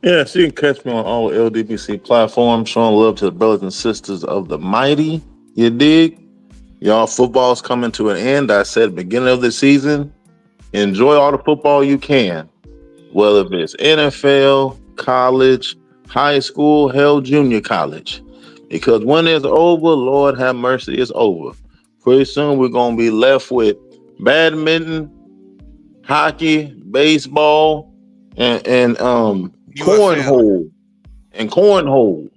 [SPEAKER 6] Yes, you can catch me on all LDBC platforms, showing love to the brothers and sisters of the mighty. You dig? Y'all, football's coming to an end. I said beginning of the season, enjoy all the football you can, whether it's NFL, college, high school, hell, junior college. Because when it's over, Lord have mercy, it's over. Pretty soon we're gonna be left with badminton, hockey, baseball, and
[SPEAKER 1] UFL.
[SPEAKER 6] cornhole.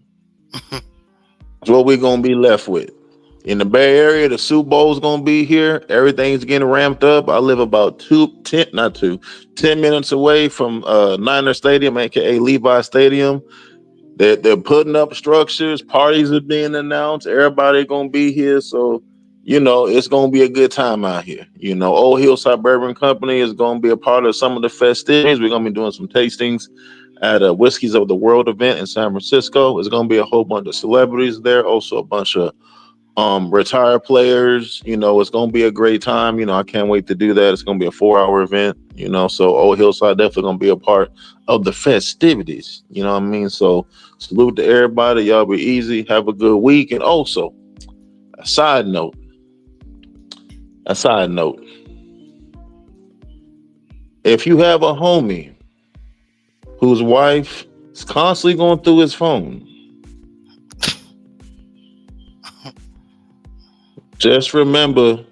[SPEAKER 6] That's what we're gonna be left with. In the Bay Area, the Super Bowl's gonna be here. Everything's getting ramped up. I live about 10 minutes away from Niner Stadium, aka Levi Stadium. They're putting up structures. Parties are being announced. Everybody gonna be here, so it's gonna be a good time out here. Old Hillside Bourbon Company is gonna be a part of some of the festivities. We're gonna be doing some tastings at a Whiskeys of the World event in San Francisco. There's gonna be a whole bunch of celebrities there, also a bunch of retired players. It's gonna be a great time. I can't wait to do that. It's gonna be a 4-hour event. So Old Hillside definitely gonna be a part of the festivities. You know what I mean? So salute to everybody. Y'all be easy. Have a good week. And also, a side note. If you have a homie whose wife is constantly going through his phone, just remember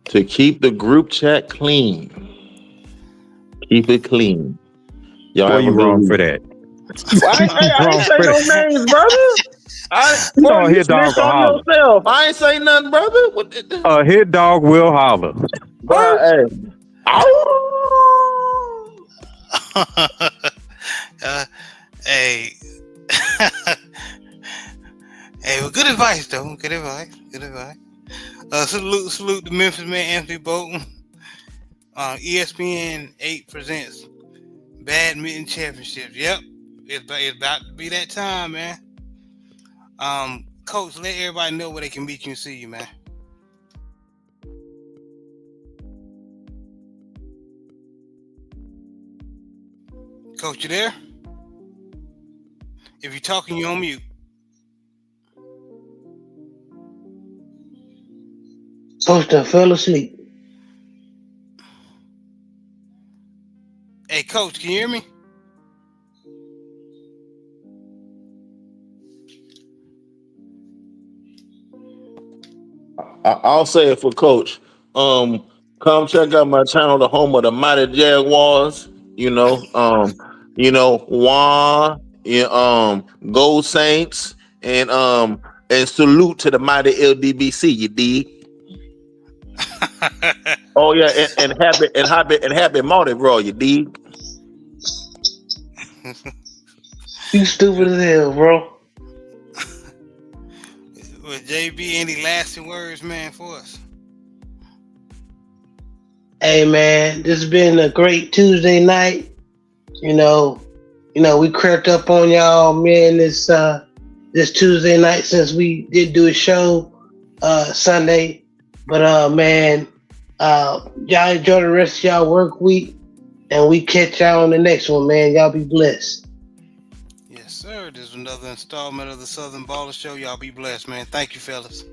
[SPEAKER 6] to keep the group chat clean. Keep it clean. Y'all
[SPEAKER 5] Boy,
[SPEAKER 6] have
[SPEAKER 5] you
[SPEAKER 6] a good
[SPEAKER 5] wrong
[SPEAKER 6] week.
[SPEAKER 5] for that.
[SPEAKER 6] I ain't say no names, brother.
[SPEAKER 5] You know a
[SPEAKER 6] You
[SPEAKER 5] hit dog
[SPEAKER 6] snitched
[SPEAKER 5] will
[SPEAKER 6] on
[SPEAKER 5] holler.
[SPEAKER 6] yourself. I ain't say nothing, brother.
[SPEAKER 5] A hit dog will holler.
[SPEAKER 6] Hey.
[SPEAKER 1] Hey. Hey, well, good advice though. Good advice. Salute the Memphis man Anthony Bolton. ESPN 8 presents Badminton Championships. Yep, it's about to be that time, man. Coach, let everybody know where they can meet you and see you, man. Coach, you there? If you're talking, you're on mute.
[SPEAKER 4] Coach done fell asleep.
[SPEAKER 1] Hey, Coach, can you hear me?
[SPEAKER 6] I'll say it for Coach. Come check out my channel, the home of the Mighty Jaguars. Go Saints, and salute to the mighty LDBC. You dig? Oh yeah, and happy Mardi Gras. You dig?
[SPEAKER 4] You stupid as hell, bro.
[SPEAKER 1] With JB, any lasting words, man, for us?
[SPEAKER 4] Hey man, this has been a great Tuesday night. We crept up on y'all, man, this Tuesday night since we did do a show Sunday. But man, y'all enjoy the rest of y'all work week, and we catch y'all on the next one, man. Y'all be blessed.
[SPEAKER 1] Yes, sir. This is another installment of the Southern Baller Show. Y'all be blessed, man. Thank you, fellas.